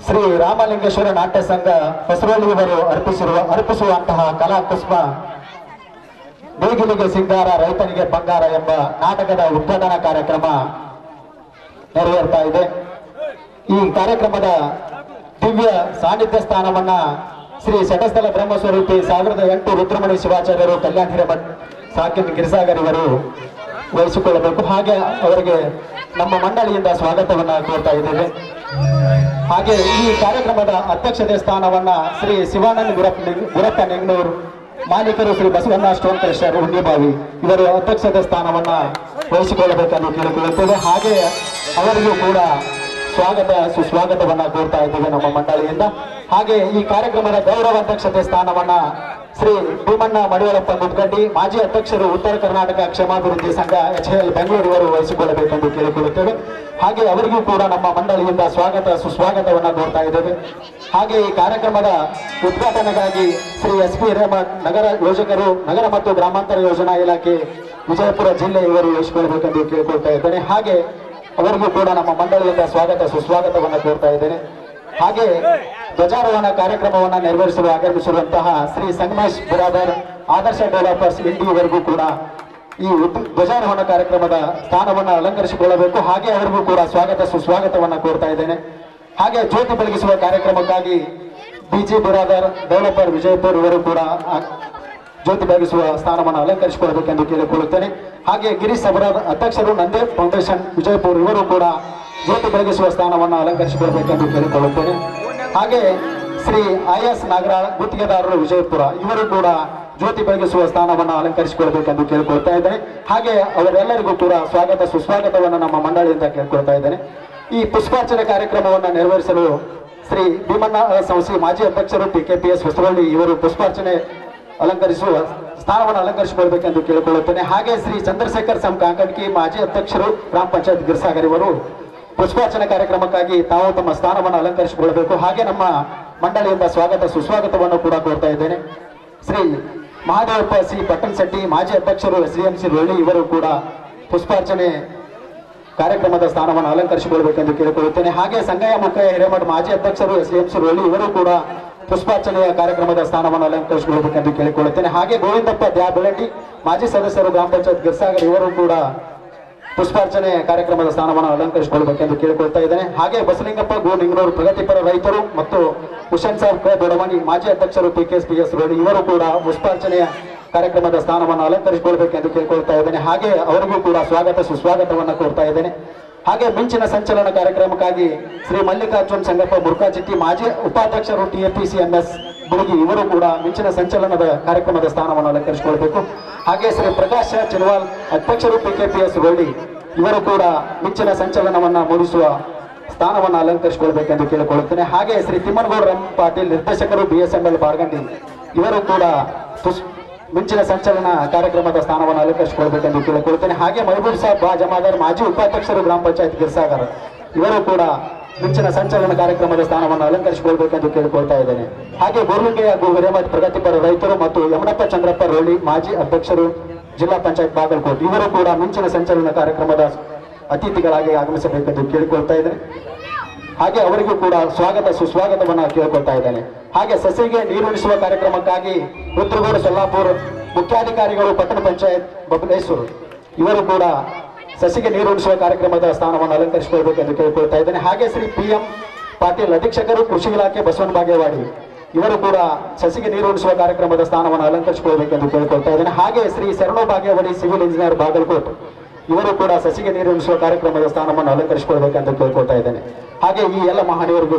ಶ್ರೀ ರಾಮಲಿಂಗೇಶ್ವರ ನಾಟ್ಯ ಸಂಘ ಹೊಸರೋಳಿ ಇವರು ಅರ್ಪಿಸುವಂತಹ ಕಲಾ ಪುಷ್ಪ ನೇಗಿಲಿಗೆ ಸಿಂಗಾರ ರೈತನಿಗೆ ಬಂಗಾರ ಎಂಬ ನಾಟಕದ ಉದ್ಘಾಟನಾ ಕಾರ್ಯಕ್ರಮ ನೆರವೇರ್ತಾ ಇದೆ. ಈ ಕಾರ್ಯಕ್ರಮದ ದಿವ್ಯ ಸಾನ್ನಿಧ್ಯ ಸ್ಥಾನವನ್ನ ಶ್ರೀ ಶಟಸ್ಥಲ ಬ್ರಹ್ಮಸ್ವರೂಪಿ 1008 ರುದ್ರಮಣಿ ಶಿವಾಚಾರ್ಯರು ಕಲ್ಯಾಣ ಹಿರೇಮಠ್ ಸಾಕಿನ್ ಗಿರಿಸಾಗರ್ ಇವರು ವಹಿಸಿಕೊಳ್ಳಬೇಕು. ಹಾಗೆ ಅವರಿಗೆ ನಮ್ಮ ಮಂಡಳಿಯಿಂದ ಸ್ವಾಗತವನ್ನ ಕೋರ್ತಾ ಇದ್ದೇವೆ. ಹಾಗೆ ಈ ಕಾರ್ಯಕ್ರಮದ ಅಧ್ಯಕ್ಷತೆ ಸ್ಥಾನವನ್ನ ಶ್ರೀ ಶಿವಾನಂದ ಗುರಪ್ಪ ನೆಂಗನೂರು ಮಾಲೀಕರು ಶ್ರೀ ಬಸವಣ್ಣ ಸ್ಟೋನ್ಕೃಷ್ಣ ಹುಂಡಿಬಾವಿ ಇವರು ಅಧ್ಯಕ್ಷತೆ ಸ್ಥಾನವನ್ನ ವಹಿಸಿಕೊಳ್ಳಬೇಕೆಂದು ಕೇಳಿಕೊಳ್ಳುತ್ತೇವೆ. ಹಾಗೆ ಅವರಿಗೂ ಕೂಡ ಸುಸ್ವಾಗತವನ್ನ ಕೋರ್ತಾ ಇದ್ದೇವೆ ನಮ್ಮ ಮಂಡಳಿಯಿಂದ. ಹಾಗೆ ಈ ಕಾರ್ಯಕ್ರಮದ ಗೌರವ ಅಧ್ಯಕ್ಷತೆ ಸ್ಥಾನವನ್ನ ಶ್ರೀ ಭೀಮಣ್ಣ ಮಡಿವಾಳಪ್ಪ ಮುದ್ಗಡ್ಡಿ ಮಾಜಿ ಅಧ್ಯಕ್ಷರು ಉತ್ತರ ಕರ್ನಾಟಕ ಕ್ಷೇಮಾಭಿವೃದ್ಧಿ ಸಂಘ HL ಬೆಂಗಳೂರು ಇವರು ವಹಿಸಿಕೊಳ್ಳಬೇಕೆಂದು ಕೇಳಿಕೊಳ್ಳುತ್ತೇವೆ. ಹಾಗೆ ಅವರಿಗೂ ಕೂಡ ನಮ್ಮ ಮಂಡಳಿಯಿಂದ ಸುಸ್ವಾಗತವನ್ನ ಕೋರ್ತಾ ಇದ್ದೇವೆ. ಹಾಗೆ ಈ ಕಾರ್ಯಕ್ರಮದ ಉದ್ಘಾಟನೆಗಾಗಿ ಶ್ರೀ SP ಹಿರೇಮಠ್ ನಗರ ಯೋಜಕರು ನಗರ ಮತ್ತು ಗ್ರಾಮಾಂತರ ಯೋಜನಾ ಇಲಾಖೆ ವಿಜಯಪುರ ಜಿಲ್ಲೆ ಇವರು ವಹಿಸಿಕೊಳ್ಳಬೇಕೆಂದು ಕೇಳಿಕೊಳ್ತಾ ಇದ್ದೇನೆ. ಹಾಗೆ ಅವರಿಗೂ ಕೂಡ ನಮ್ಮ ಮಂಡಳಿಯಿಂದ ಸುಸ್ವಾಗತವನ್ನು ಕೋರ್ತಾ ಇದ್ದೇನೆ. ಹಾಗೆ ಧ್ವಜಾರೋಹಣ ಕಾರ್ಯಕ್ರಮವನ್ನು ನೆರವೇರಿಸಲು ಆಗಮಿಸಿರುವಂತಹ ಶ್ರೀ ಸಂಗಮೇಶ್ ಬಿರಾದರ್ ಆದರ್ಶ ಡೆವಲಪರ್ಸ್ ಇಂಡಿಯವರೆಗೂ ಕೂಡ ಈ ಧ್ವಜಾರೋಹಣ ಕಾರ್ಯಕ್ರಮದ ಸ್ಥಾನವನ್ನು ಅಲಂಕರಿಸಿಕೊಳ್ಳಬೇಕು. ಹಾಗೆ ಅವರಿಗೂ ಕೂಡ ಸುಸ್ವಾಗತವನ್ನು ಕೋರ್ತಾ ಇದ್ದೇನೆ. ಹಾಗೆ ಜ್ಯೋತಿ ಬೆಳಗಿಸುವ ಕಾರ್ಯಕ್ರಮಕ್ಕಾಗಿ BG ಬಿರಾದರ್ ಡೆವಲಪರ್ ವಿಜಯಪುರ ಇವರು ಕೂಡ ಜ್ಯೋತಿ ಬೆಳಗಿಸುವ ಸ್ಥಾನವನ್ನು ಅಲಂಕರಿಸಿಕೊಳ್ಳಬೇಕೆಂದು ಕೇಳಿಕೊಳ್ಳುತ್ತೇನೆ. ಹಾಗೆ ಗಿರೀಶ್ ಸಬರಾದ್ ಅಧ್ಯಕ್ಷರು ನಂದೇ ಫೌಂಡೇಶನ್ ವಿಜಯಪುರ ಇವರು ಕೂಡ ಜ್ಯೋತಿ ಬೆಳಗಿಸುವ ಸ್ಥಾನವನ್ನು ಅಲಂಕರಿಸಿಕೊಳ್ಳಬೇಕೆಂದು ಕೇಳಿಕೊಳ್ಳುತ್ತೇನೆ. ಹಾಗೆ ಶ್ರೀ IS ನಾಗರಾಳ್ ಗುತ್ತಿಗೆದಾರರು ವಿಜಯಪುರ ಇವರು ಕೂಡ ಜ್ಯೋತಿ ಬೆಳಗಿಸುವ ಸ್ಥಾನವನ್ನು ಅಲಂಕರಿಸಿಕೊಳ್ಳಬೇಕೆಂದು ಕೇಳಿಕೊಳ್ತಾ ಇದ್ದೇನೆ. ಹಾಗೆ ಅವರೆಲ್ಲರಿಗೂ ಕೂಡ ಸುಸ್ವಾಗತವನ್ನು ನಮ್ಮ ಮಂಡಳಿಯಿಂದ ಕೇಳಿಕೊಳ್ತಾ ಇದ್ದೇನೆ. ಈ ಪುಷ್ಪಾರ್ಚನೆ ಕಾರ್ಯಕ್ರಮವನ್ನು ನೆರವೇರಿಸಲು ಶ್ರೀ ಭೀಮಣ್ಣ ಸಂಸ್ಥೆ ಮಾಜಿ ಅಧ್ಯಕ್ಷರು PKPS ಹೊಸರಳ್ಳಿ ಇವರು ಪುಷ್ಪಾರ್ಚನೆ ಸ್ಥಾನವನ್ನು ಅಲಂಕರಿಸಿಕೊಳ್ಳಬೇಕೆಂದು ಕೇಳಿಕೊಳ್ಳುತ್ತೇನೆ. ಹಾಗೆ ಶ್ರೀ ಚಂದ್ರಶೇಖರ್ ಸಂ ಕಾಕಡ್ಕಿ ಮಾಜಿ ಅಧ್ಯಕ್ಷರು ಗ್ರಾಮ ಪಂಚಾಯತ್ ಗಿರಿಸಾಗರ್ ಇವರು ಪುಷ್ಪಾರ್ಚನೆ ಕಾರ್ಯಕ್ರಮಕ್ಕಾಗಿ ತಾವು ತಮ್ಮ ಸ್ಥಾನವನ್ನು ಅಲಂಕರಿಸಿಕೊಳ್ಳಬೇಕು. ಹಾಗೆ ನಮ್ಮ ಮಂಡಳಿಯಿಂದ ಸುಸ್ವಾಗತವನ್ನು ಕೂಡ ಕೋರ್ತಾ ಇದ್ದೇನೆ. ಶ್ರೀ ಮಹಾದೇವಪ್ಪ C ಪಟ್ಟಣಶೆಟ್ಟಿ ಮಾಜಿ ಅಧ್ಯಕ್ಷರು SDMC ರೊಳ್ಳಿ ಇವರು ಕೂಡ ಪುಷ್ಪಾರ್ಚನೆ ಕಾರ್ಯಕ್ರಮದ ಸ್ಥಾನವನ್ನು ಅಲಂಕರಿಸಿಕೊಳ್ಳಬೇಕೆಂದು ಕೇಳಿಕೊಳ್ಳುತ್ತೇನೆ. ಹಾಗೆ ಸಂಗಯ್ಯ ಮುಕ್ಕಯ್ಯ ಹಿರೇಮಠ್ ಮಾಜಿ ಅಧ್ಯಕ್ಷರು SDMC ರೊಳ್ಳಿ ಇವರು ಕೂಡ ಪುಷ್ಪಾರ್ಚನೆಯ ಕಾರ್ಯಕ್ರಮದ ಸ್ಥಾನವನ್ನು ಅಲಂಕರಿಸಿಕೊಳ್ಳಬೇಕೆಂದು ಕೇಳಿಕೊಳ್ಳುತ್ತೇನೆ. ಹಾಗೆ ಗೋವಿಂದಪ್ಪ ಬೆಳಂಡಿ ಮಾಜಿ ಸದಸ್ಯರು ಗ್ರಾಮ ಪಂಚಾಯತ್ ಗಿರಿಸಾಗರ್ ಇವರು ಕೂಡ ಪುಷ್ಪಾರ್ಚನೆ ಕಾರ್ಯಕ್ರಮದ ಸ್ಥಾನವನ್ನು ಅಲಂಕರಿಸಿಕೊಳ್ಳಬೇಕೆಂದು ಕೇಳಿಕೊಳ್ತಾ ಇದ್ದೇನೆ. ಹಾಗೆ ಬಸಲಿಂಗಪ್ಪ ನಿಂಗನೂರು ಪ್ರಗತಿಪರ ರೈತರು ಮತ್ತು ಹುಸೇನ್ ಸಾಬ್ ದೊಡಮನಿ ಮಾಜಿ ಅಧ್ಯಕ್ಷರು PKPS ರೋಡಿ ಇವರು ಕೂಡ ಪುಷ್ಪಾರ್ಚನೆಯ ಕಾರ್ಯಕ್ರಮದ ಸ್ಥಾನವನ್ನು ಅಲಂಕರಿಸಿಕೊಳ್ಳಬೇಕೆಂದು ಕೇಳಿಕೊಳ್ತಾ ಇದ್ದೇನೆ. ಹಾಗೆ ಅವರಿಗೂ ಕೂಡ ಸುಸ್ವಾಗತವನ್ನು ಕೋರ್ತಾ ಇದ್ದೇನೆ. ಹಾಗೆ ಮಿಂಚಿನ ಸಂಚಲನ ಕಾರ್ಯಕ್ರಮಕ್ಕಾಗಿ ಶ್ರೀ ಮಲ್ಲಿಕಾರ್ಜುನ್ ಸಂಗಪ್ಪ ಮುರ್ಕಾಚಿಟ್ಟಿ ಮಾಜಿ ಉಪಾಧ್ಯಕ್ಷರು TAPCMS ಬುಡಗಿ ಇವರು ಕೂಡ ಮಿಂಚಿನ ಸಂಚಲನದ ಕಾರ್ಯಕ್ರಮದ ಸ್ಥಾನವನ್ನು ಅಲಂಕರಿಸಿಕೊಳ್ಳಬೇಕು. ಹಾಗೆ ಶ್ರೀ ಪ್ರಕಾಶ್ ಚಿನ್ವಾಲ್ ಅಧ್ಯಕ್ಷರು PKPS ರೋಳಿ ಇವರು ಕೂಡ ಮಿಂಚಿನ ಸಂಚಲನವನ್ನು ಮೂಡಿಸುವ ಸ್ಥಾನವನ್ನು ಅಲಂಕರಿಸಿಕೊಳ್ಳಬೇಕೆಂದು ಕೇಳಿಕೊಳ್ಳುತ್ತೇನೆ. ಹಾಗೆ ಶ್ರೀ ತಿಮ್ಮನಗೌಡ ರಾಮ್ ಪಾಟೀಲ್ ನಿರ್ದೇಶಕರು BSML ಬಾರ್ಗಂಡಿ ಇವರು ಕೂಡ ಮಿಂಚಿನ ಸಂಚಲನ ಕಾರ್ಯಕ್ರಮದ ಸ್ಥಾನವನ್ನು ಅಲಂಕರಿಸಿಕೊಳ್ಳಬೇಕೆಂದು ಕೇಳಿಕೊಳ್ಳುತ್ತೇನೆ. ಹಾಗೆ ಮಹಬೂಬ್ ಸಾಬ್ ಜಮಾದಾರ್ ಮಾಜಿ ಉಪಾಧ್ಯಕ್ಷರು ಗ್ರಾಮ ಪಂಚಾಯತ್ ಗಿರಿಸಾಗರ್ ಇವರು ಕೂಡ ಮಿಂಚಿನ ಸಂಚಲನ ಕಾರ್ಯಕ್ರಮದ ಸ್ಥಾನವನ್ನು ಅಲಂಕರಿಸಿಕೊಳ್ಳಬೇಕೆಂದು ಕೇಳಿಕೊಳ್ತಾ ಇದ್ದೇನೆ. ಹಾಗೆ ಗೋರ್ಲಿಂಗಯ್ಯ ಹಿರೇಮಠ್ ಪ್ರಗತಿಪರ ರೈತರು ಮತ್ತು ಯಮನಪ್ಪ ಚಂದ್ರಪ್ಪ ರೋಳಿ ಮಾಜಿ ಅಧ್ಯಕ್ಷರು ಜಿಲ್ಲಾ ಪಂಚಾಯತ್ ಬಾಗಲಕೋಟೆ ಇವರು ಕೂಡ ಮಿಂಚಿನ ಸಂಚಲನ ಕಾರ್ಯಕ್ರಮದ ಅತಿಥಿಗಳಾಗಿ ಆಗಮಿಸಬೇಕೆಂದು ಕೇಳಿಕೊಳ್ತಾ ಇದ್ದೇನೆ. ಹಾಗೆ ಅವರಿಗೂ ಕೂಡ ಸುಸ್ವಾಗತವನ್ನು ಕೇಳಿಕೊಳ್ತಾ ಇದ್ದೇನೆ. ಹಾಗೆ ಸಸಿಗೆ ನೀರುಣಿಸುವ ಕಾರ್ಯಕ್ರಮಕ್ಕಾಗಿ ರುದ್ರಗೌಡ ಸೊಲ್ಲಾಪುರ್ ಮುಖ್ಯಾಧಿಕಾರಿಗಳು ಪಟ್ಟಣ ಪಂಚಾಯತ್ ಬಬಲೇಶ್ವರ್ ಇವರು ಕೂಡ ಸಸಿಗೆ ನೀರುಣಿಸುವ ಕಾರ್ಯಕ್ರಮದ ಸ್ಥಾನವನ್ನು ಅಲಂಕರಿಸಿಕೊಳ್ಳಬೇಕೆಂದು ಕೇಳಿಕೊಳ್ತಾ ಇದ್ದೇನೆ. ಹಾಗೆ ಶ್ರೀ PM ಪಾಟೀಲ್ ಅಧೀಕ್ಷಕರು ಕೃಷಿ ಇಲಾಖೆ ಬಸವನ ಬಾಗೇವಾಡಿ ಇವರು ಕೂಡ ಸಸಿಗೆ ನೀರುಣಿಸುವ ಕಾರ್ಯಕ್ರಮದ ಸ್ಥಾನವನ್ನು ಅಲಂಕರಿಸಿಕೊಳ್ಳಬೇಕೆಂದು ಕೇಳಿಕೊಳ್ತಾ ಇದ್ದೇನೆ. ಹಾಗೆ ಶ್ರೀ ಶರಣು ಬಾಗೇವಾಡಿ ಸಿವಿಲ್ ಇಂಜಿನಿಯರ್ ಬಾಗಲಕೋಟ್ ಇವರು ಕೂಡ ಸಸಿಗೆ ನೀರುಣಿಸುವ ಕಾರ್ಯಕ್ರಮದ ಸ್ಥಾನವನ್ನು ಅಲಂಕರಿಸಿಕೊಳ್ಳಬೇಕೆಂದು ಕೇಳಿಕೊಳ್ತಾ ಇದ್ದೇನೆ. ಹಾಗೆ ಈ ಎಲ್ಲ ಮಹನೀಯರಿಗೂ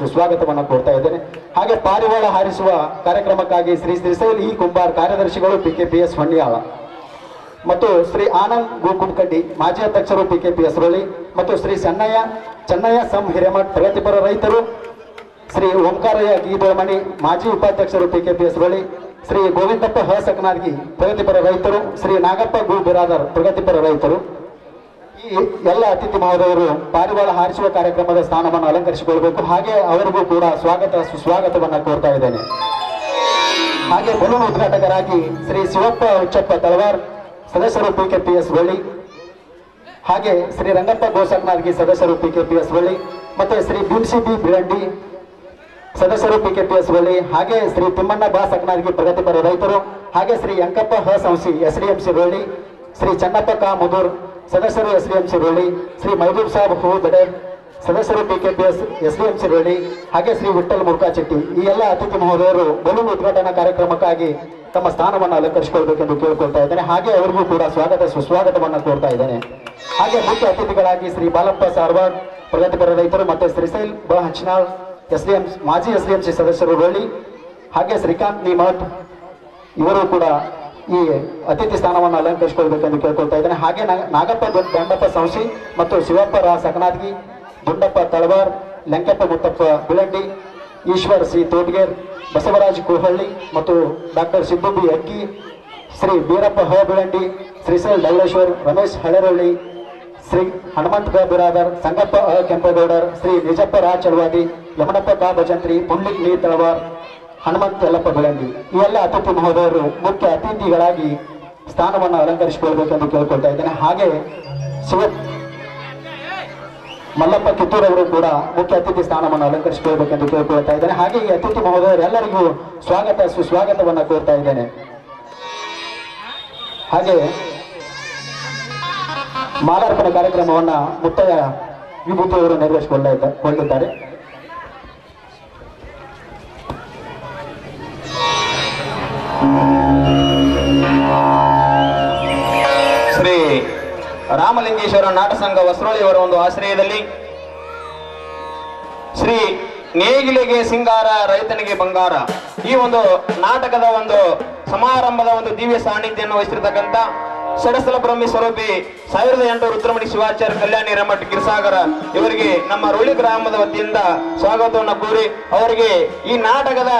ಸುಸ್ವಾಗತವನ್ನು ಕೋರ್ತಾ ಇದ್ದೇನೆ. ಹಾಗೆ ಪಾರಿವಾಳ ಹಾರಿಸುವ ಕಾರ್ಯಕ್ರಮಕ್ಕಾಗಿ ಶ್ರೀ ಶ್ರೀಶೈಲ್ ಕುಂಬಾರ್ ಕಾರ್ಯದರ್ಶಿಗಳು PKPS ಹೊಂಡಿಯಾಳ ಮತ್ತು ಶ್ರೀ ಆನಂದ್ ಗುಂಕುಡ್ಕಡ್ಡಿ ಮಾಜಿ ಅಧ್ಯಕ್ಷರು PKPS ರೋಳಿ ಮತ್ತು ಶ್ರೀ ಚೆನ್ನಯ್ಯ ಸಂ ಹಿರೇಮಠ್ ಪ್ರಗತಿಪರ ರೈತರು ಶ್ರೀ ಓಂಕಾರಯ್ಯ ಗೀದೋಮಣಿ ಮಾಜಿ ಉಪಾಧ್ಯಕ್ಷರು PKPS ರೋಳಿ ಶ್ರೀ ಗೋವಿಂದಪ್ಪ ಸಕನಾರ್ಗಿ ಪ್ರಗತಿಪರ ರೈತರು ಶ್ರೀ ನಾಗಪ್ಪ ಬಿರಾದರ್ ಪ್ರಗತಿಪರ ರೈತರು ಈ ಎಲ್ಲ ಅತಿಥಿ ಮಹೋದಯರು ಪಾರಿವಾಳ ಹಾರಿಸುವ ಕಾರ್ಯಕ್ರಮದ ಸ್ಥಾನವನ್ನು ಅಲಂಕರಿಸಿಕೊಳ್ಳಬೇಕು. ಹಾಗೆ ಅವರಿಗೂ ಕೂಡ ಸುಸ್ವಾಗತವನ್ನು ಕೋರ್ತಾ ಇದ್ದೇನೆ. ಹಾಗೆ ಬಲೂನ್ ಉದ್ಘಾಟಕರಾಗಿ ಶ್ರೀ ಶಿವಪ್ಪ ಹುಚ್ಚಪ್ಪ ತಳವಾರ್ ಸದಸ್ಯರು PKPS ರೋಳಿ ಹಾಗೆ ಶ್ರೀ ರಂಗಪ್ಪ ಗೋಸಕ್ನಾರ್ಗಿ ಸದಸ್ಯರು PKPS ರೋಳಿ ಮತ್ತೆ ಶ್ರೀ BC B ಬಿಳಂಡಿ ಸದಸ್ಯರು ಪಿಕೆಪಿಎಸ್ ಬಳಿ, ಹಾಗೆ ಶ್ರೀ ತಿಮ್ಮಣ್ಣ ಬಾ ಸಕ್ನಾರ್ಗಿ ಪ್ರಗತಿಪರ ರೈತರು, ಹಾಗೆ ಶ್ರೀ ಅಂಕಪ್ಪ ಹ ಸಂಸಿ ಎಸ್ಡಿಎಂಸಿ ರೋಳಿ, ಶ್ರೀ ಚನ್ನಪ್ಪ ಕ ಮುದೂರ್ ಸದಸ್ಯರು ಎಸ್ಡಿಎಂಸಿ ರೋಳಿ, ಶ್ರೀ ಮೈದೂರ್ ಸಾಬ್ ಹೂ ದಡೇರ್ ಸದಸ್ಯರು ಪಿಕೆಪಿಎಸ್ ಎಸ್ಡಿಎಂಸಿ ರೋಳಿ, ಹಾಗೆ ಶ್ರೀ ವಿಠಲ್ ಮುರುಕಾಚಿಟ್ಟಿ. ಈ ಎಲ್ಲ ಅತಿಥಿ ಮಹೋದಯರು ಬಲೂನ್ ಉದ್ಘಾಟನಾ ಕಾರ್ಯಕ್ರಮಕ್ಕಾಗಿ ತಮ್ಮ ಸ್ಥಾನವನ್ನು ಅಲಂಕರಿಸಿಕೊಳ್ಬೇಕೆಂದು ಕೇಳಿಕೊಳ್ತಾ ಇದ್ದೇನೆ. ಹಾಗೆ ಅವರಿಗೂ ಕೂಡ ಸ್ವಾಗತ ಸುಸ್ವಾಗತವನ್ನು ಕೋರ್ತಾ ಇದ್ದೇನೆ. ಹಾಗೆ ಮುಖ್ಯ ಅತಿಥಿಗಳಾಗಿ ಶ್ರೀ ಬಾಲಪ್ಪ ಸಾರ್ವಾಡ್ ಪ್ರಗತಿಪರ ರೈತರು ಮತ್ತು ಶ್ರೀಶೈಲ್ ಬ ಹಂಚನಾಳ್ ಮಾಜಿ ಎಸ್ಡಿಎಂಸಿ ಸದಸ್ಯರು ರೋಳಿ, ಹಾಗೆ ಶ್ರೀಕಾಂತ್ ನಿಮಠ್ ಇವರು ಕೂಡ ಈ ಅತಿಥಿ ಸ್ಥಾನವನ್ನು ಅಲಂಕರಿಸಿಕೊಳ್ಬೇಕೆಂದು ಕೇಳ್ಕೊಳ್ತಾ ಇದ್ದೇನೆ. ಹಾಗೆ ನಾಗಪ್ಪ ದಂಡಪ್ಪ ಸಂಶಿ ಮತ್ತು ಶಿವಪ್ಪ ರಾ ಸಕನಾದ್ಗಿ, ದುಂಡಪ್ಪ ತಳವಾರ್, ಲಂಕಪ್ಪ ಮುತ್ತಪ್ಪ ಬಿಳಂಡಿ, ಈಶ್ವರ್ ಸಿ ತೋಟ್ಗೇರ್, ಬಸವರಾಜ್ ಕುಹಳ್ಳಿ ಮತ್ತು ಡಾಕ್ಟರ್ ಸಿದ್ದು ಬಿ ಅಕ್ಕಿ, ಶ್ರೀ ಬೀರಪ್ಪ ಹ ಬಿಳಂಡಿ, ಶ್ರೀಶೈಲ್ ಡಳ್ಳೇಶ್ವರ್, ರಮೇಶ್ ಹಳೆರಳ್ಳಿ, ಶ್ರೀ ಹನುಮಂತ ಗ ಬಿರಾದರ್, ಸಂಗಪ್ಪ ಅ ಕೆಂಪೇಗೌಡರ್, ಶ್ರೀ ನಿಜಪ್ಪ ರಾ ಚಳವಾದಿ, ಯಮನಪ್ಪ ಕ ಭಜಂತ್ರಿ, ಪುಂಡ್ಲಿಕ್ ನೀ ತಳವಾರ್, ಹನುಮಂತ ಯಲ್ಲಪ್ಪ ಬಿಳಂಡಿ ಈ ಎಲ್ಲ ಅತಿಥಿ ಮಹೋದಯರು ಮುಖ್ಯ ಅತಿಥಿಗಳಾಗಿ ಸ್ಥಾನವನ್ನು ಅಲಂಕರಿಸಿಕೊಳ್ಬೇಕೆಂದು ಕೇಳ್ಕೊಳ್ತಾ ಇದ್ದೇನೆ. ಹಾಗೆ ಮಲ್ಲಪ್ಪ ಕಿತ್ತೂರ್ ಅವರು ಕೂಡ ಮುಖ್ಯ ಅತಿಥಿ ಸ್ಥಾನವನ್ನು ಅಲಂಕರಿಸಿಕೊಳ್ಬೇಕೆಂದು ಕೇಳ್ಕೊಳ್ತಾ ಇದ್ದೇನೆ. ಹಾಗೆ ಈ ಅತಿಥಿ ಮಹೋದಯರೆಲ್ಲರಿಗೂ ಸ್ವಾಗತ ಸುಸ್ವಾಗತವನ್ನು ಕೋರ್ತಾ ಇದ್ದೇನೆ. ಹಾಗೆ ಮಾಲಾರ್ಪಣೆ ಕಾರ್ಯಕ್ರಮವನ್ನ ಮುತ್ತಯ್ಯ ವಿಭೂತಿ ಅವರು ನೆರವೇರಿಸಿಕೊಂಡಿದ್ದಾರೆ. ಶ್ರೀ ರಾಮಲಿಂಗೇಶ್ವರ ನಾಟ ಸಂಘ ವಸ್ರೋಳಿಯವರ ಒಂದು ಆಶ್ರಯದಲ್ಲಿ ಶ್ರೀ ನೇಗಿಲಿಗೆ ಸಿಂಗಾರ ರೈತನಿಗೆ ಬಂಗಾರ ಈ ಒಂದು ನಾಟಕದ ಒಂದು ಸಮಾರಂಭದ ಒಂದು ದಿವ್ಯ ಸಾನ್ನಿಧ್ಯವನ್ನು ವಹಿಸಿರ್ತಕ್ಕಂಥ ಷಡಸ್ಥಲ ಬ್ರಹ್ಮಿ ಸ್ವರೂಪಿ 1008 ರುದ್ರಮಣಿ ಶಿವಾಚಾರ್ಯ ಕಲ್ಯಾಣಿ ರಮಠ್ ಗಿರಿಸಾಗರ ಇವರಿಗೆ ನಮ್ಮ ರೋಳಿ ಗ್ರಾಮದ ವತಿಯಿಂದ ಸ್ವಾಗತವನ್ನು ಕೋರಿ ಅವರಿಗೆ ಈ ನಾಟಕದ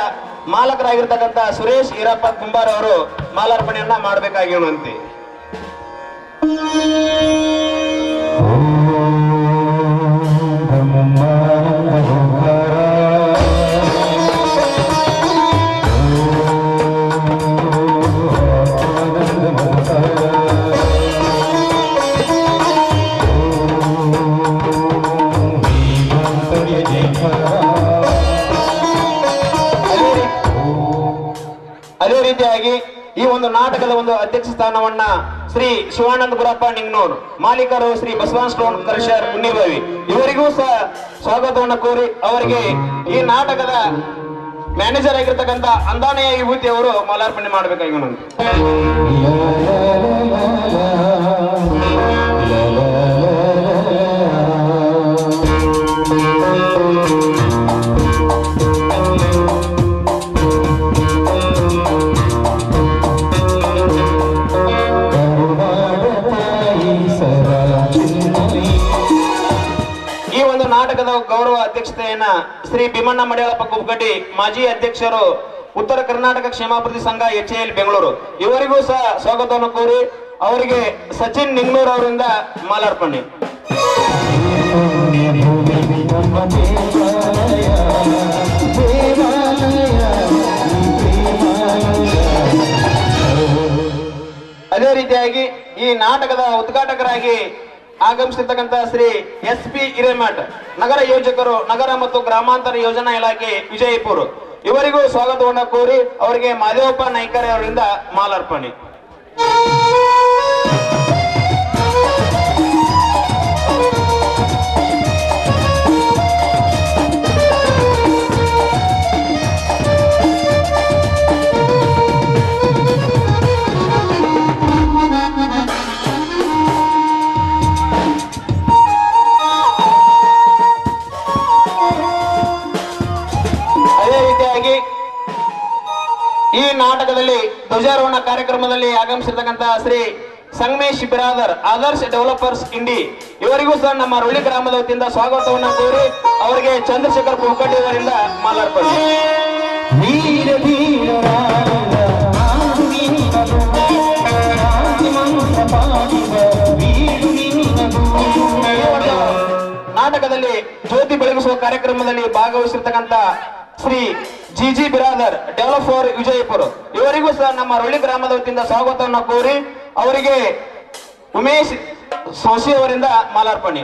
ಮಾಲಕರಾಗಿರ್ತಕ್ಕಂಥ ಸುರೇಶ್ ಈರಪ್ಪ ಕುಂಬಾರ್ ಅವರು ಮಾಲಾರ್ಪಣೆಯನ್ನ ಮಾಡಬೇಕಾಗಿರುವಂತೆ. ಅದೇ ರೀತಿಯಾಗಿ ಈ ಒಂದು ನಾಟಕದ ಒಂದು ಅಧ್ಯಕ್ಷ ಸ್ಥಾನವನ್ನ ಶ್ರೀ ಶಿವಾನಂದ ಗುರಪ್ಪ ನಿಂಗ್ನೂರ್, ಮಾಲೀಕರು ಶ್ರೀ ಬಸವನ್ ಸ್ಟೋನ್ ಕರ್ಷರ್ ಪುಣ್ಯಭಾವಿ ಇವರಿಗೂ ಸಹ ಸ್ವಾಗತವನ್ನು ಕೋರಿ ಅವರಿಗೆ ಈ ನಾಟಕದ ಮ್ಯಾನೇಜರ್ ಆಗಿರ್ತಕ್ಕಂಥ ಅಂದಾನೆಯ ವಿಭೂತಿ ಅವರು ಮಾಲಾರ್ಪಣೆ ಮಾಡಬೇಕಾಗಿರುವಂತೆ. ನಾಟಕದ ಗೌರವ ಅಧ್ಯಕ್ಷತೆಯನ್ನ ಶ್ರೀ ಭೀಮಣ್ಣ ಮಡಿಯಾಳಪ್ಪ ಕುಬ್ಗಡ್ಡಿ ಮಾಜಿ ಅಧ್ಯಕ್ಷರು ಉತ್ತರ ಕರ್ನಾಟಕ ಕ್ಷೇಮಾಭಿವೃದ್ಧಿ ಸಂಘ HAL ಬೆಂಗಳೂರು ಇವರಿಗೂ ಸಹ ಸ್ವಾಗತವನ್ನು ಕೋರಿ ಅವರಿಗೆ ಸಚಿನ್ ನಿಂಗ್ನೂರ್ ಅವರಿಂದ ಮಾಲಾರ್ಪಣೆ. ಅದೇ ರೀತಿಯಾಗಿ ಈ ನಾಟಕದ ಉದ್ಘಾಟಕರಾಗಿ ಆಗಮಿಸಿರ್ತಕ್ಕಂಥ ಶ್ರೀ SP ಹಿರೇಮಠ್ ನಗರ ಯೋಜಕರು, ನಗರ ಮತ್ತು ಗ್ರಾಮಾಂತರ ಯೋಜನಾ ಇಲಾಖೆ ವಿಜಯಪುರ ಇವರಿಗೂ ಸ್ವಾಗತವನ್ನು ಕೋರಿ ಅವರಿಗೆ ಮಾದೇವಪ್ಪ ನಾಯ್ಕರ್ ಅವರಿಂದ ಮಾಲಾರ್ಪಣೆ. ಈ ನಾಟಕದಲ್ಲಿ ಧ್ವಜಾರೋಹಣ ಕಾರ್ಯಕ್ರಮದಲ್ಲಿ ಆಗಮಿಸಿರ್ತಕ್ಕಂಥ ಶ್ರೀ ಸಂಗಮೇಶ್ ಬಿರಾದರ್ ಆದರ್ಶ್ ಡೆವಲಪರ್ಸ್ ಇಂಡಿ ಇವರಿಗೂ ಸಹ ನಮ್ಮ ರೋಳಿ ಗ್ರಾಮದ ವತಿಯಿಂದ ಸ್ವಾಗತವನ್ನು ಕೋರಿ ಅವರಿಗೆ ಚಂದ್ರಶೇಖರ್ ಕುಲಕರ್ಣಿ ಅವರಿಂದ ಮಾಲಾರ್ಪಣೆ. ನಾಟಕದಲ್ಲಿ ಜ್ಯೋತಿ ಬೆಳಗಿಸುವ ಕಾರ್ಯಕ್ರಮದಲ್ಲಿ ಭಾಗವಹಿಸಿರ್ತಕ್ಕಂಥ ಶ್ರೀ GG ಬಿರಾದರ್ ಡೆವಲಪರ್ ವಿಜಯಪುರ ಇವರಿಗೂ ಸಹ ನಮ್ಮ ರೋಳಿ ಗ್ರಾಮದ ವತಿಯಿಂದ ಸ್ವಾಗತವನ್ನು ಕೋರಿ ಅವರಿಗೆ ಉಮೇಶ್ ಸೋಸಿ ಅವರಿಂದ ಮಾಲಾರ್ಪಣೆ.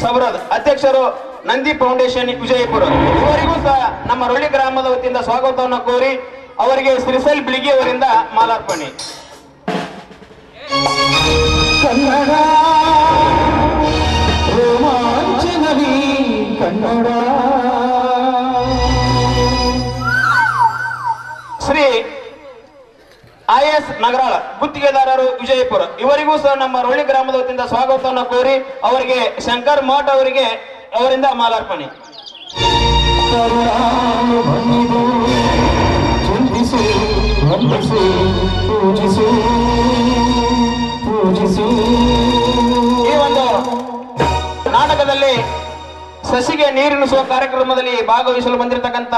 ಸಬರದ್, ಅಧ್ಯಕ್ಷರು ನಂದಿ ಫೌಂಡೇಶನ್ ವಿಜಯಪುರ. ಇವರಿಗೂ ಸಹ ನಮ್ಮ ರೊಳ್ಳಿ ಗ್ರಾಮದ ವತಿಯಿಂದ ಸ್ವಾಗತವನ್ನು ಕೋರಿ ಅವರಿಗೆ ಶ್ರೀಸೈಲ್ ಬಿಳಿಗಿ ಅವರಿಂದ ಮಾಲಾರ್ಪಣೆ. ಕನ್ನಡ ರೋಮಾಂಚನವಿ ಕನ್ನಡ. ಶ್ರೀ IS ನಗರಾಳ ಗುತ್ತಿಗೆದಾರರು ವಿಜಯಪುರ. ಇವರಿಗೂ ಸಹ ನಮ್ಮ ರೊಳ್ಳಿ ಗ್ರಾಮದ ವತಿಯಿಂದ ಸ್ವಾಗತವನ್ನು ಕೋರಿ ಅವರಿಗೆ ಶಂಕರ್ ಮಠ್ ಅವರಿಂದ ಮಾಲಾರ್ಪಣೆ. ಈ ಒಂದು ನಾಟಕದಲ್ಲಿ ಸಸಿಗೆ ನೀರಿಣಿಸುವ ಕಾರ್ಯಕ್ರಮದಲ್ಲಿ ಭಾಗವಹಿಸಲು ಬಂದಿರತಕ್ಕಂತ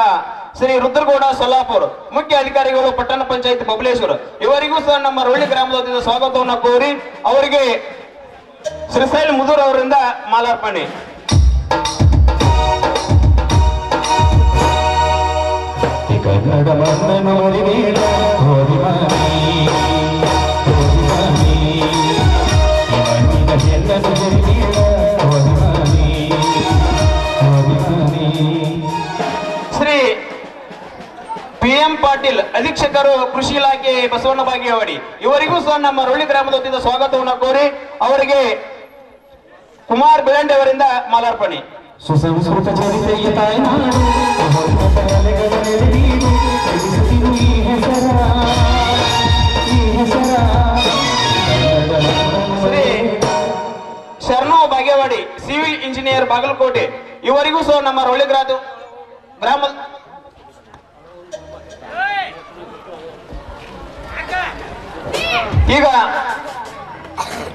ಶ್ರೀ ರುದ್ರಗೌಡ ಸೊಲ್ಲಾಪುರ್, ಮುಖ್ಯ ಅಧಿಕಾರಿಗಳು ಪಟ್ಟಣ ಪಂಚಾಯತ್ ಬಬಲೇಶ್ವರ. ಇವರಿಗೂ ಸಹ ನಮ್ಮ ರೊಳ್ಳಿ ಗ್ರಾಮದ ವತಿಯಿಂದ ಸ್ವಾಗತವನ್ನು ಕೋರಿ ಅವರಿಗೆ ಶ್ರೀಸೈಲ್ ಮುದೂರ್ ಅವರಿಂದ ಮಾಲಾರ್ಪಣೆ. ಕನ್ನಡ ಶ್ರೀ PM ಪಾಟೀಲ್, ಅಧೀಕ್ಷಕರು ಕೃಷಿ ಇಲಾಖೆ ಬಸವಣ್ಣ ಬಾಗೇವಾಡಿ. ಇವರಿಗೂ ಸಹ ನಮ್ಮ ರೊಳ್ಳಿ ಗ್ರಾಮದ ವತಿಯಿಂದ ಸ್ವಾಗತವನ್ನು ಕೋರಿ ಅವರಿಗೆ ಕುಮಾರ್ ಬೆಳಂಡೆ ಅವರಿಂದ ಮಾಲಾರ್ಪಣೆ. ಸುಸಂಸ್ಕೃತ ಚರಿತ್ರೆಯ ಶ್ರೀ ಶರಣು ಬಾಗೇವಾಡಿ, ಸಿವಿಲ್ ಇಂಜಿನಿಯರ್ ಬಾಗಲಕೋಟೆ. ಇವರಿಗೂ ಸಹ ನಮ್ಮ ರೊಳ್ಳಿ ಗ್ರಾಮ ಈಗ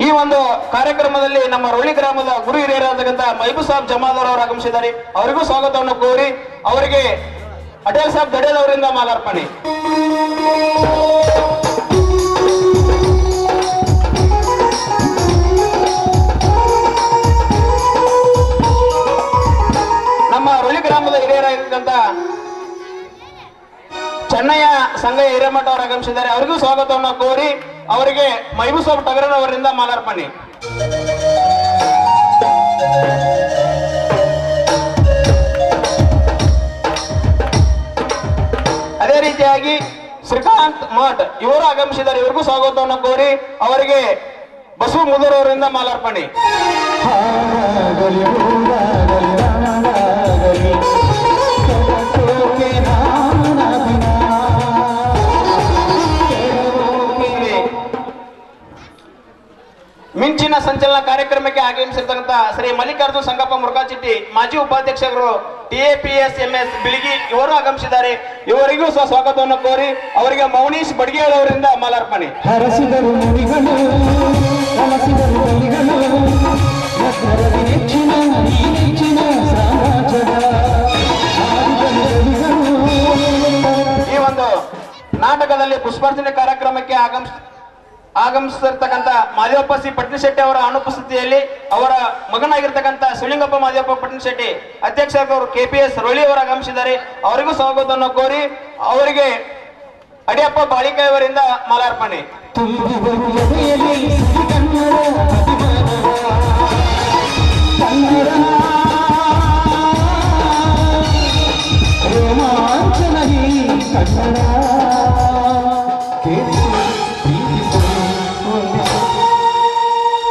ಈ ಒಂದು ಕಾರ್ಯಕ್ರಮದಲ್ಲಿ ನಮ್ಮ ರೊಳ್ಳಿ ಗ್ರಾಮದ ಗುರು ಹಿರಿಯರಾದಂತ ಮೈಬೂಬ್ ಸಾಬ್ ಜಮಾದಾರ್ ಅವರು ಆಗಮಿಸಿದ್ದಾರೆ. ಅವರಿಗೂ ಸ್ವಾಗತವನ್ನು ಕೋರಿ ಅವರಿಗೆ ಅಟಲ್ ಸಾಬ್ ದಡೇಲ್ ಅವರಿಂದ ಮಾಲಾರ್ಪಣೆ. ನಮ್ಮ ರೊಳ್ಳಿ ಗ್ರಾಮದ ಹಿರಿಯರಾಗಿರ್ತಕ್ಕಂಥ ಚೆನ್ನಯ್ಯ ಸಂಗಯ್ಯ ಹಿರೇಮಠ ಅವರು ಆಗಮಿಸಿದ್ದಾರೆ. ಅವರಿಗೂ ಸ್ವಾಗತವನ್ನು ಕೋರಿ ಅವರಿಗೆ ಮೈಬೂಬ್ ಸಾಬ್ ಟಗರನ್ ಅವರಿಂದ ಮಾಲಾರ್ಪಣೆ. ಅದೇ ರೀತಿಯಾಗಿ ಶ್ರೀಕಾಂತ್ ಮಠ್ ಇವರು ಆಗಮಿಸಿದ್ದಾರೆ. ಇವರಿಗೂ ಸ್ವಾಗತವನ್ನು ಕೋರಿ ಅವರಿಗೆ ಬಸವ ಮುದೂರ್ ಅವರಿಂದ ಮಾಲಾರ್ಪಣೆ. ಮಿಂಚಿನ ಸಂಚಲನ ಕಾರ್ಯಕ್ರಮಕ್ಕೆ ಆಗಮಿಸಿರ್ತಕ್ಕಂಥ ಶ್ರೀ ಮಲ್ಲಿಕಾರ್ಜುನ್ ಸಂಗಪ್ಪ ಮುರುಘಾಚಿಟ್ಟಿ, ಮಾಜಿ ಉಪಾಧ್ಯಕ್ಷರು TAPS MS ಬಿಳಿಗಿ, ಇವರು ಆಗಮಿಸಿದ್ದಾರೆ. ಇವರಿಗೂ ಸಹ ಸ್ವಾಗತವನ್ನು ಕೋರಿ ಅವರಿಗೆ ಮೌನೀಶ್ ಬಡ್ಗೇಳ್ ಅವರಿಂದ ಮಾಲಾರ್ಪಣೆ. ಈ ಒಂದು ನಾಟಕದಲ್ಲಿ ಪುಷ್ಪಾರ್ಚನೆ ಕಾರ್ಯಕ್ರಮಕ್ಕೆ ಆಗಮಿಸಿರ್ತಕ್ಕಂಥ ಮಾದೇವಪ್ಪ ಸಿ ಪಟ್ನಶೆಟ್ಟಿ ಅವರ ಅನುಪಸ್ಥಿತಿಯಲ್ಲಿ ಅವರ ಮಗನಾಗಿರ್ತಕ್ಕಂಥ ಶಿವಲಿಂಗಪ್ಪ ಮಾದೇವಪ್ಪ ಪಟ್ನಶೆಟ್ಟಿ, ಅಧ್ಯಕ್ಷರು KPS ರೊಳ್ಳಿ ಅವರು ಆಗಮಿಸಿದ್ದಾರೆ. ಅವರಿಗೂ ಸ್ವಾಗತವನ್ನು ಕೋರಿ ಅವರಿಗೆ ಅಡಿಯಪ್ಪ ಬಾಳಿಕಾಯಿ ಅವರಿಂದ ಮಾಲಾರ್ಪಣೆ.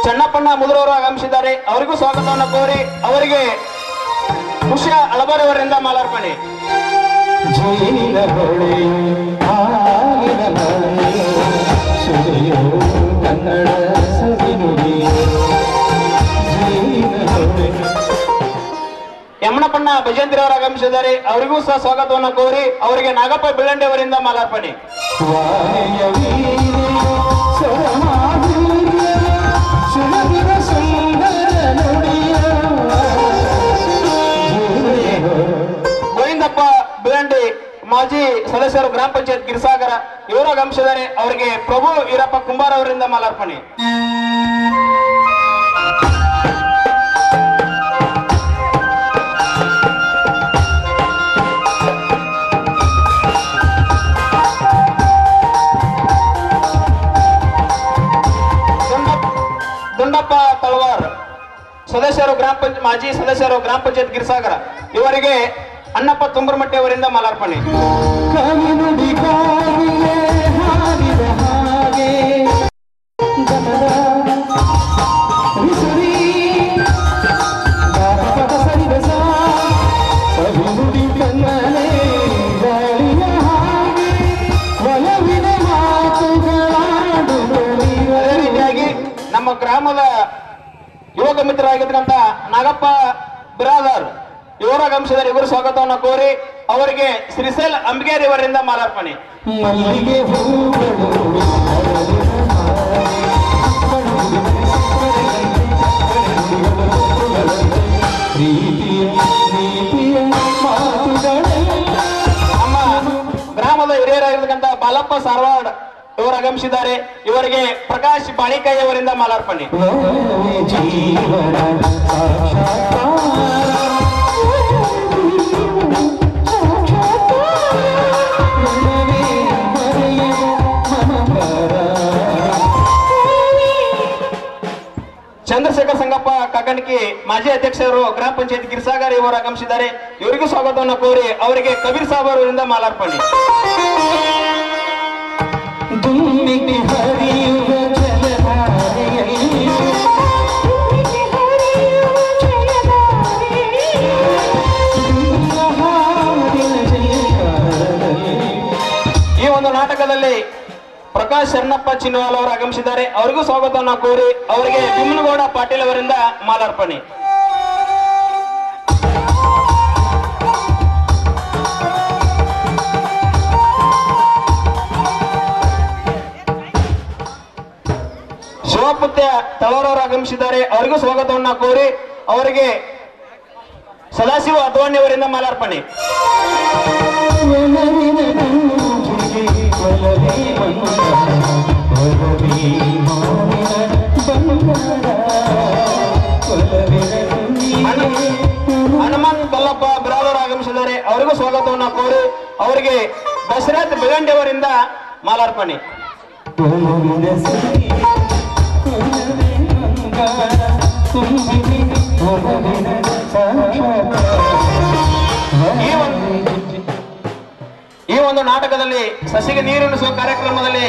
ಚನ್ನಪ್ಪಣ್ಣ ಮುದುರವರು ಆಗಮಿಸಿದ್ದಾರೆ. ಅವರಿಗೂ ಸ್ವಾಗತವನ್ನು ಕೋರಿ ಅವರಿಗೆ ಖುಷಿಯ ಅಳಬಾರ್ ಅವರಿಂದ ಮಾಲಾರ್ಪಣೆ. ಯಮನಪ್ಪಣ್ಣ ಭಜಂತ್ರಿ ಅವರು ಆಗಮಿಸಿದ್ದಾರೆ. ಅವರಿಗೂ ಸಹ ಸ್ವಾಗತವನ್ನು ಕೋರಿ ಅವರಿಗೆ ನಾಗಪ್ಪ ಬೆಳ್ಳಂಡೆ ಅವರಿಂದ ಮಾಲಾರ್ಪಣೆ. ಗೋವಿಂದಪ್ಪ ಬೆಳ್ಳಂಡಿ, ಮಾಜಿ ಸದಸ್ಯರು ಗ್ರಾಮ ಪಂಚಾಯತ್ ಗಿರಿಸಾಗರ, ಇವರು ಆಗಮಿಸಿದ್ದಾರೆ. ಅವರಿಗೆ ಪ್ರಭು ಈರಪ್ಪ ಕುಂಬಾರ್ ಅವರಿಂದ ಮಾಲಾರ್ಪಣೆ. ದುಂಡಪ್ಪ ತಳವಾರ್, ಸದಸ್ಯರು ಗ್ರಾಮ ಮಾಜಿ ಸದಸ್ಯರು ಗ್ರಾಮ ಪಂಚಾಯತ್ ಗಿರಿಸಾಗರ ಇವರಿಗೆ ಅಣ್ಣಪ್ಪ ತುಂಬರಮಟ್ಟಿ ಅವರಿಂದ ಮಾಲಾರ್ಪಣೆ. ಅದೇ ರೀತಿಯಾಗಿ ನಮ್ಮ ಗ್ರಾಮದ ಯುವಕ ಮಿತ್ರರಾಗಿರ್ತಕ್ಕಂಥ ನಾಗಪ್ಪ ಬಿರಾದರ್ ಇವರ ಆಗಮಿಸಿದರೆ ಇವರು ಸ್ವಾಗತವನ್ನು ಕೋರಿ ಅವರಿಗೆ ಶ್ರೀಶೈಲ್ ಅಂಬಿಗೇರಿ ಅವರಿಂದ ಮಾಲಾರ್ಪಣೆ. ನಮ್ಮ ಗ್ರಾಮದ ಹಿರಿಯರಾಗಿರ್ತಕ್ಕಂಥ ಬಾಲಪ್ಪ ಸಾರವಾಡ್ ಇವರು ಆಗಮಿಸಿದ್ದಾರೆ. ಇವರಿಗೆ ಪ್ರಕಾಶ್ ಬಾಳಿಕಾಯಿ ಅವರಿಂದ ಮಾಲಾರ್ಪಣೆ. ಚಂದ್ರಶೇಖರ್ ಸಂಗಪ್ಪ ಕಾಕಣಿಕಿ ಮಾಜಿ ಅಧ್ಯಕ್ಷರು ಗ್ರಾಮ ಪಂಚಾಯತ್ ಗಿರಿಸಾಗರ ಇವರು ಆಗಮಿಸಿದ್ದಾರೆ. ಇವರಿಗೂ ಸ್ವಾಗತವನ್ನು ಕೋರಿ ಅವರಿಗೆ ಕಬೀರ್ ಸಾಬ್ ಅವರಿಂದ ಮಾಲಾರ್ಪಣೆ. ಈ ಒಂದು ನಾಟಕದಲ್ಲಿ ಪ್ರಕಾಶ್ ಶರಣಪ್ಪ ಚಿನ್ನವಾಲ್ ಅವರು ಆಗಮಿಸಿದ್ದಾರೆ. ಅವರಿಗೂ ಸ್ವಾಗತವನ್ನು ಕೋರಿ ಅವರಿಗೆ ಭೀಮನಗೌಡ ಪಾಟೀಲ್ ಅವರಿಂದ ಮಾಲಾರ್ಪಣೆ. ಶಿವಪುತ್ಯ ತಳವರವರು ಆಗಮಿಸಿದ್ದಾರೆ. ಅವರಿಗೂ ಸ್ವಾಗತವನ್ನು ಕೋರಿ ಅವರಿಗೆ ಸದಾಶಿವ ಅದ್ವಾನಿ ಅವರಿಂದ ಮಾಲಾರ್ಪಣೆ. ಹನುಮಂತ್ ಕೊಲ್ಲಪ್ಪ ಬಿರಾದರ್ ಆಗಮಿಸಿದ್ದಾರೆ. ಅವರಿಗೂ ಸ್ವಾಗತವನ್ನು ಕೋರಿ ಅವರಿಗೆ ದಶರಥ್ ಬೆಗಂಡಿ ಅವರಿಂದ ಮಾಲಾರ್ಪಣೆ. ಈ ಒಂದು ನಾಟಕದಲ್ಲಿ ಸಸಿಗೆ ನೀರುಣಿಸುವ ಕಾರ್ಯಕ್ರಮದಲ್ಲಿ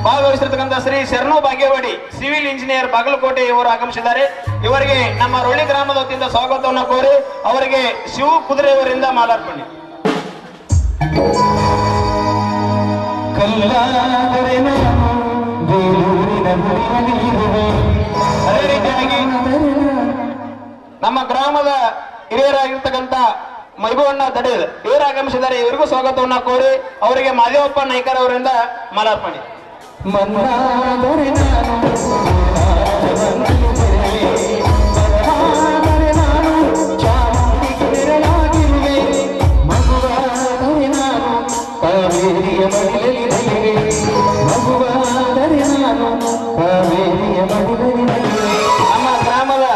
ಭಾಗವಹಿಸಿರ್ತಕ್ಕಂಥ ಶ್ರೀ ಶರಣು ಭಾಗ್ಯವಾಡಿ ಸಿವಿಲ್ ಇಂಜಿನಿಯರ್ ಬಾಗಲಕೋಟೆ ಇವರು ಆಗಮಿಸಿದ್ದಾರೆ. ಇವರಿಗೆ ನಮ್ಮ ರೊಳ್ಳಿ ಗ್ರಾಮದ ವತಿಯಿಂದ ಸ್ವಾಗತವನ್ನು ಕೋರಿ ಅವರಿಗೆ ಶಿವ ಕುದುರೆಯವರಿಂದ ಮಾಲಾರ್ಪಣೆ. ಅದೇ ರೀತಿಯಾಗಿ ನಮ್ಮ ಗ್ರಾಮದ ಹಿರಿಯರಾಗಿರ್ತಕ್ಕಂಥ ಮೈಬೂವಣ್ಣ ದಡೇಲ್ ಇವರು ಆಗಮಿಸಿದ್ದಾರೆ. ಇವರಿಗೂ ಸ್ವಾಗತವನ್ನು ಕೋರಿ ಅವರಿಗೆ ಮಾದೇವಪ್ಪ ನಾಯ್ಕರ್ ಅವರಿಂದ ಮಾಲಾರ್ಪಣೆ. ನಮ್ಮ ಗ್ರಾಮದ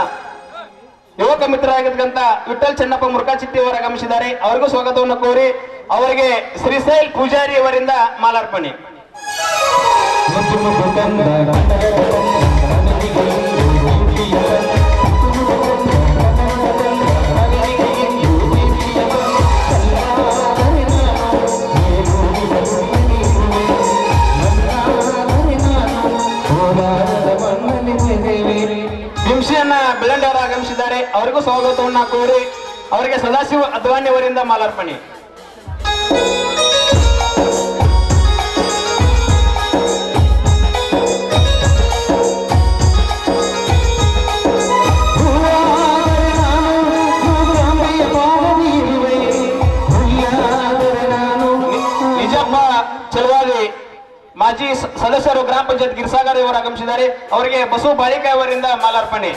ಯುವಕ ಮಿತ್ರರಾಗಿರ್ತಕ್ಕಂಥ ವಿಠಲ್ ಚೆನ್ನಪ್ಪ ಮುರ್ಕಾಚಿತ್ತಿ ಅವರು ಆಗಮಿಸಿದ್ದಾರೆ. ಅವರಿಗೂ ಸ್ವಾಗತವನ್ನು ಕೋರಿ ಅವರಿಗೆ ಶ್ರೀಶೈಲ್ ಪೂಜಾರಿ ಅವರಿಂದ ಮಾಲಾರ್ಪಣೆ. ಭೀಮಸೇನ ಬೆಳಂಡಿ ಅವರು ಆಗಮಿಸಿದ್ದಾರೆ. ಅವರಿಗೂ ಸ್ವಾಗತವನ್ನು ಕೋರಿ ಅವರಿಗೆ ಸದಾಶಿವ ಅದ್ವಾನಿ ಅವರಿಂದ ಮಾಲಾರ್ಪಣೆ. ನಿಜಪ್ಪ ಚಲವಾದಿ ಮಾಜಿ ಸದಸ್ಯರು ಗ್ರಾಮ ಪಂಚಾಯತ್ ಗಿರಿಸಾಗರ ಇವರು ಆಗಮಿಸಿದ್ದಾರೆ. ಅವರಿಗೆ ಬಸವ ಬಾಳಿಕಾಯಿ ಅವರಿಂದ ಮಾಲಾರ್ಪಣೆ.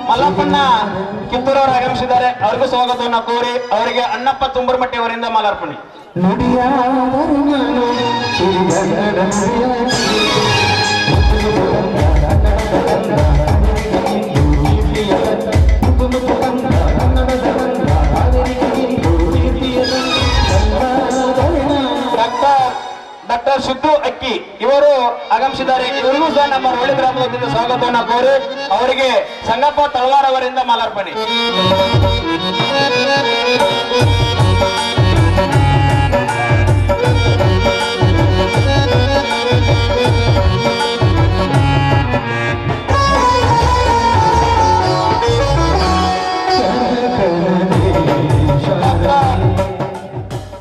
ಮಲ್ಲಪ್ಪಣ್ಣ ಕಿತ್ತೂರವರು ಆಗಮಿಸಿದ್ದಾರೆ. ಅವರಿಗೂ ಸ್ವಾಗತವನ್ನು ಕೋರಿ ಅವರಿಗೆ ಅಣ್ಣಪ್ಪ ತುಂಬರಮಟ್ಟಿ ಅವರಿಂದ ಮಾಲಾರ್ಪಣೆ. ನಮ್ಮ ರೊಳ್ಳಿ ಗ್ರಾಮದ ವತಿಯಿಂದ ಸ್ವಾಗತವನ್ನು ಕೋರಿ ಅವರಿಗೆ ಸಂಗಪ್ಪ ತಳವಾರ್ ಅವರಿಂದ ಮಾಲಾರ್ಪಣೆ.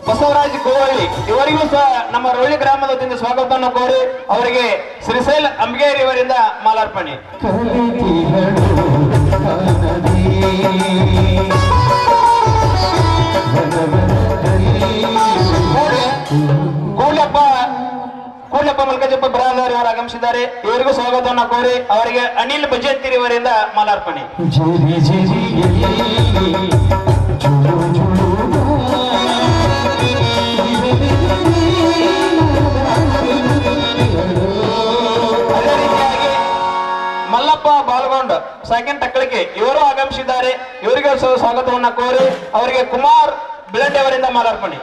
ಬಸವರಾಜ್ ಕೋವಳ್ಳಿ ಇವರಿಗೂ ಸಹ ನಮ್ಮ ರೊಳ್ಳಿ ಗ್ರಾಮದ ವತಿಯಿಂದ ಸ್ವಾಗತವನ್ನು ಕೋರಿ ಅವರಿಗೆ ಶ್ರೀಶೈಲ ಅಂಬಿಗೇರಿ ಇವರಿಂದ ಮಾಲಾರ್ಪಣೆ. ಕೂಡ್ಲಪ್ಪ ಮಲ್ಕಜಪ್ಪ ಬ್ರಾದರ್ ಇವರು ಆಗಮಿಸಿದ್ದಾರೆ. ಇವರಿಗೂ ಸ್ವಾಗತವನ್ನು ಕೋರಿ ಅವರಿಗೆ ಅನಿಲ್ ಬಜೆತ್ತಿರಿ ಇವರಿಂದ ಮಾಲಾರ್ಪಣೆ. ಅದೇ ರೀತಿಯಾಗಿ ಮಲ್ಲಪ್ಪ ಬಾಲ್ಗೊಂಡ್ ಸೆಕೆಂಡ್ ಟಕ್ಕಳಿಕೆ ಇವರು ಆಗಮಿಸಿದ್ದಾರೆ. ಇವರಿಗೆ ಸ್ವಾಗತವನ್ನ ಕೋರಿ ಅವರಿಗೆ ಕುಮಾರ್ ಬಿಳಂಡೆ ಅವರಿಂದ ಮಾಲಾರ್ಪಣೆ.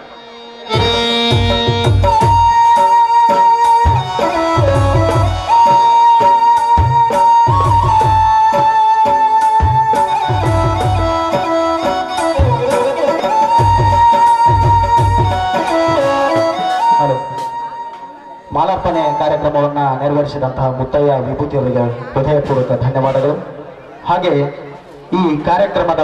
ಮಾಲಾರ್ಪಣೆ ಕಾರ್ಯಕ್ರಮವನ್ನು ನೆರವೇರಿಸಿದಂತಹ ಮುತ್ತಯ್ಯ ವಿಭೂತಿ ಅವರಿಗೆ ಹೃದಯಪೂರ್ವಕ ಧನ್ಯವಾದಗಳು. ಹಾಗೆ ಈ ಕಾರ್ಯಕ್ರಮದ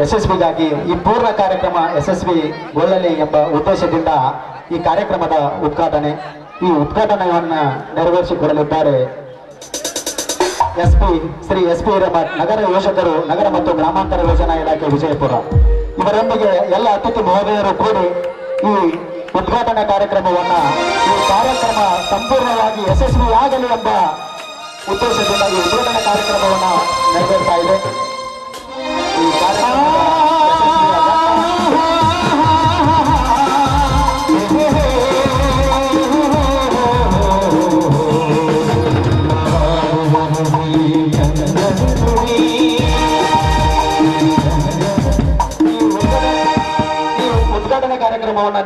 ಯಶಸ್ವಿಗಾಗಿ ಈ ಪೂರ್ಣ ಕಾರ್ಯಕ್ರಮ ಯಶಸ್ವಿಗೊಳ್ಳಲಿ ಎಂಬ ಉದ್ದೇಶದಿಂದ ಈ ಕಾರ್ಯಕ್ರಮದ ಈ ಉದ್ಘಾಟನೆಯನ್ನು ನೆರವೇರಿಸಿಕೊಡಲಿದ್ದಾರೆ ಶ್ರೀ ಎಸ್.ಪಿ. ಹಿರೇಮಠ್, ನಗರ ಯೋಜಕರು, ನಗರ ಮತ್ತು ಗ್ರಾಮಾಂತರ ಯೋಜನಾ ಇಲಾಖೆ ವಿಜಯಪುರ. ಇವರೊಂದಿಗೆ ಎಲ್ಲ ಅತಿಥಿ ಮಹೋದಯರು ಕೂಡಿ ಈ ಉದ್ಘಾಟನಾ ಈ ಕಾರ್ಯಕ್ರಮ ಸಂಪೂರ್ಣವಾಗಿ ಯಶಸ್ವಿಯಾಗಲಿ ಎಂಬ ಉದ್ದೇಶದಿಂದ ಈ ಉದ್ಘಾಟನಾ ಕಾರ್ಯಕ್ರಮವನ್ನು ನೆರವೇರ್ತಾ ಇದೆ. ಈ ಕಾರ್ಯಕ್ರಮವನ್ನು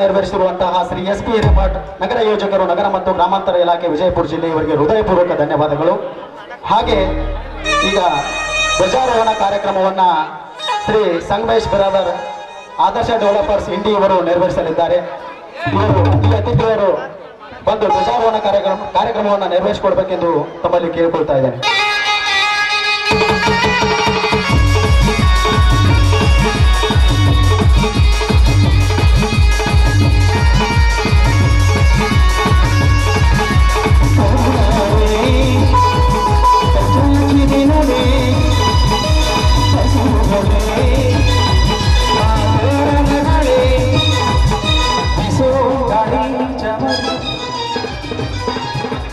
ನೆರವೇರಿಸಿರುವಂತಹ ಶ್ರೀ ಎಸ್.ಪಿ. ಹಿರೇಮಠ್, ನಗರ ಯೋಜಕರು, ನಗರ ಮತ್ತು ಗ್ರಾಮಾಂತರ ಇಲಾಖೆ ವಿಜಯಪುರ ಜಿಲ್ಲೆ ಇವರಿಗೆ ಹೃದಯಪೂರ್ವಕ ಧನ್ಯವಾದಗಳು. ಹಾಗೆ ಈಗ ಧ್ವಜಾರೋಹಣ ಕಾರ್ಯಕ್ರಮವನ್ನ ಶ್ರೀ ಸಂಗಮೇಶ್ ಬ್ರದರ್ ಆದರ್ಶ ಡೆವಲಪರ್ಸ್ ಇಂಡಿ ಇವರು ನೆರವೇರಿಸಲಿದ್ದಾರೆ. ಈ ಅತಿಥಿಯವರು ಬಂದು ಧ್ವಜಾರೋಹಣ ಕಾರ್ಯಕ್ರಮವನ್ನು ನೆರವೇರಿಸಿಕೊಡ್ಬೇಕೆಂದು ತಮ್ಮಲ್ಲಿ ಕೇಳಿಕೊಳ್ತಾ ಇದ್ದೇನೆ.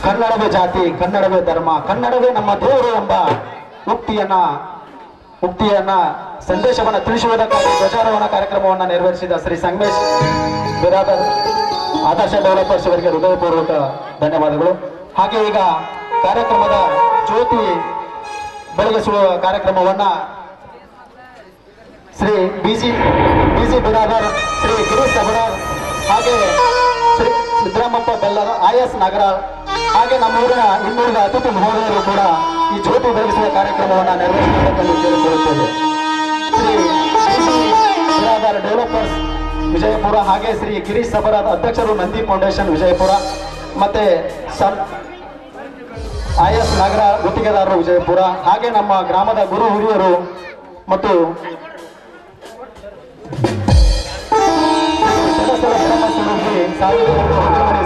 ಕನ್ನಡವೇ ಜಾತಿ, ಕನ್ನಡವೇ ಧರ್ಮ, ಕನ್ನಡವೇ ನಮ್ಮ ದೇವರು ಎಂಬ ಮುಕ್ತಿಯನ್ನ ಸಂದೇಶವನ್ನು ತಿಳಿಸುವುದಕ್ಕಾಗಿ ಧ್ವಜಾರೋಹಣ ಕಾರ್ಯಕ್ರಮವನ್ನು ನೆರವೇರಿಸಿದ ಶ್ರೀ ಸಂಗಮೇಶ್ ಬಿರಾದರ್ ಆದರ್ಶ ಡೆವಲಪರ್ಸ್ ಅವರಿಗೆ ಹೃದಯಪೂರ್ವಕ ಧನ್ಯವಾದಗಳು. ಹಾಗೆ ಈಗ ಕಾರ್ಯಕ್ರಮದ ಜ್ಯೋತಿ ಬೆಳಗಿಸುವ ಕಾರ್ಯಕ್ರಮವನ್ನ ಶ್ರೀ ಬಿಜಿ ಬಿರಾದರ್, ಶ್ರೀ ಗಿರೀಶ್ ಸಬರಾರ್, ಹಾಗೆ ಶ್ರೀ ಸಿದ್ದರಾಮಪ್ಪ ಬೆಲ್ಲದ IS ನಗರ, ಹಾಗೆ ನಮ್ಮೂರಿನ ಇನ್ನುಳಿದ ಅತಿಥಿ ಮಹೋದಯರು ಕೂಡ ಈ ಜ್ಯೋತಿ ಬೆಳಗಿಸುವ ಕಾರ್ಯಕ್ರಮವನ್ನು ನೆರವೇರಿಸಬೇಕೆಂದು ಕೇಳಿಕೊಳ್ಳುತ್ತೇವೆ. ಶ್ರೀ ಬಿರಾದರ್ ಡೆವಲಪರ್ಸ್ ವಿಜಯಪುರ, ಹಾಗೆ ಶ್ರೀ ಗಿರೀಶ್ ಸಬರಾದ್ ಅಧ್ಯಕ್ಷರು, ನಂದಿ ಫೌಂಡೇಶನ್ ವಿಜಯಪುರ, ಮತ್ತೆ IS ನಗರ ಗುತ್ತಿಗೆದಾರರು ವಿಜಯಪುರ, ಹಾಗೆ ನಮ್ಮ ಗ್ರಾಮದ ಗುರು ಹಿರಿಯರು ಮತ್ತು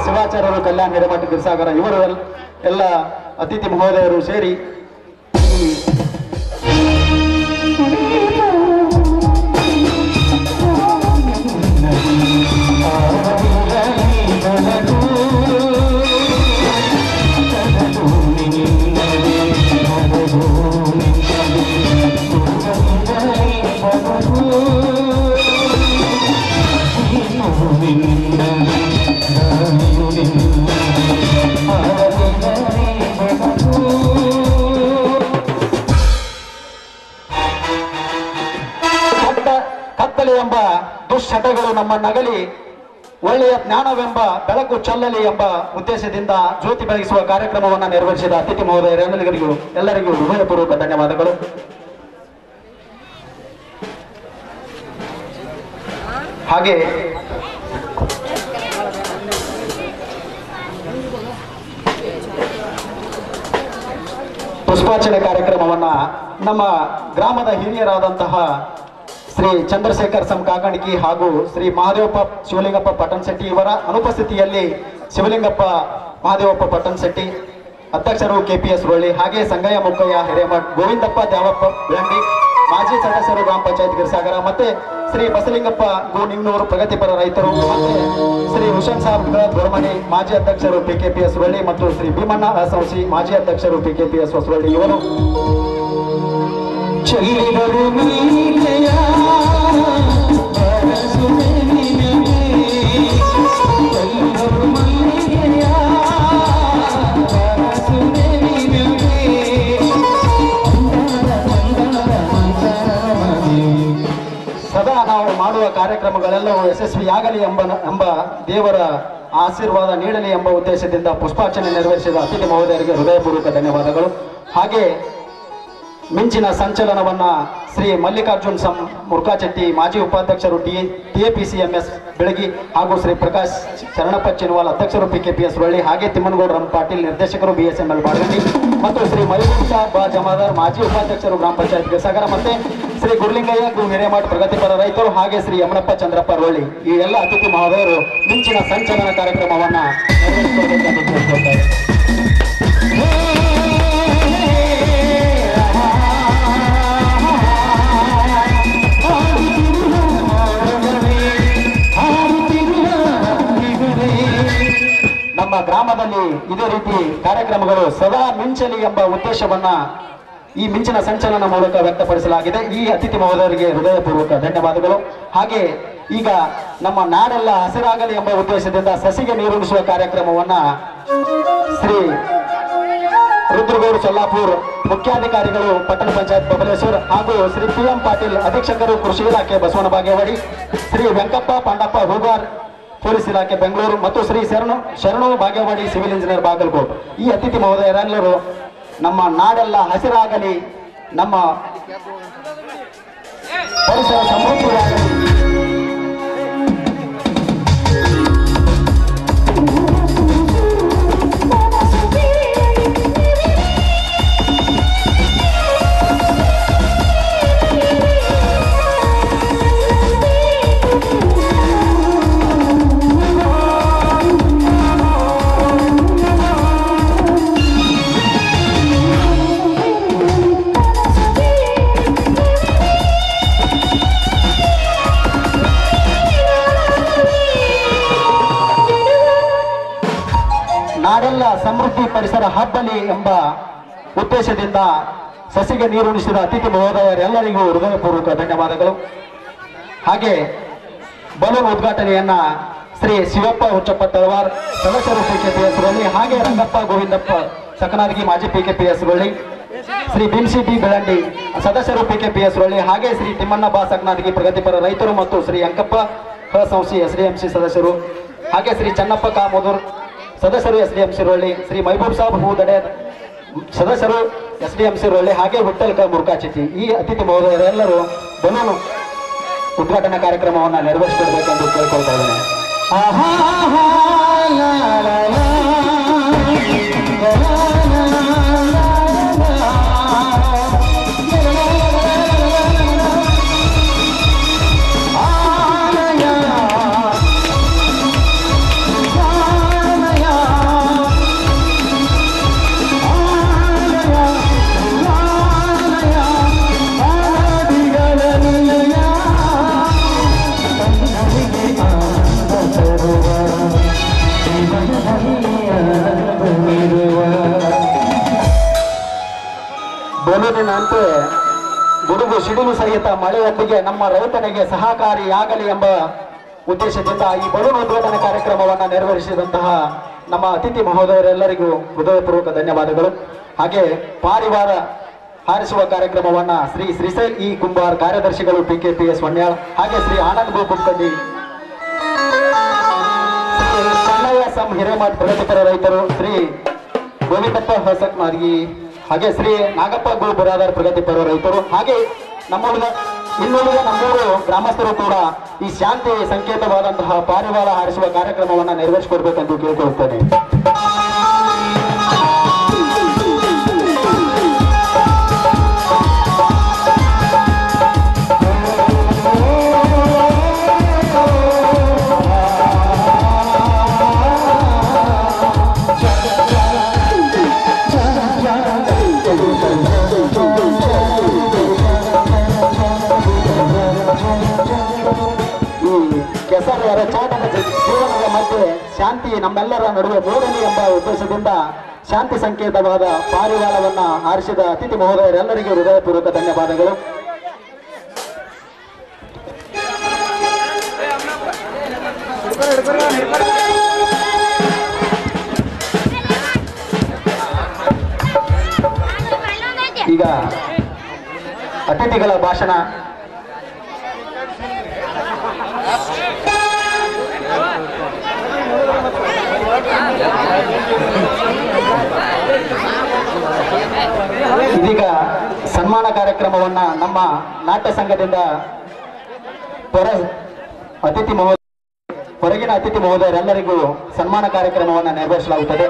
ಶಿವಾಚಾರ್ಯರು, ಕಲ್ಯಾಣ ಹಿರೇಮಠ ಗಿರಿಸಾಗರ ಇವರು ಎಲ್ಲ ಅತಿಥಿ ಮಹೋದಯರು ಸೇರಿ ಕತ್ತಲೆ ಎಂಬ ದುಶ್ಚಟಗಳು ನಮ್ಮ ನಗಲಿ ಒಳ್ಳೆಯ ಜ್ಞಾನವೆಂಬ ಬೆಳಕು ಚೆಲ್ಲಲಿ ಎಂಬ ಉದ್ದೇಶದಿಂದ ಜ್ಯೋತಿ ಬೆಳಗಿಸುವ ಕಾರ್ಯಕ್ರಮವನ್ನು ನೆರವೇರಿಸಿದ ಅತಿಥಿ ಎಲ್ಲರಿಗೂ ಹೃದಯಪೂರ್ವಕ ಧನ್ಯವಾದಗಳು. ಹಾಗೆ ಪುಷ್ಪಾರ್ಚನೆ ಕಾರ್ಯಕ್ರಮವನ್ನ ನಮ್ಮ ಗ್ರಾಮದ ಹಿರಿಯರಾದಂತಹ ಶ್ರೀ ಚಂದ್ರಶೇಖರ್ ಸಂ ಕಾಕಣಿಕಿ ಹಾಗೂ ಶ್ರೀ ಮಹಾದೇವಪ್ಪ ಶಿವಲಿಂಗಪ್ಪ ಪಟ್ಟಣಶೆಟ್ಟಿ ಇವರ ಅನುಪಸ್ಥಿತಿಯಲ್ಲಿ ಶಿವಲಿಂಗಪ್ಪ ಮಹಾದೇವಪ್ಪ ಪಟ್ಟಣಶೆಟ್ಟಿ, ಅಧ್ಯಕ್ಷರು ಕೆಪಿಎಸ್ ರೋಳಿ, ಹಾಗೆ ಸಂಗಯ್ಯ ಮುಕ್ಕಯ್ಯ ಹಿರೇಮಠ್, ಗೋವಿಂದಪ್ಪ ದ್ಯಾವಪ್ಪ ಬೆಳಂಡಿ, ಮಾಜಿ ಸದಸ್ಯರು ಗ್ರಾಮ ಪಂಚಾಯತ್ ಗಿರಿಸಾಗರ, ಮತ್ತೆ ಶ್ರೀ ಬಸಲಿಂಗಪ್ಪ ಗೋನಿಂಗ್ನೂರು ಪ್ರಗತಿಪರ ರೈತರು, ಮತ್ತೆ ಶ್ರೀ ಹುಸೇನ್ ಸಾಬ್ ದೊರಮನಿ ಮಾಜಿ ಅಧ್ಯಕ್ಷರು ಪಿಕೆಪಿಎಸ್ ರೋಳಿ ಮತ್ತು ಶ್ರೀ ಭೀಮಣ್ಣ ಅಸೌಸಿ ಮಾಜಿ ಅಧ್ಯಕ್ಷರು ಪಿಕೆಪಿಎಸ್ ಹೊಸವಳ್ಳಿ ಇವರು ಸದಾ ನಾವು ಮಾಡುವ ಕಾರ್ಯಕ್ರಮಗಳೆಲ್ಲವೂ ಯಶಸ್ವಿಯಾಗಲಿ ಎಂಬ ದೇವರ ಆಶೀರ್ವಾದ ನೀಡಲಿ ಎಂಬ ಉದ್ದೇಶದಿಂದ ಪುಷ್ಪಾರ್ಚನೆ ನೆರವೇರಿಸಿದ ಅತಿಥಿ ಮಹೋದಯರಿಗೆ ಹೃದಯಪೂರ್ವಕ ಧನ್ಯವಾದಗಳು. ಹಾಗೆ ಮಿಂಚಿನ ಸಂಚಲನವನ್ನ ಶ್ರೀ ಮಲ್ಲಿಕಾರ್ಜುನ್ ಸಂ ಮುರ್ಕಾಚೆಟ್ಟಿ ಮಾಜಿ ಉಪಾಧ್ಯಕ್ಷರು ಟಿಎಪಿಸಿಎಂಎಸ್ ಬೆಳಗಿ ಹಾಗೂ ಶ್ರೀ ಪ್ರಕಾಶ್ ಶರಣಪ್ಪ ಚಿನ್ವಾಲ್ ಅಧ್ಯಕ್ಷರು ಪಿಕೆಪಿಎಸ್ ರೋಳಿ, ಹಾಗೆ ತಿಮ್ಮನಗೌಡ ರಂ ಪಾಟೀಲ್ ನಿರ್ದೇಶಕರು ಬಿಎಸ್ಎಂಎಲ್ ಬಾಡಗಂಡಿ ಮತ್ತು ಶ್ರೀ ಮೈಬೂಬ್ ಸಾಬ್ ಜಮಾದಾರ್ ಮಾಜಿ ಉಪಾಧ್ಯಕ್ಷರು ಗ್ರಾಮ ಪಂಚಾಯತ್ ಗಿರಿಸಾಗರ, ಮತ್ತೆ ಶ್ರೀ ಗುರುಲಿಂಗಯ್ಯ ಹಿರೇಮಠ ಪ್ರಗತಿಪರ ರೈತರು, ಹಾಗೆ ಶ್ರೀ ಯಮನಪ್ಪ ಚಂದ್ರಪ್ಪ ರೋಳಿ ಈ ಎಲ್ಲ ಅತಿಥಿ ಮಹೋದಯರು ಮಿಂಚಿನ ಸಂಚಲನ ಕಾರ್ಯಕ್ರಮವನ್ನ ನೆರವೇರಿಸಬೇಕೆಂದು ಕೇಳಿಕೊಳ್ತಾರೆ. ನಮ್ಮ ಗ್ರಾಮದಲ್ಲಿ ಇದೇ ರೀತಿ ಕಾರ್ಯಕ್ರಮಗಳು ಸದಾ ಮಿಂಚಲಿ ಎಂಬ ಉದ್ದೇಶವನ್ನ ಈ ಮಿಂಚಿನ ಸಂಚಲನ ಮೂಲಕ ವ್ಯಕ್ತಪಡಿಸಲಾಗಿದೆ. ಈ ಅತಿಥಿ ಮಹೋದಯರಿಗೆ ಹೃದಯಪೂರ್ವಕ ಧನ್ಯವಾದಗಳು. ಹಾಗೆ ಈಗ ನಮ್ಮ ನಾಡೆಲ್ಲ ಹಸಿರಾಗಲಿ ಎಂಬ ಉದ್ದೇಶದಿಂದ ಸಸಿಗೆ ನೀರುಣಿಸುವ ಕಾರ್ಯಕ್ರಮವನ್ನ ಶ್ರೀ ರುದ್ರಗೌಡ ಸೊಲ್ಲಾಪುರ್ ಮುಖ್ಯಾಧಿಕಾರಿಗಳು ಪಟ್ಟಣ ಪಂಚಾಯತ್ ಬಬಲೇಶ್ವರ್ ಹಾಗೂ ಶ್ರೀ PM ಪಾಟೀಲ್ ಅಧೀಕ್ಷಕರು ಕೃಷಿ ಇಲಾಖೆ ಬಸವನ ಬಾಗೇವಾಡಿ, ಶ್ರೀ ವೆಂಕಪ್ಪ ಪಾಂಡಪ್ಪ ಹೂಗಾರ್ ಪೊಲೀಸ್ ಇಲಾಖೆ ಬೆಂಗಳೂರು ಮತ್ತು ಶ್ರೀ ಶರಣು ಬಾಗೇವಾಡಿ ಸಿವಿಲ್ ಇಂಜಿನಿಯರ್ ಬಾಗಲಕೋಟ್ ಈ ಅತಿಥಿ ಮಹೋದಯರೆಲ್ಲರೂ ನಮ್ಮ ನಾಡೆಲ್ಲ ಹಸಿರಾಗಲಿ, ನಮ್ಮ ಪರಿಸರ ಸಮೃದ್ಧಿಯಾಗಲಿ, ನಾಡೆಲ್ಲ ಸಮೃದ್ಧಿ ಪರಿಸರ ಹಬ್ಬಲಿ ಎಂಬ ಉದ್ದೇಶದಿಂದ ಸಸಿಗೆ ನೀರುಣಿಸಿದ ಅತಿಥಿ ಮಹೋದಯರೆಲ್ಲರಿಗೂ ಹೃದಯಪೂರ್ವಕ ಧನ್ಯವಾದಗಳು. ಹಾಗೆ ಬಲೂನ್ ಉದ್ಘಾಟನೆಯನ್ನ ಶ್ರೀ ಶಿವಪ್ಪ ಹುಚ್ಚಪ್ಪ ತಳವಾರ್ ಸದಸ್ಯರು ಪಿಕೆಪಿಎಸ್ ರೋಳಿ, ಹಾಗೆ ರಂಗಪ್ಪ ಗೋವಿಂದಪ್ಪ ಸಕನಾರ್ಗಿ ಮಾಜಿ ಪಿಕೆಪಿಎಸ್ ರೋಳಿ, ಶ್ರೀ ಬಿಂಸಿ ಬಿ ಬೆಳಂಡಿ ಸದಸ್ಯರು ಪಿಕೆಪಿಎಸ್ ರೋಳಿ, ಹಾಗೆ ಶ್ರೀ ತಿಮ್ಮಣ್ಣ ಬಾ ಸಕನಾರ್ಗಿ ಪ್ರಗತಿಪರ ರೈತರು ಮತ್ತು ಶ್ರೀ ಅಂಕಪ್ಪ ಹಸಂಸಿ SDMC ಸದಸ್ಯರು, ಹಾಗೆ ಶ್ರೀ ಚನ್ನಪ್ಪ ಕಾಮೋದೂರ್ ಸದಸ್ಯರು SDMC ರೋಳಿ, ಶ್ರೀ ಮೈಬೂಬ್ ಸಾಬ್ ಹೂದಡೆ ಸದಸ್ಯರು SDMC ರೋಳಿ, ಹಾಗೆ ವಿಠಲ್ ಮುರ್ಕಾಚಿಟಿ ಈ ಅತಿಥಿ ಮಹೋದಯರೆಲ್ಲರೂ ಬಲೂನು ಉದ್ಘಾಟನಾ ಕಾರ್ಯಕ್ರಮವನ್ನು ನೆರವೇರಿಸಿಕೊಡ್ಬೇಕೆಂದು ಕೇಳ್ಕೊಳ್ತಾ ಇದ್ದೇನೆ. ಬಲೂನಿನಂತೆ ಗುಡುಗು ಸಿಡಿಲು ಸಹಿತ ಮಳೆಯೊಂದಿಗೆ ನಮ್ಮ ರೈತನಿಗೆ ಸಹಕಾರಿಯಾಗಲಿ ಎಂಬ ಉದ್ದೇಶದಿಂದ ಈ ಬಲೂನ್ ಉದ್ಘಾಟನಾ ಕಾರ್ಯಕ್ರಮವನ್ನು ನೆರವೇರಿಸಿದಂತಹ ನಮ್ಮ ಅತಿಥಿ ಮಹೋದಯರೆಲ್ಲರಿಗೂ ಹೃದಯಪೂರ್ವಕ ಧನ್ಯವಾದಗಳು. ಹಾಗೆ ಪಾರಿವಾರ ಹಾರಿಸುವ ಕಾರ್ಯಕ್ರಮವನ್ನ ಶ್ರೀ ಶ್ರೀಶೈಲ್ ಇ ಕುಂಬಾರ್ ಕಾರ್ಯದರ್ಶಿಗಳು ಪಿಕೆಪಿಎಸ್ ಹೊನ್ಯಾಳ್, ಹಾಗೆ ಶ್ರೀ ಆನಂದ್ ಗೋಪುಟ್ಕಂಡಿ ಸಂ ಹಿರೇಮಠ್ ಪ್ರಗತಿಪರ ರೈತರು ಶ್ರೀ ಗೋವಿಂದಪ್ಪ ಹೊಸಕ್ಮಾರ್ಗಿ, ಹಾಗೆ ಶ್ರೀ ನಾಗಪ್ಪ ಗೋ ಬುರಾದಾರ್ ಪ್ರಗತಿಪರ ರೈತರು, ಹಾಗೆ ಇನ್ನುಳಿದ ನಮ್ಮೂರು ಗ್ರಾಮಸ್ಥರು ಕೂಡ ಈ ಶಾಂತಿ ಸಂಕೇತವಾದಂತಹ ಪಾರಿವಾಳ ಹಾರಿಸುವ ಕಾರ್ಯಕ್ರಮವನ್ನು ನೆರವೇರಿಸಿಕೊಡ್ಬೇಕೆಂದು ಕೇಳಿಕೊಳ್ಳುತ್ತೇನೆ. ಕೆಸರು ರಚಾಟದ ಜೀವನದ ಮಧ್ಯೆ ಶಾಂತಿ ನಮ್ಮೆಲ್ಲರ ನಡುವೆ ಮೂಡಲಿ ಎಂಬ ಉದ್ದೇಶದಿಂದ ಶಾಂತಿ ಸಂಕೇತವಾದ ಪಾರಿವಾಳವನ್ನ ಆರಿಸಿದ ಅತಿಥಿ ಮಹೋದಯರೆಲ್ಲರಿಗೂ ಹೃದಯಪೂರ್ವಕ ಧನ್ಯವಾದಗಳು. ಈಗ ಅತಿಥಿಗಳ ಭಾಷಣ. ಇದೀಗ ಸನ್ಮಾನ ಕಾರ್ಯಕ್ರಮವನ್ನ ನಮ್ಮ ನಾಟ್ಯ ಸಂಘದಿಂದ ಹೊರಗಿನ ಅತಿಥಿ ಮಹೋದಯರೆಲ್ಲರಿಗೂ ಸನ್ಮಾನ ಕಾರ್ಯಕ್ರಮವನ್ನು ನೆರವೇರಿಸಲಾಗುತ್ತದೆ.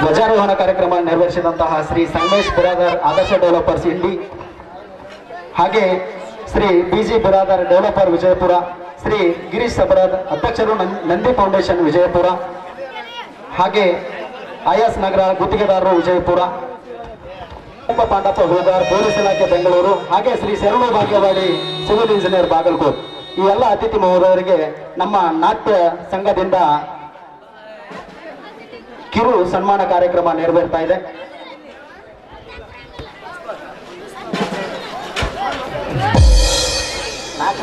ಧ್ವಜಾರೋಹಣ ಕಾರ್ಯಕ್ರಮ ನೆರವೇರಿಸಿದಂತಹ ಶ್ರೀ ಸಂಗಮೇಶ್ ಬಿರಾದಾರ್ ಆದರ್ಶ ಡೆವಲಪರ್ಸ್ ಇಂಡಿ, ಹಾಗೆ ಶ್ರೀ ಬಿಜಿ ಬಿರಾದಾರ್ ಡೆವಲಪರ್ ವಿಜಯಪುರ, ಶ್ರೀ ಗಿರೀಶ್ ಸಬರಾದ್ ಅಧ್ಯಕ್ಷರು ನಂದಿ ಫೌಂಡೇಶನ್ ವಿಜಯಪುರ, ಹಾಗೆ ಐಎಸ್ ನಗರ ಗುತ್ತಿಗೆದಾರರು ವಿಜಯಪುರ, ಪಾಂಡಪ್ಪ ಹೂಗಾರ್ ಪೊಲೀಸ್ ಇಲಾಖೆ ಬೆಂಗಳೂರು, ಹಾಗೆ ಶ್ರೀ ಶರಣು ಭಾಗ್ಯವಾಡಿ ಸಿವಿಲ್ ಇಂಜಿನಿಯರ್ ಬಾಗಲಕೋಟ್. ಈ ಎಲ್ಲ ಅತಿಥಿ ಮಹೋದಯರಿಗೆ ನಮ್ಮ ನಾಟ್ಯ ಸಂಘದಿಂದ ಕಿರು ಸನ್ಮಾನ ಕಾರ್ಯಕ್ರಮ ನೆರವೇರ್ತಾ ಇದೆ. ನಾಲ್ಕು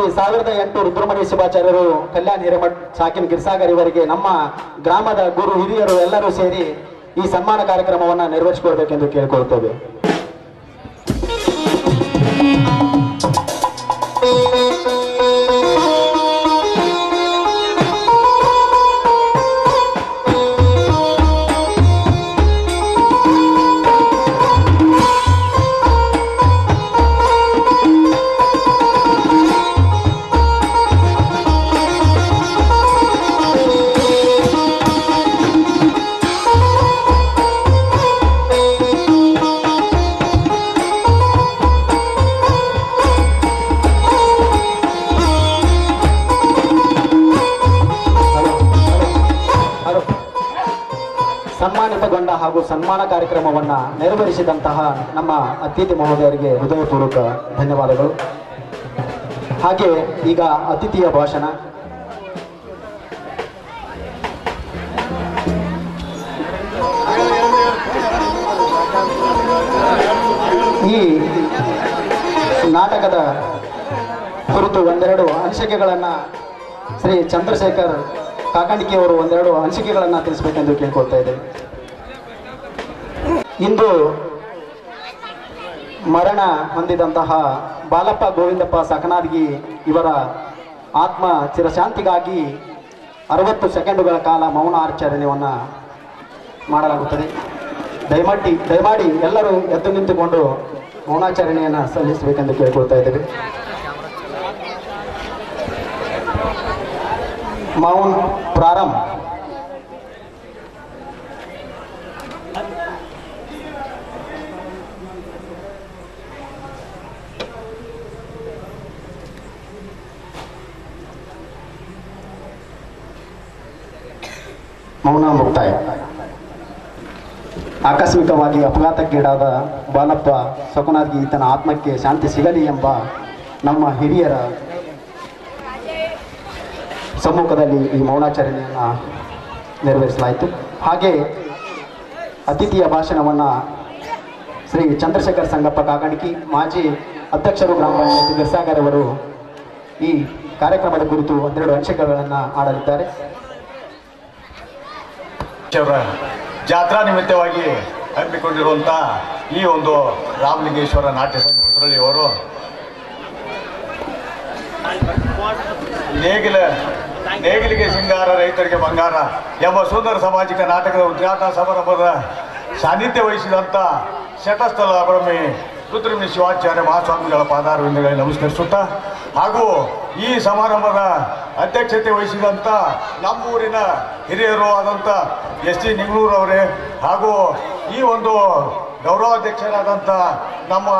ಶ್ರೀ 1008 ರುದ್ರಮಣಿ ಶಿವಾಚಾರ್ಯರು ಕಲ್ಯಾಣ ಹಿರೇಮಠ್ ಸಾಕಿನ್ ಗಿರ್ಸಾಗರ್ ಇವರಿಗೆ ನಮ್ಮ ಗ್ರಾಮದ ಗುರು ಹಿರಿಯರು ಎಲ್ಲರೂ ಸೇರಿ ಈ ಸನ್ಮಾನ ಕಾರ್ಯಕ್ರಮವನ್ನು ನೆರವೇರಿಸಿಕೊಳ್ಬೇಕೆಂದು ಕೇಳಿಕೊಳ್ಳುತ್ತೇವೆ. ಸನ್ಮಾನಿತಗೊಂಡ ಹಾಗೂ ಸನ್ಮಾನ ಕಾರ್ಯಕ್ರಮವನ್ನು ನೆರವೇರಿಸಿದಂತಹ ನಮ್ಮ ಅತಿಥಿ ಮಹೋದಯರಿಗೆ ಹೃದಯಪೂರ್ವಕ ಧನ್ಯವಾದಗಳು. ಹಾಗೆ ಈಗ ಅತಿಥಿಯ ಭಾಷಣ. ಈ ನಾಟಕದ ಕುರಿತು ಒಂದೆರಡು ಅನಿಸಿಕೆಗಳನ್ನು ಶ್ರೀ ಚಂದ್ರಶೇಖರ್ ಕಾಕಂಡಿಕೆಯವರು ಒಂದೆರಡು ಅನಿಸಿಕೆಗಳನ್ನು ತಿಳಿಸಬೇಕೆಂದು ಕೇಳ್ಕೊಳ್ತಾ ಇದ್ದೇವೆ. ಇಂದು ಮರಣ ಹೊಂದಿದಂತಹ ಬಾಲಪ್ಪ ಗೋವಿಂದಪ್ಪ ಸಕನಾದ್ಗಿ ಇವರ ಆತ್ಮ ಚಿರಶಾಂತಿಗಾಗಿ 60 ಸೆಕೆಂಡುಗಳ ಕಾಲ ಮೌನ ಆಚರಣೆಯನ್ನು ಮಾಡಲಾಗುತ್ತದೆ. ದಯಮಾಡಿ ಎಲ್ಲರೂ ಎದ್ದು ನಿಂತುಕೊಂಡು ಮೌನಾಚರಣೆಯನ್ನು ಸಲ್ಲಿಸಬೇಕೆಂದು ಕೇಳಿಕೊಳ್ತಾ ಇದ್ದೇವೆ. ಮೌನ್ ಪ್ರಾರಂಭ. ಮೌನ ಮುಕ್ತಾಯ. ಆಕಸ್ಮಿಕವಾಗಿ ಅಪಘಾತಕ್ಕೀಡಾದ ಬಾಲಪ್ಪ ಸಕನಾದ್ಗಿ ಈತನ ಆತ್ಮಕ್ಕೆ ಶಾಂತಿ ಸಿಗಲಿ ಎಂಬ ನಮ್ಮ ಹಿರಿಯರ ಸಮ್ಮುಖದಲ್ಲಿ ಈ ಮೌನಾಚರಣೆಯನ್ನು ನೆರವೇರಿಸಲಾಯಿತು. ಹಾಗೆ ಅತಿಥಿಯ ಭಾಷಣವನ್ನು ಶ್ರೀ ಚಂದ್ರಶೇಖರ್ ಸಂಗಪ್ಪ ಕಾಕಂಡಿಕಿ ಮಾಜಿ ಅಧ್ಯಕ್ಷರು ಗ್ರಾಮ ಪಂಚಾಯತ್ ಗಿರ್ಸಾಗರ್ ಅವರು ಈ ಕಾರ್ಯಕ್ರಮದ ಕುರಿತು ಒಂದೆರಡು ಅಂಶಗಳನ್ನು ಆಡಲಿದ್ದಾರೆ. ಜಾತ್ರಾ ನಿಮಿತ್ತವಾಗಿ ಹಮ್ಮಿಕೊಂಡಿರುವಂಥ ಈ ಒಂದು ರಾಮಲಿಂಗೇಶ್ವರ ನಾಟ್ಯ ಸಂಘ ಹೊಸರಳ್ಳಿಯವರು ನೇಗಿಲಿಗೆ ಸಿಂಗಾರ ರೈತರಿಗೆ ಬಂಗಾರ ಎಂಬ ಸುಂದರ ಸಾಮಾಜಿಕ ನಾಟಕದ ಉದ್ಘಾಟನಾ ಸಮಾರಂಭದ ಸಾನ್ನಿಧ್ಯ ವಹಿಸಿದಂಥ ಶತಸ್ಥಲ ಬ್ರಹ್ಮಿ ರುದ್ರಮಣಿ ಶಿವಾಚಾರ್ಯ ಮಹಾಸ್ವಾಮಿಗಳ ಪಾದಾರವಿಂದಗಳಿಗೆ ನಮಸ್ಕರಿಸುತ್ತಾ, ಹಾಗೂ ಈ ಸಮಾರಂಭದ ಅಧ್ಯಕ್ಷತೆ ವಹಿಸಿದಂಥ ನಮ್ಮೂರಿನ ಹಿರಿಯರು ಆದಂಥ ಎಸ್ ಟಿ ನಿಂಗಳೂರವರೇ, ಹಾಗೂ ಈ ಒಂದು ಗೌರವಾಧ್ಯಕ್ಷರಾದಂಥ ನಮ್ಮ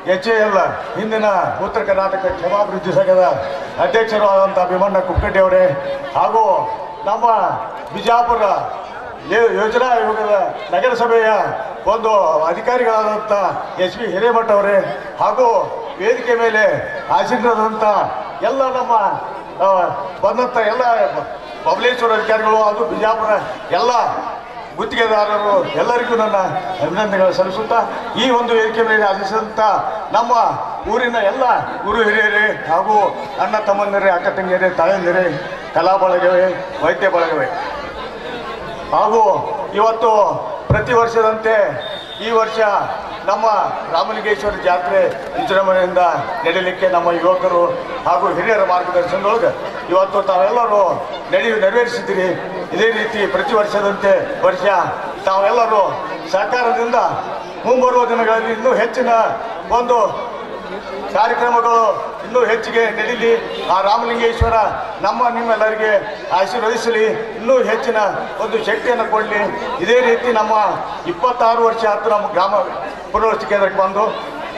HAL ಹಿಂದಿನ ಉತ್ತರ ಕರ್ನಾಟಕ ಕ್ಷೇಮಾಭಿವೃದ್ಧಿ ಸಂಘದ ಅಧ್ಯಕ್ಷರು ಆದಂಥ ಭೀಮಣ್ಣ ಕುಕ್ಕಡ್ಡಿ ಅವರೇ, ಹಾಗೂ ನಮ್ಮ ಬಿಜಾಪುರ ಯೋಜನಾ ಆಯೋಗದ ನಗರಸಭೆಯ ಒಂದು ಅಧಿಕಾರಿಗಳಾದಂಥ SP ಹಿರೇಮಠ ಅವರೇ, ಹಾಗೂ ವೇದಿಕೆ ಮೇಲೆ ಆಸೀನರಾದಂಥ ಎಲ್ಲ ನಮ್ಮ ಬಂದಂಥ ಎಲ್ಲ ಬಬಲೇಶ್ವರ ಅಧಿಕಾರಿಗಳು, ಅದು ಬಿಜಾಪುರ ಎಲ್ಲ ಗುತ್ತಿಗೆದಾರರು ಎಲ್ಲರಿಗೂ ನನ್ನ ಅಭಿನಂದನೆಗಳು ಸಲ್ಲಿಸುತ್ತಾ, ಈ ಒಂದು ವೇದಿಕೆ ಮೇಲೆ ಆಲಿಸಿದಂಥ ನಮ್ಮ ಊರಿನ ಎಲ್ಲ ಗುರು ಹಿರಿಯರೇ ಹಾಗೂ ಅಣ್ಣ ತಮ್ಮಂದಿರೇ, ಅಕ್ಕ ತಂಗಿಯರೇ, ತಾಯಂದಿರೇ, ಕಲಾ ಬಳಗವೇ, ವೈದ್ಯ ಬಳಗವೇ, ಹಾಗೂ ಇವತ್ತು ಪ್ರತಿ ವರ್ಷದಂತೆ ಈ ವರ್ಷ ನಮ್ಮ ರಾಮಲಿಂಗೇಶ್ವರ ಜಾತ್ರೆ ವಿಜೃಂಭಣೆಯಿಂದ ನಡೆಯಲಿಕ್ಕೆ ನಮ್ಮ ಯುವಕರು ಹಾಗೂ ಹಿರಿಯರ ಮಾರ್ಗದರ್ಶನದೊಳಗೆ ಇವತ್ತು ತಾವೆಲ್ಲರೂ ನೆರವೇರಿಸಿದ್ದೀರಿ. ಇದೇ ರೀತಿ ಪ್ರತಿ ವರ್ಷದಂತೆ ವರ್ಷ ತಾವೆಲ್ಲರೂ ಸಹಕಾರದಿಂದ ಮುಂಬರುವ ದಿನಗಳಲ್ಲಿ ಇನ್ನೂ ಹೆಚ್ಚಿನ ಒಂದು ಕಾರ್ಯಕ್ರಮಗಳು ಇನ್ನೂ ಹೆಚ್ಚಿಗೆ ನಡೀಲಿ. ಆ ರಾಮಲಿಂಗೇಶ್ವರ ನಿಮ್ಮೆಲ್ಲರಿಗೆ ಆಶೀರ್ವದಿಸಲಿ, ಇನ್ನೂ ಹೆಚ್ಚಿನ ಒಂದು ಶಕ್ತಿಯನ್ನು ಕೊಡಲಿ. ಇದೇ ರೀತಿ ನಮ್ಮ 26 ವರ್ಷ ಆಯ್ತು ನಮ್ಮ ಗ್ರಾಮ ಪುನರ್ವಸತಿ ಕೇಂದ್ರಕ್ಕೆ ಬಂದು.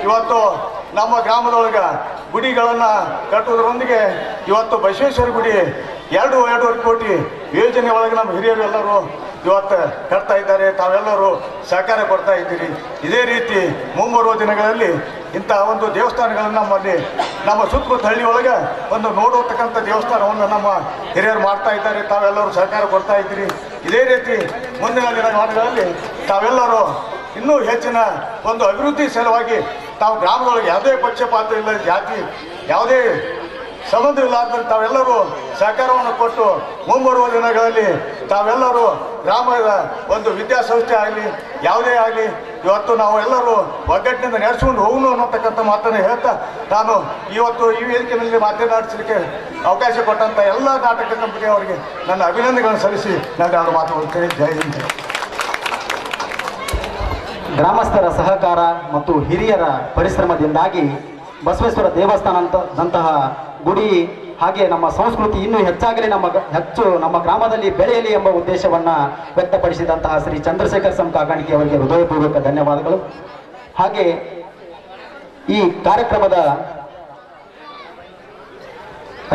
ಇವತ್ತು ನಮ್ಮ ಗ್ರಾಮದೊಳಗೆ ಗುಡಿಗಳನ್ನು ಕಟ್ಟುವುದರೊಂದಿಗೆ ಇವತ್ತು ಬಸವೇಶ್ವರ ಗುಡಿ 2.5 ಕೋಟಿ ಯೋಜನೆ ಒಳಗೆ ನಮ್ಮ ಹಿರಿಯರು ಎಲ್ಲರೂ ಇವತ್ತು ಕಟ್ತಾ ಇದ್ದಾರೆ. ತಾವೆಲ್ಲರೂ ಸಹಕಾರ ಕೊಡ್ತಾ ಇದ್ದೀರಿ. ಇದೇ ರೀತಿ ಮುಂಬರುವ ದಿನಗಳಲ್ಲಿ ಇಂಥ ಒಂದು ದೇವಸ್ಥಾನಗಳನ್ನು ನಮ್ಮಲ್ಲಿ ನಮ್ಮ ಸುತ್ತಮುತ್ತ ಹಳ್ಳಿ ಒಳಗೆ ಒಂದು ನೋಡತಕ್ಕಂಥ ದೇವಸ್ಥಾನವನ್ನು ನಮ್ಮ ಹಿರಿಯರು ಮಾಡ್ತಾ ಇದ್ದಾರೆ. ತಾವೆಲ್ಲರೂ ಸಹಕಾರ ಕೊಡ್ತಾ ಇದ್ದೀರಿ. ಇದೇ ರೀತಿ ಮುಂದಿನ ದಿನಗಳಲ್ಲಿ ತಾವೆಲ್ಲರೂ ಇನ್ನೂ ಹೆಚ್ಚಿನ ಒಂದು ಅಭಿವೃದ್ಧಿ ಸಲುವಾಗಿ ತಾವು ಗ್ರಾಮದೊಳಗೆ ಯಾವುದೇ ಪಕ್ಷಪಾತ ಇಲ್ಲ, ಜಾತಿ ಯಾವುದೇ ಸಂಬಂಧವಿಲ್ಲಾರ್ದಲ್ಲಿ ತಾವೆಲ್ಲರೂ ಸಹಕಾರವನ್ನು ಕೊಟ್ಟು ಮುಂಬರುವ ದಿನಗಳಲ್ಲಿ ತಾವೆಲ್ಲರೂ ಗ್ರಾಮದ ಒಂದು ವಿದ್ಯಾಸಂಸ್ಥೆ ಆಗಲಿ ಯಾವುದೇ ಆಗಲಿ ಇವತ್ತು ನಾವು ಎಲ್ಲರೂ ಒಗ್ಗಟ್ಟಿನಿಂದ ನಡೆಸ್ಕೊಂಡು ಹೋಗೋಣ ಅನ್ನೋತಕ್ಕಂಥ ಮಾತನ್ನು ಹೇಳ್ತಾ ನಾನು ಇವತ್ತು ಈ ವೇದಿಕೆಯಲ್ಲಿ ಮಾತನಾಡಿಸಲಿಕ್ಕೆ ಅವಕಾಶ ಕೊಟ್ಟಂಥ ಎಲ್ಲ ನಾಟಕ ಕಂಪನಿಯವರಿಗೆ ನನ್ನ ಅಭಿನಂದನೆಗಳನ್ನು ಸಲ್ಲಿಸಿ ನಾನು ಅವರ ಮಾತುಗಳು ಜೈ ಹಿಂದ್. ಗ್ರಾಮಸ್ಥರ ಸಹಕಾರ ಮತ್ತು ಹಿರಿಯರ ಪರಿಶ್ರಮದಿಂದಾಗಿ ಬಸವೇಶ್ವರ ದೇವಸ್ಥಾನದಂತಹ ಗುಡಿ ಹಾಗೆ ನಮ್ಮ ಸಂಸ್ಕೃತಿ ಇನ್ನೂ ಹೆಚ್ಚಾಗಲಿ ನಮ್ಮ ಗ್ರಾಮದಲ್ಲಿ ಬೆಳೆಯಲಿ ಎಂಬ ಉದ್ದೇಶವನ್ನ ವ್ಯಕ್ತಪಡಿಸಿದಂತಹ ಶ್ರೀ ಚಂದ್ರಶೇಖರ್ ಸಂ ಕಾಕಾಣಿಕೆ ಅವರಿಗೆ ಹೃದಯಪೂರ್ವಕ ಧನ್ಯವಾದಗಳು. ಹಾಗೆ ಈ ಕಾರ್ಯಕ್ರಮದ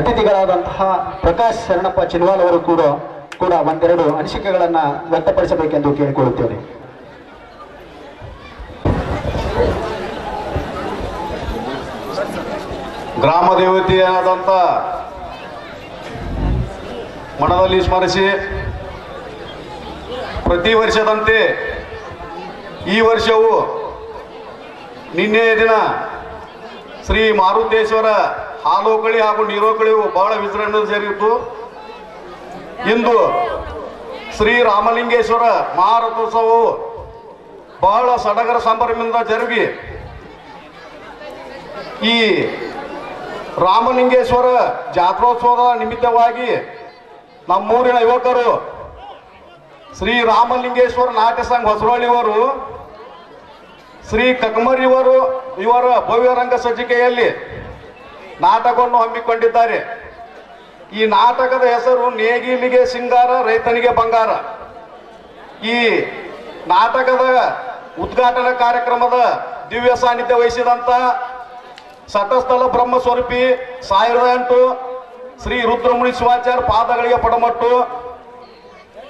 ಅತಿಥಿಗಳಾದಂತಹ ಪ್ರಕಾಶ್ ಶರಣಪ್ಪ ಚಿನ್ವಾಲ್ ಅವರು ಕೂಡ ಒಂದೆರಡು ಅನಿಸಿಕೆಗಳನ್ನ ವ್ಯಕ್ತಪಡಿಸಬೇಕೆಂದು ಕೇಳಿಕೊಳ್ಳುತ್ತೇನೆ. ಗ್ರಾಮ ದೇವತೆಯಾದಂಥ ಮಠದಲ್ಲಿ ಸ್ಮರಿಸಿ ಪ್ರತಿ ವರ್ಷದಂತೆ ಈ ವರ್ಷವೂ ನಿನ್ನೆಯ ದಿನ ಶ್ರೀ ಮಾರುತೇಶ್ವರ ಹಾಲೋಕಳಿ ಹಾಗೂ ನೀರೋಕಳಿಯು ಬಹಳ ವಿಜೃಂಭಣೆ ಜರುಗಿತು. ಇಂದು ಶ್ರೀ ರಾಮಲಿಂಗೇಶ್ವರ ಮಹಾರಥೋತ್ಸವವು ಬಹಳ ಸಡಗರ ಸಂಭ್ರಮದಿಂದ ಜರುಗಿ ಈ ರಾಮಲಿಂಗೇಶ್ವರ ಜಾತ್ರೋತ್ಸವದ ನಿಮಿತ್ತವಾಗಿ ನಮ್ಮೂರಿನ ಯುವಕರು ಶ್ರೀ ರಾಮಲಿಂಗೇಶ್ವರ ನಾಟ್ಯ ಸಂಘ ಹೊಸರಳ್ಳಿಯವರು ಶ್ರೀ ಇವರ ಭವ್ಯ ರಂಗ ಸಜ್ಜಿಕೆಯಲ್ಲಿ ನಾಟಕವನ್ನು ಹಮ್ಮಿಕೊಂಡಿದ್ದಾರೆ. ಈ ನಾಟಕದ ಹೆಸರು ನೇಗಿಲಿಗೆ ಸಿಂಗಾರ ರೈತನಿಗೆ ಬಂಗಾರ. ಈ ನಾಟಕದ ಉದ್ಘಾಟನಾ ಕಾರ್ಯಕ್ರಮದ ದಿವ್ಯ ಸಾನ್ನಿಧ್ಯ ವಹಿಸಿದಂತ ಸಟಸ್ಥಲ ಬ್ರಹ್ಮಸ್ವರೂಪಿ 1008 ಶ್ರೀ ರುದ್ರಮುನಿ ಶಿವಾಚಾರ್ಯ ಪಾದಗಳಿಗೆ ಪಡಮಟ್ಟು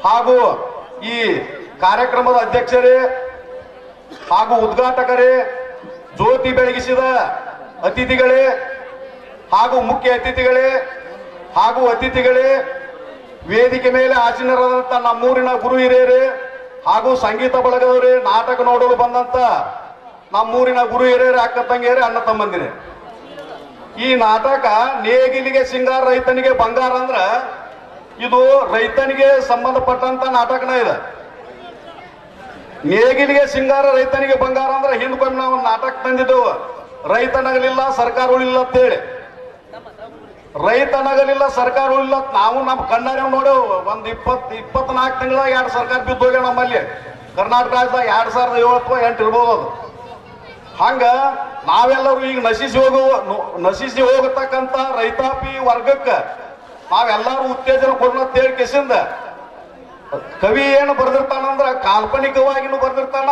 ಹಾಗೂ ಈ ಕಾರ್ಯಕ್ರಮದ ಅಧ್ಯಕ್ಷರೇ ಹಾಗೂ ಉದ್ಘಾಟಕರೇ, ಜ್ಯೋತಿ ಬೆಳಗಿಸಿದ ಅತಿಥಿಗಳೇ ಹಾಗೂ ಮುಖ್ಯ ಅತಿಥಿಗಳೇ ಹಾಗೂ ಅತಿಥಿಗಳೇ, ವೇದಿಕೆ ಮೇಲೆ ಆಸೀನರಾದಂಥ ನಮ್ಮೂರಿನ ಗುರು ಹಿರಿಯರೇ ಹಾಗೂ ಸಂಗೀತ ಬಳಗದವರೇ, ನಾಟಕ ನೋಡಲು ಬಂದಂತ ನಮ್ಮೂರಿನ ಗುರು ಹಿರಿಯರೇ, ಅಕ್ಕ ತಂಗಿಯರೇ, ಅಣ್ಣ ತಮ್ಮಂದಿರೇ, ಈ ನಾಟಕ ನೇಗಿಲಿಗೆ ಸಿಂಗಾರ ರೈತನಿಗೆ ಬಂಗಾರ ಅಂದ್ರ ಇದು ರೈತನಿಗೆ ಸಂಬಂಧಪಟ್ಟಂತ ನಾಟಕನ ಇದೆ. ನೇಗಿಲಿಗೆ ಸಿಂಗಾರ ರೈತನಿಗೆ ಬಂಗಾರ ಅಂದ್ರೆ ಹಿಂದ್ಕೊಮ್ಮೆ ನಾವು ನಾಟಕ ತಂದಿದ್ದೆವು. ರೈತನಗಲಿಲ್ಲ ಸರ್ಕಾರ ಉಳಿಲ್ಲ ಅಂತೇಳಿ. ರೈತನಗಲಿಲ್ಲ ಸರ್ಕಾರ ಉಳಿಲ್ಲ ನಾವು ನಮ್ಮ ಕಣ್ಣಾರೆ ನೋಡೇವು. ಒಂದ್ 24 ತಿಂಗಳಾಗ 2 ಸರ್ಕಾರ ಬಿದ್ದೋಗ್ಯ ನಮ್ಮಲ್ಲಿ. ಕರ್ನಾಟಕ ರಾಜ್ಯದಾಗ 2007 ಅಥವಾ 8 ಇರ್ಬೋದು. ಅದು ಹಂಗ ನಾವೆಲ್ಲರೂ ಈಗ ನಶಿಸಿ ಹೋಗತಕ್ಕಂತ ರೈತಾಪಿ ವರ್ಗಕ್ಕೆ ನಾವೆಲ್ಲರೂ ಉತ್ತೇಜನ ಕೊಡೋಣ ಅಂತೇಳಿ ಕೆಸಿಂದ ಕವಿ ಏನು ಬರ್ದಿರ್ತಾನಂದ್ರ ಕಾಲ್ಪನಿಕವಾಗಿನೂ ಬರ್ದಿರ್ತಾನ,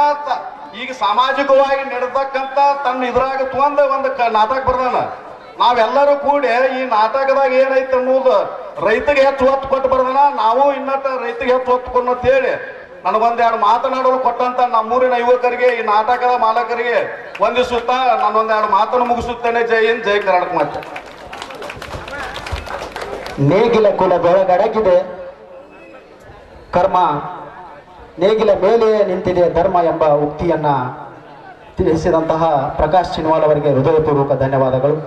ಈಗ ಸಾಮಾಜಿಕವಾಗಿ ನಡೆದಕ್ಕಂತ ತನ್ನ ಇದ್ರಾಗ ಒಂದು ನಾಟಕ ಬರ್ದಾನ. ನಾವೆಲ್ಲರೂ ಕೂಡಿ ಈ ನಾಟಕದಾಗ ಏನೈತೆ ಅನ್ನೋದು ರೈತಗೆ ಹೆಚ್ಚು ಹೊತ್ತು ಕೊಟ್ಟು ಬರ್ದಾನ. ನಾವು ಇನ್ನಟ ರೈತಗೆ ಹೆಚ್ಚು ಹೊತ್ತು ಕೊಡೋಣ ಅಂತೇಳಿ ನನಗೊಂದೆರಡು ಮಾತನಾಡಲು ಕೊಟ್ಟಂತ ನಮ್ಮೂರಿನ ಯುವಕರಿಗೆ, ಈ ನಾಟಕದ ಮಾಲಕರಿಗೆ ವಂದಿಸುತ್ತಾ ನಾನೊಂದೆರಡು ಮಾತನ್ನು ಮುಗಿಸುತ್ತೇನೆ. ಜೈ ಹಿಂದ್, ಜೈ ಕರ್ನಾಟಕ ಮಾತೆ. ನೇಗಿಲ ಕುಲದೊಳಗಡಗಿದೆ ಕರ್ಮ, ನೇಗಿಲ ಮೇಲೆ ನಿಂತಿದೆ ಧರ್ಮ ಎಂಬ ಉಕ್ತಿಯನ್ನ ತಿಳಿಸಿದಂತಹ ಪ್ರಕಾಶ್ ಚಿನ್ವಾಲ್ ಅವರಿಗೆ ಹೃದಯಪೂರ್ವಕ ಧನ್ಯವಾದಗಳು.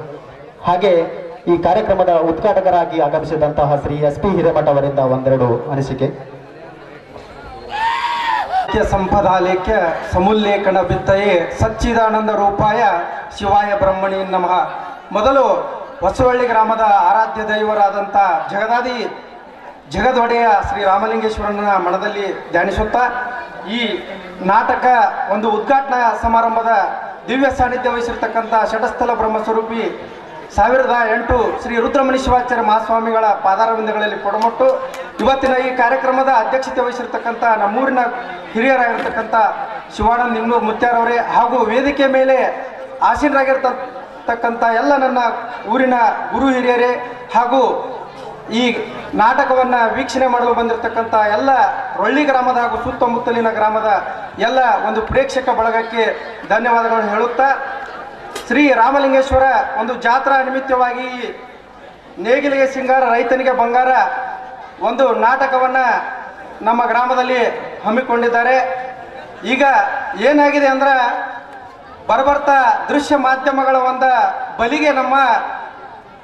ಹಾಗೆ ಈ ಕಾರ್ಯಕ್ರಮದ ಉದ್ಘಾಟಕರಾಗಿ ಆಗಮಿಸಿದಂತಹ ಶ್ರೀ SP ಹಿರೇಮಠ ಅವರಿಂದ ಒಂದೆರಡು ಅನಿಸಿಕೆ. ಸಂಪದಾಲೇಖ್ಯ ಸಮುಲ್ಲೇಖನ ಬಿತ್ತಯೇ ಸಚ್ಚಿದಾನಂದ ರೂಪಾಯ ಶಿವಾಯ ಬ್ರಹ್ಮಣಿ ನಮಃ. ಮೊದಲು ಹೊಸವಳ್ಳಿ ಗ್ರಾಮದ ಆರಾಧ್ಯ ದೈವರಾದಂಥ ಜಗದೊಡೆಯ ಶ್ರೀ ರಾಮಲಿಂಗೇಶ್ವರನ ಮನದಲ್ಲಿ ಧ್ಯಾನಿಸುತ್ತಾ ಈ ನಾಟಕ ಒಂದು ಉದ್ಘಾಟನಾ ಸಮಾರಂಭದ ದಿವ್ಯ ಸಾನ್ನಿಧ್ಯ ವಹಿಸಿರ್ತಕ್ಕಂಥ ಷಟಸ್ಥಲ ಬ್ರಹ್ಮಸ್ವರೂಪಿ 1008 ಶ್ರೀ ರುದ್ರಮುನಿ ಶಿವಾಚಾರ್ಯ ಮಹಾಸ್ವಾಮಿಗಳ ಪಾದಾರವಿಂದಗಳಲ್ಲಿ ಕೊಡಮಟ್ಟು ಇವತ್ತಿನ ಈ ಕಾರ್ಯಕ್ರಮದ ಅಧ್ಯಕ್ಷತೆ ವಹಿಸಿರ್ತಕ್ಕಂಥ ನಮ್ಮೂರಿನ ಹಿರಿಯರಾಗಿರ್ತಕ್ಕಂಥ ಶಿವಾನಂದ ನಿಂಗೂರು ಮುತ್ಯಾರವರೇ ಹಾಗೂ ವೇದಿಕೆ ಮೇಲೆ ಆಸೀನರಾಗಿರ್ತಕ್ಕಂಥ ಎಲ್ಲ ನನ್ನ ಊರಿನ ಗುರು ಹಿರಿಯರೇ ಹಾಗೂ ಈ ನಾಟಕವನ್ನು ವೀಕ್ಷಣೆ ಮಾಡಲು ಬಂದಿರತಕ್ಕಂಥ ಎಲ್ಲ ರೊಳ್ಳಿ ಗ್ರಾಮದ ಹಾಗೂ ಸುತ್ತಮುತ್ತಲಿನ ಗ್ರಾಮದ ಎಲ್ಲ ಒಂದು ಪ್ರೇಕ್ಷಕ ಬಳಗಕ್ಕೆ ಧನ್ಯವಾದಗಳನ್ನು ಹೇಳುತ್ತಾ, ಶ್ರೀ ರಾಮಲಿಂಗೇಶ್ವರ ಒಂದು ಜಾತ್ರಾ ನಿಮಿತ್ತವಾಗಿ ನೇಗಿಲಿಗೆ ಸಿಂಗಾರ ರೈತನಿಗೆ ಬಂಗಾರ ಒಂದು ನಾಟಕವನ್ನು ನಮ್ಮ ಗ್ರಾಮದಲ್ಲಿ ಹಮ್ಮಿಕೊಂಡಿದ್ದಾರೆ. ಈಗ ಏನಾಗಿದೆ ಅಂದ್ರೆ ಬರ್ತಾ ದೃಶ್ಯ ಮಾಧ್ಯಮಗಳ ಒಂದು ಬಲಿಗೆ ನಮ್ಮ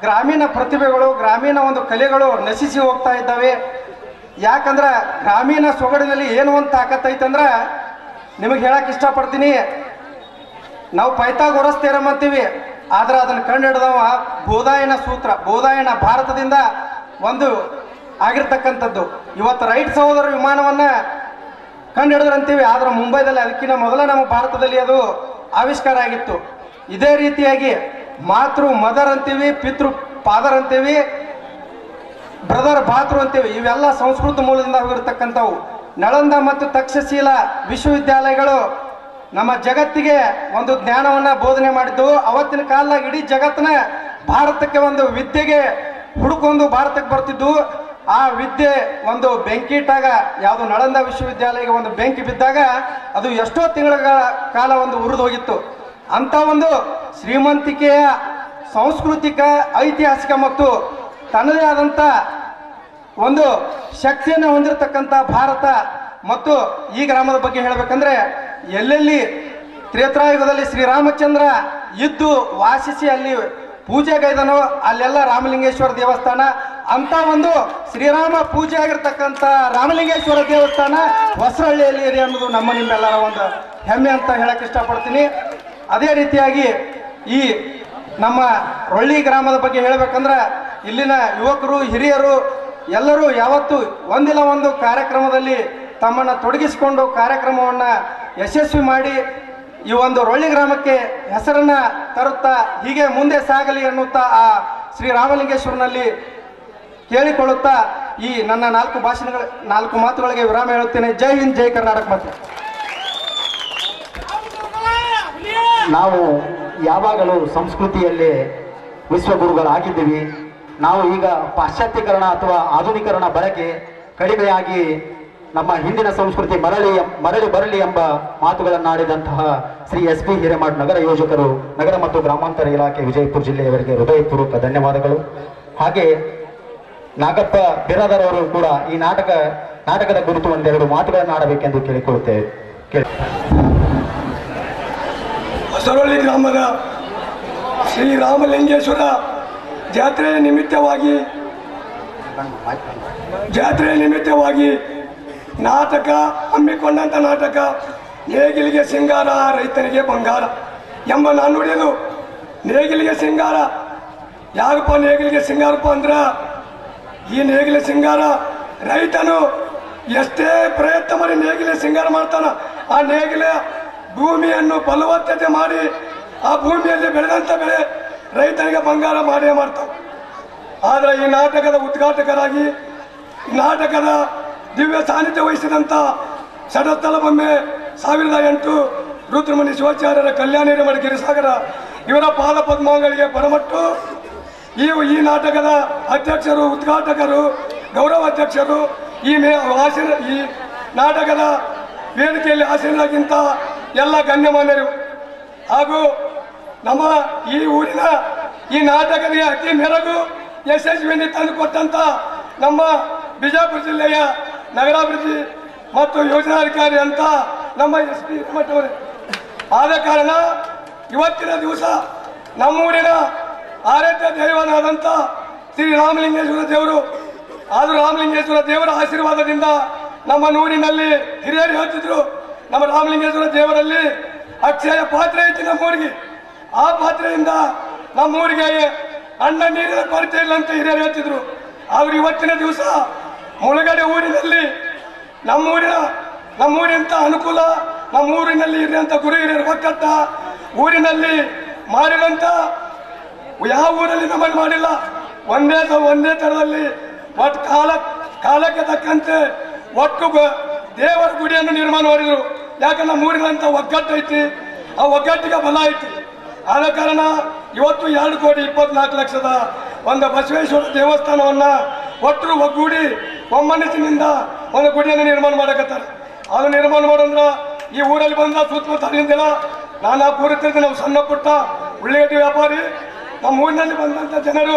ಗ್ರಾಮೀಣ ಪ್ರತಿಭೆಗಳು, ಗ್ರಾಮೀಣ ಒಂದು ಕಲೆಗಳು ನಶಿಸಿ ಹೋಗ್ತಾ ಇದ್ದಾವೆ. ಯಾಕಂದ್ರೆ ಗ್ರಾಮೀಣ ಸೊಗಡಿನಲ್ಲಿ ಏನು ಒಂದು ತಾಕತ್ತೈತಂದ್ರೆ ನಿಮಗೆ ಹೇಳಕ್ಕೆ ಇಷ್ಟಪಡ್ತೀನಿ. ನಾವು ಪೈಥಾಗೊರಸ್ ಥಿಯರಮ್ ಅಂತೀವಿ, ಆದ್ರೆ ಅದನ್ನು ಕಂಡು ಹಿಡಿದವ ಬೋಧಾಯನ ಸೂತ್ರ, ಬೋಧಾಯನ ಭಾರತದಿಂದ ಒಂದು ಆಗಿರ್ತಕ್ಕಂಥದ್ದು. ಇವತ್ತು ರೈಟ್ ಸಹೋದರ ವಿಮಾನವನ್ನ ಕಂಡು ಹಿಡಿದ್ರಂತೀವಿ, ಆದ್ರೆ ಮುಂಬೈದಲ್ಲಿ ಅದಕ್ಕಿಂತ ಮೊದಲ ನಮ್ಮ ಭಾರತದಲ್ಲಿ ಅದು ಆವಿಷ್ಕಾರ ಆಗಿತ್ತು. ಇದೇ ರೀತಿಯಾಗಿ ಮಾತೃ ಮದರ್ ಅಂತೀವಿ, ಪಿತೃ ಫಾದರ್ ಅಂತೀವಿ, ಬ್ರದರ್ ಭಾತೃ ಅಂತೀವಿ. ಇವೆಲ್ಲ ಸಂಸ್ಕೃತ ಮೂಲದಿಂದ ಹೋಗಿರ್ತಕ್ಕಂಥವು. ನಳಂದ ಮತ್ತು ತಕ್ಷಶೀಲ ವಿಶ್ವವಿದ್ಯಾಲಯಗಳು ನಮ್ಮ ಜಗತ್ತಿಗೆ ಒಂದು ಜ್ಞಾನವನ್ನ ಬೋಧನೆ ಮಾಡಿದ್ದು. ಅವತ್ತಿನ ಕಾಲದಾಗ ಇಡೀ ಜಗತ್ತಿನ ಭಾರತಕ್ಕೆ ಒಂದು ವಿದ್ಯೆಗೆ ಹುಡುಕೊಂಡು ಭಾರತಕ್ಕೆ ಬರ್ತಿದ್ದು. ಆ ವಿದ್ಯೆ ಒಂದು ಬೆಂಕಿ ಇಟ್ಟಾಗ, ಯಾವುದು ನಳಂದ ವಿಶ್ವವಿದ್ಯಾಲಯಕ್ಕೆ ಒಂದು ಬೆಂಕಿ ಬಿದ್ದಾಗ ಅದು ಎಷ್ಟೋ ತಿಂಗಳ ಕಾಲ ಒಂದು ಉರಿದು ಹೋಗಿತ್ತು. ಅಂತ ಒಂದು ಶ್ರೀಮಂತಿಕೆಯ ಸಾಂಸ್ಕೃತಿಕ, ಐತಿಹಾಸಿಕ ಮತ್ತು ತನ್ನದೇ ಆದಂಥ ಒಂದು ಶಕ್ತಿಯನ್ನು ಹೊಂದಿರತಕ್ಕಂಥ ಭಾರತ. ಮತ್ತು ಈ ಗ್ರಾಮದ ಬಗ್ಗೆ ಹೇಳಬೇಕಂದ್ರೆ, ಎಲ್ಲೆಲ್ಲಿ ತ್ರೇತಾಯುಗದಲ್ಲಿ ಶ್ರೀರಾಮಚಂದ್ರ ಇದ್ದು ವಾಸಿಸಿ ಅಲ್ಲಿ ಪೂಜೆಗೈದನೋ ಅಲ್ಲೆಲ್ಲ ರಾಮಲಿಂಗೇಶ್ವರ ದೇವಸ್ಥಾನ ಅಂತ ಒಂದು ಶ್ರೀರಾಮ ಪೂಜೆ ಆಗಿರ್ತಕ್ಕಂಥ ರಾಮಲಿಂಗೇಶ್ವರ ದೇವಸ್ಥಾನ ಹೊಸರಹಳ್ಳಿಯಲ್ಲಿ ಇದೆ ಅನ್ನೋದು ನಮ್ಮ ನಿಮ್ಮೆಲ್ಲರ ಒಂದು ಹೆಮ್ಮೆ ಅಂತ ಹೇಳಕ್ ಇಷ್ಟಪಡ್ತೀನಿ. ಅದೇ ರೀತಿಯಾಗಿ ಈ ನಮ್ಮ ರೊಳ್ಳಿ ಗ್ರಾಮದ ಬಗ್ಗೆ ಹೇಳಬೇಕಂದ್ರೆ, ಇಲ್ಲಿನ ಯುವಕರು, ಹಿರಿಯರು ಎಲ್ಲರೂ ಯಾವತ್ತೂ ಒಂದಿಲ್ಲ ಒಂದು ಕಾರ್ಯಕ್ರಮದಲ್ಲಿ ತಮ್ಮನ್ನು ತೊಡಗಿಸಿಕೊಂಡು ಕಾರ್ಯಕ್ರಮವನ್ನು ಯಶಸ್ವಿ ಮಾಡಿ ಈ ಒಂದು ರೊಳ್ಳಿ ಗ್ರಾಮಕ್ಕೆ ಹೆಸರನ್ನ ತರುತ್ತಾ ಹೀಗೆ ಮುಂದೆ ಸಾಗಲಿ ಅನ್ನುತ್ತಾ ಆ ಶ್ರೀರಾಮಲಿಂಗೇಶ್ವರನಲ್ಲಿ ಕೇಳಿಕೊಳ್ಳುತ್ತಾ ಈ ನನ್ನ ನಾಲ್ಕು ಮಾತುಗಳಿಗೆ ವಿರಾಮ ಹೇಳುತ್ತೇನೆ. ಜೈ ಹಿಂದ್, ಜೈ ಕರ್ನಾಟಕ. ಮಾತು ನಾವು ಯಾವಾಗಲೂ ಸಂಸ್ಕೃತಿಯಲ್ಲೇ ವಿಶ್ವಗುರುಗಳಾಗಿದ್ದೀವಿ. ನಾವು ಈಗ ಪಾಶ್ಚಾತ್ಯೀಕರಣ ಅಥವಾ ಆಧುನೀಕರಣ ಬಳಕೆ ಕಡಿಮೆಯಾಗಿ ನಮ್ಮ ಹಿಂದಿನ ಸಂಸ್ಕೃತಿ ಮರಳಿ ಬರಲಿ ಎಂಬ ಮಾತುಗಳನ್ನಾಡಿದಂತಹ ಶ್ರೀ SP ಹಿರೇಮಠ್ ನಗರ ಯೋಜಕರು, ನಗರ ಮತ್ತು ಗ್ರಾಮಾಂತರ ಇಲಾಖೆ ವಿಜಯಪುರ ಜಿಲ್ಲೆಯವರಿಗೆ ಹೃದಯಪೂರ್ವಕ ಧನ್ಯವಾದಗಳು. ಹಾಗೆ ನಾಗಪ್ಪ ಬಿರಾದರ್ ಅವರು ಕೂಡ ಈ ನಾಟಕದ ಕುರಿತು ಒಂದೆರಡು ಮಾತುಗಳನ್ನು ಆಡಬೇಕೆಂದು ಕೇಳಿಕೊಳ್ಳುತ್ತೇವೆ. ಹೊಸರಳ್ಳಿ ಗ್ರಾಮದ ಶ್ರೀರಾಮಲಿಂಗೇಶ್ವರ ಜಾತ್ರೆಯ ನಿಮಿತ್ತವಾಗಿ ನಾಟಕ ಹಮ್ಮಿಕೊಂಡಂಥ ನಾಟಕ ನೇಗಿಲಿಗೆ ಸಿಂಗಾರ ರೈತನಿಗೆ ಬಂಗಾರ ಎಂಬ ನಾನುಡಿಯದು. ನೇಗಿಲಿಗೆ ಸಿಂಗಾರ ಯಾಕಪ್ಪ ನೇಗಿಲಿಗೆ ಸಿಂಗಾರಪ್ಪ ಅಂದ್ರೆ, ಈ ನೇಗಿಲ ಸಿಂಗಾರ ರೈತನು ಎಷ್ಟೇ ಪ್ರಯತ್ನ ಮಾಡಿ ನೇಗಿಲ ಸಿಂಗಾರ ಮಾಡ್ತಾನ, ಆ ನೇಗಿಲ ಭೂಮಿಯನ್ನು ಫಲವತ್ತತೆ ಮಾಡಿ ಆ ಭೂಮಿಯಲ್ಲಿ ಬೆಳೆದಂಥ ಬೆಳೆ ರೈತನಿಗೆ ಬಂಗಾರ ಮಾಡೇ ಮಾಡ್ತಾವೆ. ಆದರೆ ಈ ನಾಟಕದ ಉದ್ಘಾಟಕರಾಗಿ ನಾಟಕದ ದಿವ್ಯ ಸಾನ್ನಿಧ್ಯ ವಹಿಸಿದಂಥ ಸಡಸ್ಥಲ ಬೊಮ್ಮೆ 1008 ರುದ್ರಮುನಿ ಶಿವಾಚಾರ್ಯರ ಕಲ್ಯಾಣ ಹಿರೇಮಠ ಗಿರಿಸಾಗರ ಇವರ ಪಾದ ಪದ್ಮಗಳಿಗೆ ಪರಮಟ್ಟು ಈ ನಾಟಕದ ಅಧ್ಯಕ್ಷರು, ಉದ್ಘಾಟಕರು, ಗೌರವ ಅಧ್ಯಕ್ಷರು, ಈ ನಾಟಕದ ವೇದಿಕೆಯಲ್ಲಿ ಆಸೀನರಾಗಿಂತ ಎಲ್ಲ ಗಣ್ಯಮಾನ್ಯರು ಹಾಗೂ ನಮ್ಮ ಈ ಊರಿನ ಈ ನಾಟಕದ ಅತಿ ಮೆರಗು ಯಶಸ್ವಿಯನ್ನು ತಂದುಕೊಟ್ಟಂತ ನಮ್ಮ ಬಿಜಾಪುರ ಜಿಲ್ಲೆಯ ನಗರಾಭಿವೃದ್ಧಿ ಮತ್ತು ಯೋಜನಾಧಿಕಾರಿ ಅಂತ ನಮ್ಮ SP ಹಿರೇಮಠ ಅವರು. ಆದ ಕಾರಣ ಇವತ್ತಿನ ದಿವಸ ನಮ್ಮೂರಿನ ಆರಾಧ್ಯ ದೈವನಾದಂಥ ಶ್ರೀ ರಾಮಲಿಂಗೇಶ್ವರ ದೇವರು, ಆದರೂ ರಾಮಲಿಂಗೇಶ್ವರ ದೇವರ ಆಶೀರ್ವಾದದಿಂದ ನಮ್ಮ ನೂರಿನಲ್ಲಿ ಹಿರಿಯರು ಹೇಳ್ತಿದ್ರು, ನಮ್ಮ ರಾಮಲಿಂಗೇಶ್ವರ ದೇವರಲ್ಲಿ ಅಕ್ಷಯ ಪಾತ್ರೆ ಐತಿ ನಮ್ಮೂರಿಗೆ, ಆ ಪಾತ್ರೆಯಿಂದ ನಮ್ಮೂರಿಗೆ ಅನ್ನ ನೀರಿನ ಕೊರತೆ ಇಲ್ಲ ಅಂತ ಹಿರಿಯರು ಹೇಳ್ತಿದ್ರು. ಆದ್ರೆ ಇವತ್ತಿನ ದಿವಸ ಮುಳುಗಡೆ ಊರಿನಲ್ಲಿ ನಮ್ಮೂರಿನಂತ ಅನುಕೂಲ, ನಮ್ಮೂರಿನಲ್ಲಿ ಇರುವಂತ ಗುರು ಹಿರಿಯರ ಒಕ್ಕಟ್ಟ ಊರಿನಲ್ಲಿ ಮಾಡಿದಂತ ಯಾವ ಊರಲ್ಲಿ ನಮ್ಮಲ್ಲಿ ಮಾಡಿಲ್ಲ. ಒಂದೇ ತರದಲ್ಲಿ ಒಟ್ಟು ಕಾಲಕ್ಕೆ ತಕ್ಕಂತೆ ಒಟ್ಟು ದೇವರ ಗುಡಿಯನ್ನು ನಿರ್ಮಾಣ ಮಾಡಿದ್ರು. ಯಾಕಂದ್ರೆ ನಮ್ಮೂರಿನಂತ ಒಗ್ಗಟ್ಟು ಐತಿ, ಆ ಒಗ್ಗಟ್ಟಿಗೆ ಬಲ ಐತಿ. ಆದ ಕಾರಣ ಇವತ್ತು 2,24,00,000 ಒಂದು ಬಸವೇಶ್ವರ ದೇವಸ್ಥಾನವನ್ನ ಒಟ್ಟರು ಒಗ್ಗೂಡಿ ಒಮ್ಮನಸ್ಸಿನಿಂದ ಒಂದು ಗುಡಿಯನ್ನು ನಿರ್ಮಾಣ ಮಾಡಕತ್ತಾರೆ. ಅದು ನಿರ್ಮಾಣ ಮಾಡೋದ್ರ ಈ ಊರಲ್ಲಿ ಬಂದ ಸುತ್ತಮುತ್ತ ಹರಿಯಿಂದಿಲ್ಲ. ನಾನು ಕೂರುತ್ತಿದ್ದೆ, ನಾವು ಸಣ್ಣ ಪುಟ್ಟ ಉಳ್ಳಿಗಡ್ಡಿ ವ್ಯಾಪಾರಿ. ನಮ್ಮ ಊರಿನಲ್ಲಿ ಬಂದಂತ ಜನರು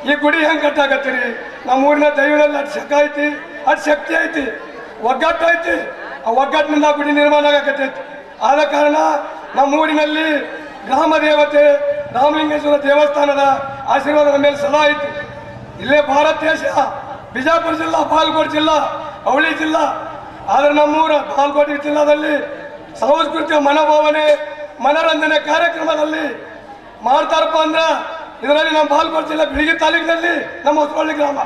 ಈ ಗುಡಿ ಹೆಂಗೆ ಕಟ್ಟಾಕತ್ತೀರಿ, ನಮ್ಮ ಊರಿನ ದೈವದಲ್ಲಿ ಅಷ್ಟು ಶಕ ಐತಿ, ಅಷ್ಟು ಶಕ್ತಿ ಐತಿ, ಒಗ್ಗಟ್ಟು ಐತಿ, ಆ ಒಗ್ಗಟ್ಟಿನಿಂದ ಗುಡಿ ನಿರ್ಮಾಣ ಆಗಕತ್ತೈತಿ. ಆದ ಕಾರಣ ನಮ್ಮ ಊರಿನಲ್ಲಿ ಗ್ರಾಮ ದೇವತೆ ರಾಮಲಿಂಗೇಶ್ವರ ದೇವಸ್ಥಾನದ ಆಶೀರ್ವಾದ ನಮ್ಮ ಮೇಲೆ ಸದಾ ಐತಿ. ಇಲ್ಲೇ ಭಾರತ ದೇಶ, ಬಿಜಾಪುರ ಜಿಲ್ಲಾ, ಬಾಗಲಕೋಟೆ ಜಿಲ್ಲಾ, ಅವಳಿ ಜಿಲ್ಲಾ. ಆದರೆ ನಮ್ಮೂರ ಬಾಗಲಕೋಟೆ ಜಿಲ್ಲಾದಲ್ಲಿ ಸಾಂಸ್ಕೃತಿಕ ಮನೋಭಾವನೆ ಮನರಂಜನೆ ಕಾರ್ಯಕ್ರಮದಲ್ಲಿ ಮಾಡ್ತಾರಪ್ಪ ಅಂದ್ರೆ ಇದರಲ್ಲಿ ನಮ್ಮ ಬಾಗಲಕೋಟೆ ಜಿಲ್ಲೆ ಬಿಳಿಗಿ ತಾಲೂಕಿನಲ್ಲಿ ನಮ್ಮ ಹೊಸಬಳ್ಳಿ ಗ್ರಾಮ.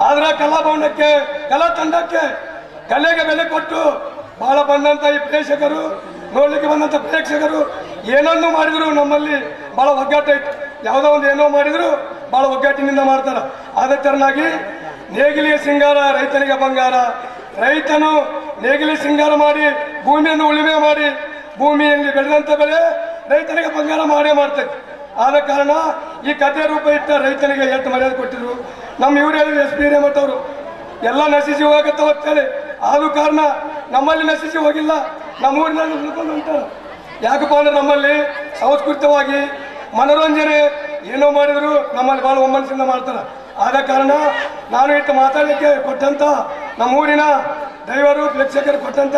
ಆದ್ರೆ ಕಲಾಭವನಕ್ಕೆ, ಕಲಾ ತಂಡಕ್ಕೆ, ಕಲೆಗೆ ಬೆಲೆ ಕೊಟ್ಟು ಬಹಳ ಬಂದಂತ ಈ ಪ್ರೇಕ್ಷಕರು, ನೋಡ್ಲಿಕ್ಕೆ ಬಂದಂತ ಪ್ರೇಕ್ಷಕರು ಏನನ್ನು ಮಾಡಿದ್ರು ನಮ್ಮಲ್ಲಿ ಬಹಳ ಒಗ್ಗಟ್ಟೈತೆ. ಯಾವುದೋ ಒಂದು ಏನೋ ಮಾಡಿದ್ರು ಬಹಳ ಒಗ್ಗಟ್ಟಿನಿಂದ ಮಾಡ್ತಾರ. ಅದೇ ತರನಾಗಿ ನೇಗಿಲಿಗೆ ಸಿಂಗಾರ ರೈತನಿಗೆ ಬಂಗಾರ. ರೈತನು ನೇಗಿಲಿ ಸಿಂಗಾರ ಮಾಡಿ ಭೂಮಿಯನ್ನು ಉಳುಮೆ ಮಾಡಿ ಭೂಮಿಯಲ್ಲಿ ಬೆಳೆದಂತ ಬೆಳೆ ರೈತನಿಗೆ ಬಂಗಾರ ಮಾಡೇ ಮಾಡ್ತೈತೆ. ಆದ ಕಾರಣ ಈ ಕಥೆ ರೂಪ ಇಟ್ಟ ರೈತನಿಗೆ ಎಷ್ಟು ಮರ್ಯಾದೆ ಕೊಟ್ಟಿದ್ರು. ನಮ್ಮ ಇವ್ರು ಹೇಳಿದ್ರು SP ಹಿರೇಮಠ ಅವರು ಎಲ್ಲ ನಶಿಸಿ ಹೋಗತ್ತವ ಅಂತೇಳಿ. ಆದ ಕಾರಣ ನಮ್ಮಲ್ಲಿ ನಶಿಸಿ ಹೋಗಿಲ್ಲ, ನಮ್ಮ ಊರಿನಲ್ಲಿ ಉಳ್ಕೊಂಡು ಹೊಂಟಾರ. ಯಾಕಪ್ಪ ಅಂದ್ರೆ ನಮ್ಮಲ್ಲಿ ಸಂಸ್ಕೃತವಾಗಿ ಮನೋರಂಜನೆ ಏನೋ ಮಾಡಿದ್ರು ನಮ್ಮಲ್ಲಿ ಭಾಳ ಒಮ್ಮನಸಿಂದ ಮಾಡ್ತಾರೆ. ಆದ ಕಾರಣ ನಾನು ಇಟ್ಟು ಮಾತಾಡಲಿಕ್ಕೆ ಕೊಟ್ಟಂತ ನಮ್ಮ ಊರಿನ ದೈವರು ಪ್ರೇಕ್ಷಕರು ಕೊಟ್ಟಂತ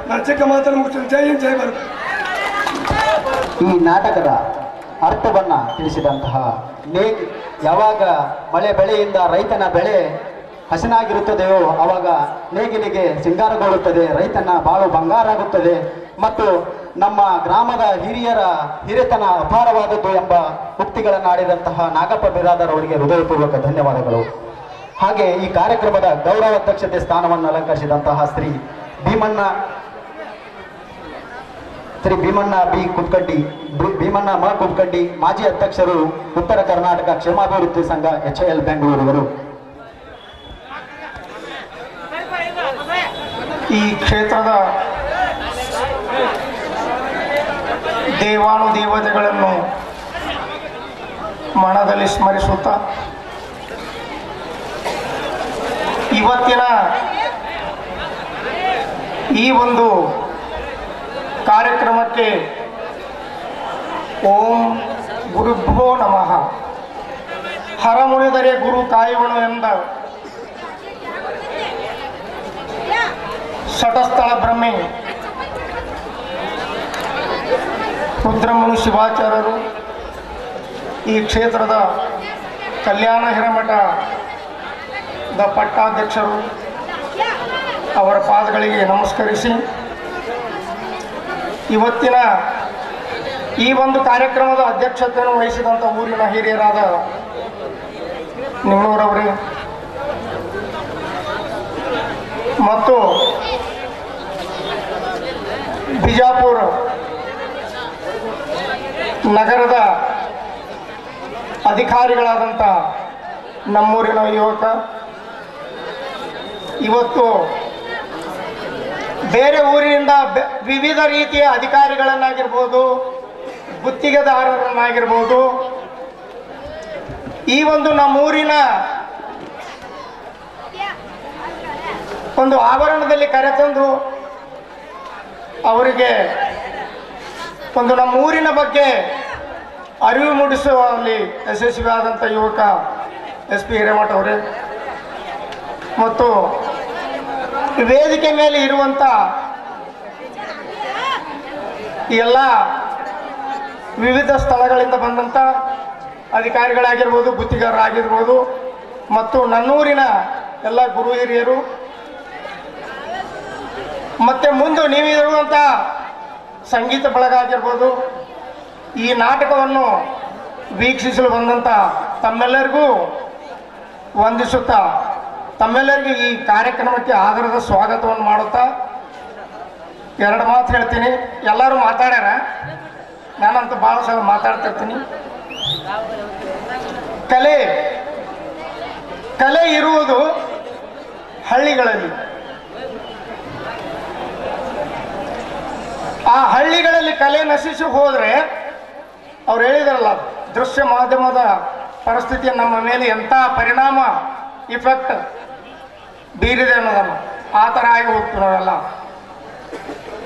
ನನ್ನ ಚಿಕ್ಕ ಮಾತನ್ನು ಮುಗಿಸ್ತೀನಿ. ಜೈ ಹಿಂದ್, ಜೈ ಭಾರತ್. ಈ ನಾಟಕದ ಅರ್ಥವನ್ನ ತಿಳಿಸಿದಂತಹ ಯಾವಾಗ ಮಳೆ ಬೆಳೆಯಿಂದ ರೈತನ ಬೆಳೆ ಹಸನಾಗಿರುತ್ತದೆಯೋ ಆವಾಗ ನೇಗಿಲಿಗೆ ಸಿಂಗಾರಗೊಳ್ಳುತ್ತದೆ, ರೈತನ ಬಾಳು ಬಂಗಾರ ಆಗುತ್ತದೆ ಮತ್ತು ನಮ್ಮ ಗ್ರಾಮದ ಹಿರಿಯರ ಹಿರಿತನ ಅಪಾರವಾದದ್ದು ಎಂಬ ಉಕ್ತಿಗಳನ್ನು ಆಡಿದಂತಹ ನಾಗಪ್ಪ ಬಿರಾದರ್ ಅವರಿಗೆ ಹೃದಯಪೂರ್ವಕ ಧನ್ಯವಾದಗಳು. ಹಾಗೆ ಈ ಕಾರ್ಯಕ್ರಮದ ಗೌರವಾಧ್ಯಕ್ಷತೆ ಸ್ಥಾನವನ್ನು ಅಲಂಕರಿಸಿದಂತಹ ಶ್ರೀ ಭೀಮಣ್ಣ ಮ ಕುತ್ಕಡ್ಡಿ, ಮಾಜಿ ಅಧ್ಯಕ್ಷರು, ಉತ್ತರ ಕರ್ನಾಟಕ ಕ್ಷೇಮಾಭಿವೃದ್ಧಿ ಸಂಘ HIL ಬೆಂಗಳೂರಿವರು. ಈ ಕ್ಷೇತ್ರದ ದೇವಾನುದೇವತೆಗಳನ್ನು ಮನದಲ್ಲಿ ಸ್ಮರಿಸುತ್ತಾ ಇವತ್ತಿನ ಈ ಒಂದು ಕಾರ್ಯಕ್ರಮಕ್ಕೆ ಓಂ ಗುರುಭ್ಯೋ ನಮಃ, ಹರಮುಣಿದರೆ ಗುರು ಕಾಯುವನು ಎಂದ ಶಟಸ್ಥಳ ಬ್ರಹ್ಮೆ ರುದ್ರಮುನಿ ಶಿವಾಚಾರ್ಯರು ಈ ಕ್ಷೇತ್ರದ ಕಲ್ಯಾಣ ಹಿರೇಮಠದ ಪಟ್ಟಾಧ್ಯಕ್ಷರು ಅವರ ಪಾದಗಳಿಗೆ ನಮಸ್ಕರಿಸಿ ಇವತ್ತಿನ ಈ ಒಂದು ಕಾರ್ಯಕ್ರಮದ ಅಧ್ಯಕ್ಷತೆಯನ್ನು ವಹಿಸಿದಂಥ ಊರಿನ ಹಿರಿಯರಾದ ನಿಮ್ಮೂರವರೇ ಮತ್ತು ಬಿಜಾಪುರ ನಗರದ ಅಧಿಕಾರಿಗಳಾದಂಥ ನಮ್ಮೂರಿನ ಯುವಕ ಇವತ್ತು ಬೇರೆ ಊರಿನಿಂದ ವಿವಿಧ ರೀತಿಯ ಅಧಿಕಾರಿಗಳನ್ನಾಗಿರ್ಬೋದು, ಗುತ್ತಿಗೆದಾರರನ್ನಾಗಿರ್ಬೋದು, ಈ ಒಂದು ನಮ್ಮೂರಿನ ಒಂದು ಆವರಣದಲ್ಲಿ ಕರೆತಂದು ಅವರಿಗೆ ಒಂದು ನಮ್ಮ ಊರಿನ ಬಗ್ಗೆ ಅರಿವು ಮೂಡಿಸುವಲ್ಲಿ ಯಶಸ್ವಿಯಾದಂಥ ಯುವಕ SP ಹಿರೇಮಠ ಅವರೇ ಮತ್ತು ವೇದಿಕೆ ಮೇಲೆ ಇರುವಂಥ ಎಲ್ಲ ವಿವಿಧ ಸ್ಥಳಗಳಿಂದ ಬಂದಂಥ ಅಧಿಕಾರಿಗಳಾಗಿರ್ಬೋದು, ಗುತ್ತಿಗೆದಾರರಾಗಿರ್ಬೋದು ಮತ್ತು ನನ್ನೂರಿನ ಎಲ್ಲ ಗುರು ಹಿರಿಯರು ಮತ್ತು ಮುಂದೆ ನೀವಿರುವಂಥ ಸಂಗೀತ ಬಳಗ ಆಗಿರ್ಬೋದು, ಈ ನಾಟಕವನ್ನು ವೀಕ್ಷಿಸಲು ಬಂದಂಥ ತಮ್ಮೆಲ್ಲರಿಗೂ ವಂದಿಸುತ್ತಾ ತಮ್ಮೆಲ್ಲರಿಗೂ ಈ ಕಾರ್ಯಕ್ರಮಕ್ಕೆ ಆದರದ ಸ್ವಾಗತವನ್ನು ಮಾಡುತ್ತಾ ಎರಡು ಮಾತು ಹೇಳ್ತೀನಿ. ಎಲ್ಲರೂ ಮಾತಾಡ್ಯಾರ, ನಾನಂತೂ ಭಾಳ ಸಲ ಮಾತಾಡ್ತಿರ್ತೀನಿ. ಕಲೆ ಇರುವುದು ಹಳ್ಳಿಗಳಲ್ಲಿ. ಆ ಹಳ್ಳಿಗಳಲ್ಲಿ ಕಲೆ ನಶಿಸಿ ಹೋದರೆ ಅವ್ರು ಹೇಳಿದಾರಲ್ಲ, ದೃಶ್ಯ ಮಾಧ್ಯಮದ ಪರಿಸ್ಥಿತಿ ನಮ್ಮ ಮೇಲೆ ಎಂಥ ಪರಿಣಾಮ ಇಫೆಕ್ಟ್ ಬೀರಿದೆ ಅನ್ನೋದನ್ನು ಆ ಥರ ಆಗಿ ಹೋಗ್ತೀವಿ ನಾವೆಲ್ಲ.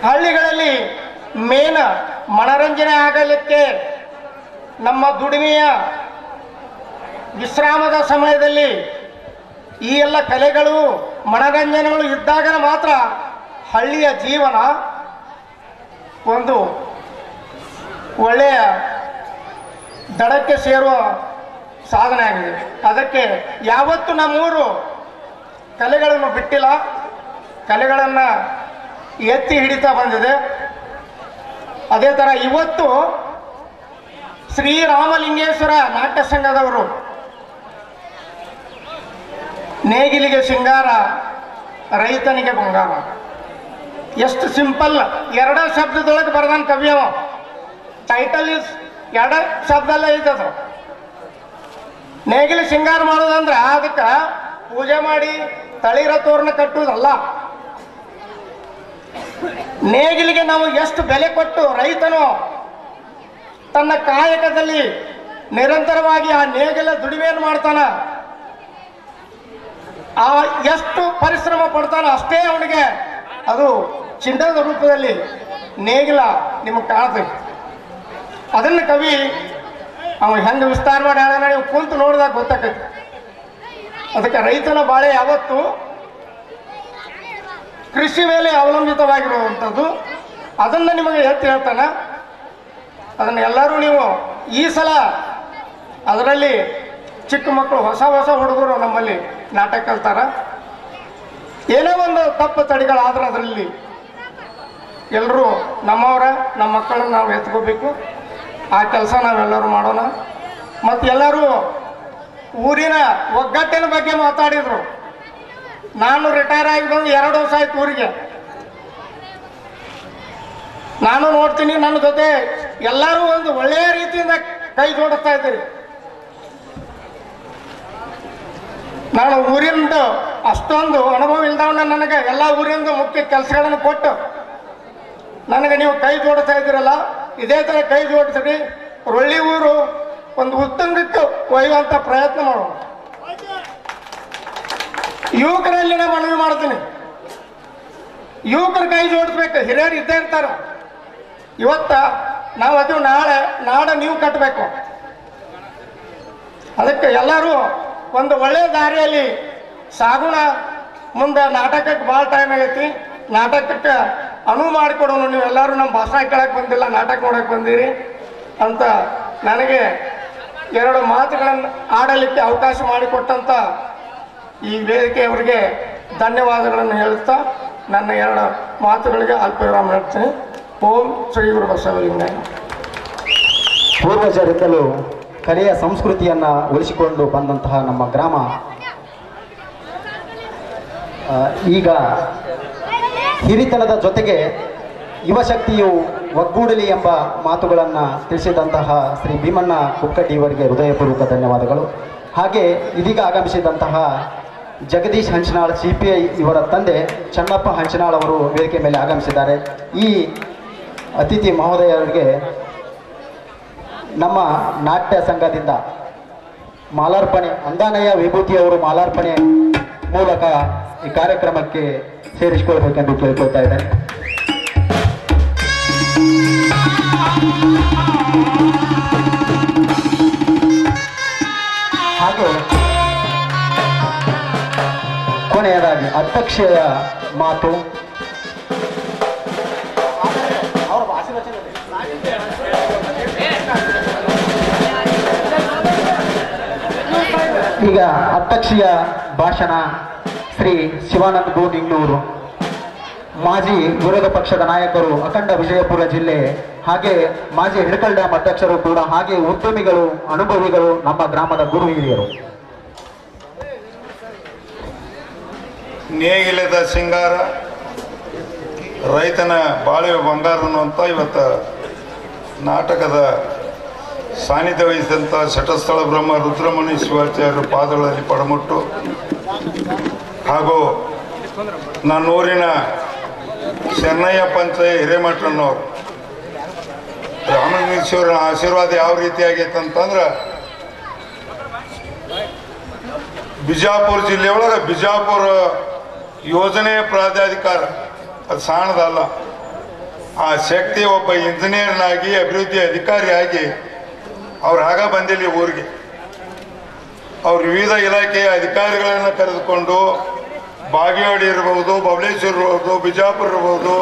ಹಳ್ಳಿಗಳಲ್ಲಿ ಮೇನ್ ಮನರಂಜನೆ ಆಗಲಿಕ್ಕೆ ನಮ್ಮ ದುಡಿಮೆಯ ವಿಶ್ರಾಮದ ಸಮಯದಲ್ಲಿ ಈ ಎಲ್ಲ ಕಲೆಗಳು ಮನರಂಜನೆಗಳು ಇದ್ದಾಗ ಮಾತ್ರ ಹಳ್ಳಿಯ ಜೀವನ ಒಂದು ಒಳ್ಳೆಯ ದಡಕ್ಕೆ ಸೇರುವ ಸಾಧನೆ ಆಗಿದೆ. ಅದಕ್ಕೆ ಯಾವತ್ತೂ ನಮ್ಮೂರು ಕಲೆಗಳನ್ನು ಬಿಟ್ಟಿಲ್ಲ, ಕಲೆಗಳನ್ನು ಎತ್ತಿ ಹಿಡಿತಾ ಬಂದಿದೆ. ಅದೇ ಥರ ಇವತ್ತು ಶ್ರೀರಾಮಲಿಂಗೇಶ್ವರ ನಾಟ್ಯ ಸಂಘದವರು ನೇಗಿಲಿಗೆ ಸಿಂಗಾರ ರೈತನಿಗೆ ಬಂಗಾರ, ಎಷ್ಟು ಸಿಂಪಲ್, ಎರಡ ಶಬ್ದದೊಳಗೆ ಬರೆದಾನ ಕವಿಯವ. ಟೈಟಲ್ ಇಸ್ ಎರಡ ಶಬ್ದಲ್ಲೇ ಐತದ. ನೇಗಿಲಿ ಸಿಂಗಾರ ಮಾಡೋದಂದ್ರೆ ಅದಕ್ಕೆ ಪೂಜೆ ಮಾಡಿ ತಳಿರ ತೋರಣ ಕಟ್ಟುವುದಲ್ಲ. ನೇಗಿಲಿಗೆ ನಾವು ಎಷ್ಟು ಬೆಲೆ ಕೊಟ್ಟು ರೈತನು ತನ್ನ ಕಾಯಕದಲ್ಲಿ ನಿರಂತರವಾಗಿ ಆ ನೇಗಿಲ ದುಡಿಮೆಯನ್ನು ಮಾಡ್ತಾನ, ಆ ಎಷ್ಟು ಪರಿಶ್ರಮ ಪಡ್ತಾನ ಅಷ್ಟೇ ಅವನಿಗೆ ಅದು ಚಿನ್ನದ ರೂಪದಲ್ಲಿ ನೇಗಿಲ ನಿಮಗೆ ಕಾಣ್ತದೆ. ಅದನ್ನು ಕವಿ ಅವ ಹೆಂಗೆ ವಿಸ್ತಾರ ಮಾಡಿ ಹೇಳೋಣ, ನೀವು ಕುಂತು ನೋಡಿದಾಗ ಗೊತ್ತಾಗತ್ತೆ. ಅದಕ್ಕೆ ರೈತನ ಬಾಳೆ ಯಾವತ್ತು ಕೃಷಿ ಮೇಲೆ ಅವಲಂಬಿತವಾಗಿರುವಂಥದ್ದು. ಅದನ್ನು ನಿಮಗೆ ಎತ್ತಿ ಹೇಳ್ತಾನೆ. ಅದನ್ನು ಎಲ್ಲರೂ ನೀವು ಈ ಸಲ ಅದರಲ್ಲಿ ಚಿಕ್ಕ ಮಕ್ಕಳು ಹೊಸ ಹೊಸ ಹುಡುಗರು ನಮ್ಮಲ್ಲಿ ನಾಟಕ ಕಲ್ತಾರ. ಏನೋ ಒಂದು ತಪ್ಪು ತಡೆಗಳಾದ್ರೆ ಅದರಲ್ಲಿ ಎಲ್ಲರೂ ನಮ್ಮವರ ನಮ್ಮ ಮಕ್ಕಳನ್ನು ನಾವು ಎತ್ಕೋಬೇಕು. ಆ ಕೆಲಸ ನಾವೆಲ್ಲರೂ ಮಾಡೋಣ. ಮತ್ತು ಎಲ್ಲರೂ ಊರಿನ ಒಗ್ಗಟ್ಟಿನ ಬಗ್ಗೆ ಮಾತಾಡಿದರು. ನಾನು ರಿಟೈರ್ ಆಗಿ ಬಂದು 2 ವರ್ಷ ಆಯ್ತು ಊರಿಗೆ. ನಾನು ನೋಡ್ತೀನಿ ನನ್ನ ಜೊತೆ ಎಲ್ಲರೂ ಒಂದು ಒಳ್ಳೆಯ ರೀತಿಯಿಂದ ಕೈ ಜೋಡಿಸ್ತಾ ಇದ್ದೀರಿ. ನಾನು ಊರಿಂದ ಅಷ್ಟೊಂದು ಅನುಭವ ಇಲ್ದವನ್ನ ನನಗೆ ಎಲ್ಲ ಊರಿಂದ ಮುಖ್ಯ ಕೆಲಸಗಳನ್ನು ಕೊಟ್ಟು ನನಗೆ ನೀವು ಕೈ ಜೋಡಿಸ್ತಾ ಇದ್ದೀರಲ್ಲ, ಇದೇ ಥರ ಕೈ ಜೋಡಿಸ್ರಿ. ರೊಳ್ಳಿ ಊರು ಒಂದು ಉತ್ತುಂಗಕ್ಕೆ ಒಯ್ಯುವಂಥ ಪ್ರಯತ್ನ ಮಾಡೋಣ. ಯುವಕರಲ್ಲಿ ನಾನು ಮನವಿ ಮಾಡ್ತೀನಿ, ಯುವಕರು ಕೈ ಜೋಡಿಸ್ಬೇಕು. ಹಿರಿಯರು ಇದ್ದೇ ಇರ್ತಾರ. ಇವತ್ತ ನಾವು ಅದು ನಾಡ ನೀವು ಕಟ್ಟಬೇಕು. ಅದಕ್ಕೆ ಎಲ್ಲರೂ ಒಂದು ಒಳ್ಳೆಯ ದಾರಿಯಲ್ಲಿ ಸಾಗೋಣ. ಮುಂದೆ ನಾಟಕಕ್ಕೆ ಭಾಳ ಟೈಮ್ ಆಗೈತಿ. ನಾಟಕಕ್ಕೆ ಅನುವು ಮಾಡಿಕೊಡೋಣ. ನೀವೆಲ್ಲರೂ ನಮ್ಮ ಭಾಷಣ ಕೇಳಕ್ಕೆ ಬಂದಿಲ್ಲ, ನಾಟಕ ನೋಡಕ್ಕೆ ಬಂದಿರಿ ಅಂತ ನನಗೆ 2 ಮಾತುಗಳನ್ನು ಆಡಲಿಕ್ಕೆ ಅವಕಾಶ ಮಾಡಿಕೊಟ್ಟಂಥ ಈ ವೇದಿಕೆಯವರಿಗೆ ಧನ್ಯವಾದಗಳನ್ನು ಹೇಳುತ್ತಾ ನನ್ನ 2 ಮಾತುಗಳಿಗೆ ಅಲ್ಪ ವಿರಾಮ ನೀಡ್ತೀನಿ. ಓಂ ಶ್ರೀ ಗುರು ಬಸವಲಿಂಗಾಯ. ಪೂರ್ವಜರಿಂದಲೂ ಕಲೆಯ ಸಂಸ್ಕೃತಿಯನ್ನು ಉಳಿಸಿಕೊಂಡು ಬಂದಂತಹ ನಮ್ಮ ಗ್ರಾಮ ಈಗ ಹಿರಿತನದ ಜೊತೆಗೆ ಯುವಶಕ್ತಿಯು ಒಗ್ಗೂಡಲಿ ಎಂಬ ಮಾತುಗಳನ್ನು ತಿಳಿಸಿದಂತಹ ಶ್ರೀ ಭೀಮಣ್ಣ ಕುಕ್ಕಡ್ಡಿ ಅವರಿಗೆ ಹೃದಯಪೂರ್ವಕ ಧನ್ಯವಾದಗಳು. ಹಾಗೆ ಇದೀಗ ಆಗಮಿಸಿದಂತಹ ಜಗದೀಶ್ ಹಂಚನಾಳ್ CPI ಇವರ ತಂದೆ ಚನ್ನಪ್ಪ ಹಂಚನಾಳ್ ಅವರು ವೇದಿಕೆ ಮೇಲೆ ಆಗಮಿಸಿದ್ದಾರೆ. ಈ ಅತಿಥಿ ಮಹೋದಯರಿಗೆ ನಮ್ಮ ನಾಟ್ಯ ಸಂಘದಿಂದ ಮಾಲಾರ್ಪಣೆ ಅಂದಾನಯ್ಯ ವಿಭೂತಿಯವರು ಮಾಲಾರ್ಪಣೆ ಮೂಲಕ ಈ ಕಾರ್ಯಕ್ರಮಕ್ಕೆ ಸೇರಿಸಿಕೊಳ್ಬೇಕೆಂದು ಕೇಳ್ಕೊಳ್ತಾ ಇದ್ದಾರೆ. ಹಾಗೆ ಕೊನೆಯದಾಗಿ ಅಧ್ಯಕ್ಷೆಯ ಮಾತು. ಈಗ ಅಧ್ಯಕ್ಷೀಯ ಭಾಷಣ ಶ್ರೀ ಶಿವಾನಂದ ಗೋನಿಂಗ್ನೂರು, ಮಾಜಿ ವಿರೋಧ ಪಕ್ಷದ ನಾಯಕರು, ಅಖಂಡ ವಿಜಯಪುರ ಜಿಲ್ಲೆ, ಹಾಗೆ ಮಾಜಿ ಹಿಡಕಲ್ ಡ್ಯಾಮ್ ಅಧ್ಯಕ್ಷರು ಕೂಡ, ಹಾಗೆ ಉದ್ಯಮಿಗಳು, ಅನುಭವಿಗಳು, ನಮ್ಮ ಗ್ರಾಮದ ಗುರು ಹಿರಿಯರು. ನೇಗಿಲದ ಸಿಂಗಾರ ರೈತನ ಬಾಳೆ ಬಂಗಾರ ಅನ್ನುವಂಥ ಇವತ್ತು ನಾಟಕದ ಸಾನ್ನಿಧ್ಯ ವಹಿಸಿದಂಥ ಶಟಸ್ಥಳ ಬ್ರಹ್ಮ ರುದ್ರಮುನಿ ಶಿವಾಚಾರ್ಯರ ಪಾದಗಳಲ್ಲಿ ಪಡಮುಟ್ಟು ಹಾಗೂ ನನ್ನೂರಿನ ಶರಣಯ್ಯ ಪಂಚ ಹಿರೇಮಠನವರು ರಾಮಲಿಂಗೇಶ್ವರನ ಆಶೀರ್ವಾದ ಯಾವ ರೀತಿಯಾಗೈತೆ ಅಂತಂದ್ರೆ, ಬಿಜಾಪುರ ಜಿಲ್ಲೆಯೊಳಗೆ ಬಿಜಾಪುರ ಯೋಜನೆ ಪ್ರಾಧಿಕಾರ ಅದು ಸಣ್ಣದಲ್ಲ. ಆ ಶಕ್ತಿ ಒಬ್ಬ ಇಂಜಿನಿಯರ್ನಾಗಿ ಅಭಿವೃದ್ಧಿ ಅಧಿಕಾರಿಯಾಗಿ ಅವ್ರು ಆಗ ಬಂದಿಲ್ಲ ಊರಿಗೆ. ಅವ್ರು ವಿವಿಧ ಇಲಾಖೆಯ ಅಧಿಕಾರಿಗಳನ್ನು ಕರೆದುಕೊಂಡು ಬಾಗೇವಾಡಿ ಇರಬಹುದು, ಬಬಲೇಶ್ವರ ಇರಬಹುದು, ಬಿಜಾಪುರ ಇರಬಹುದು,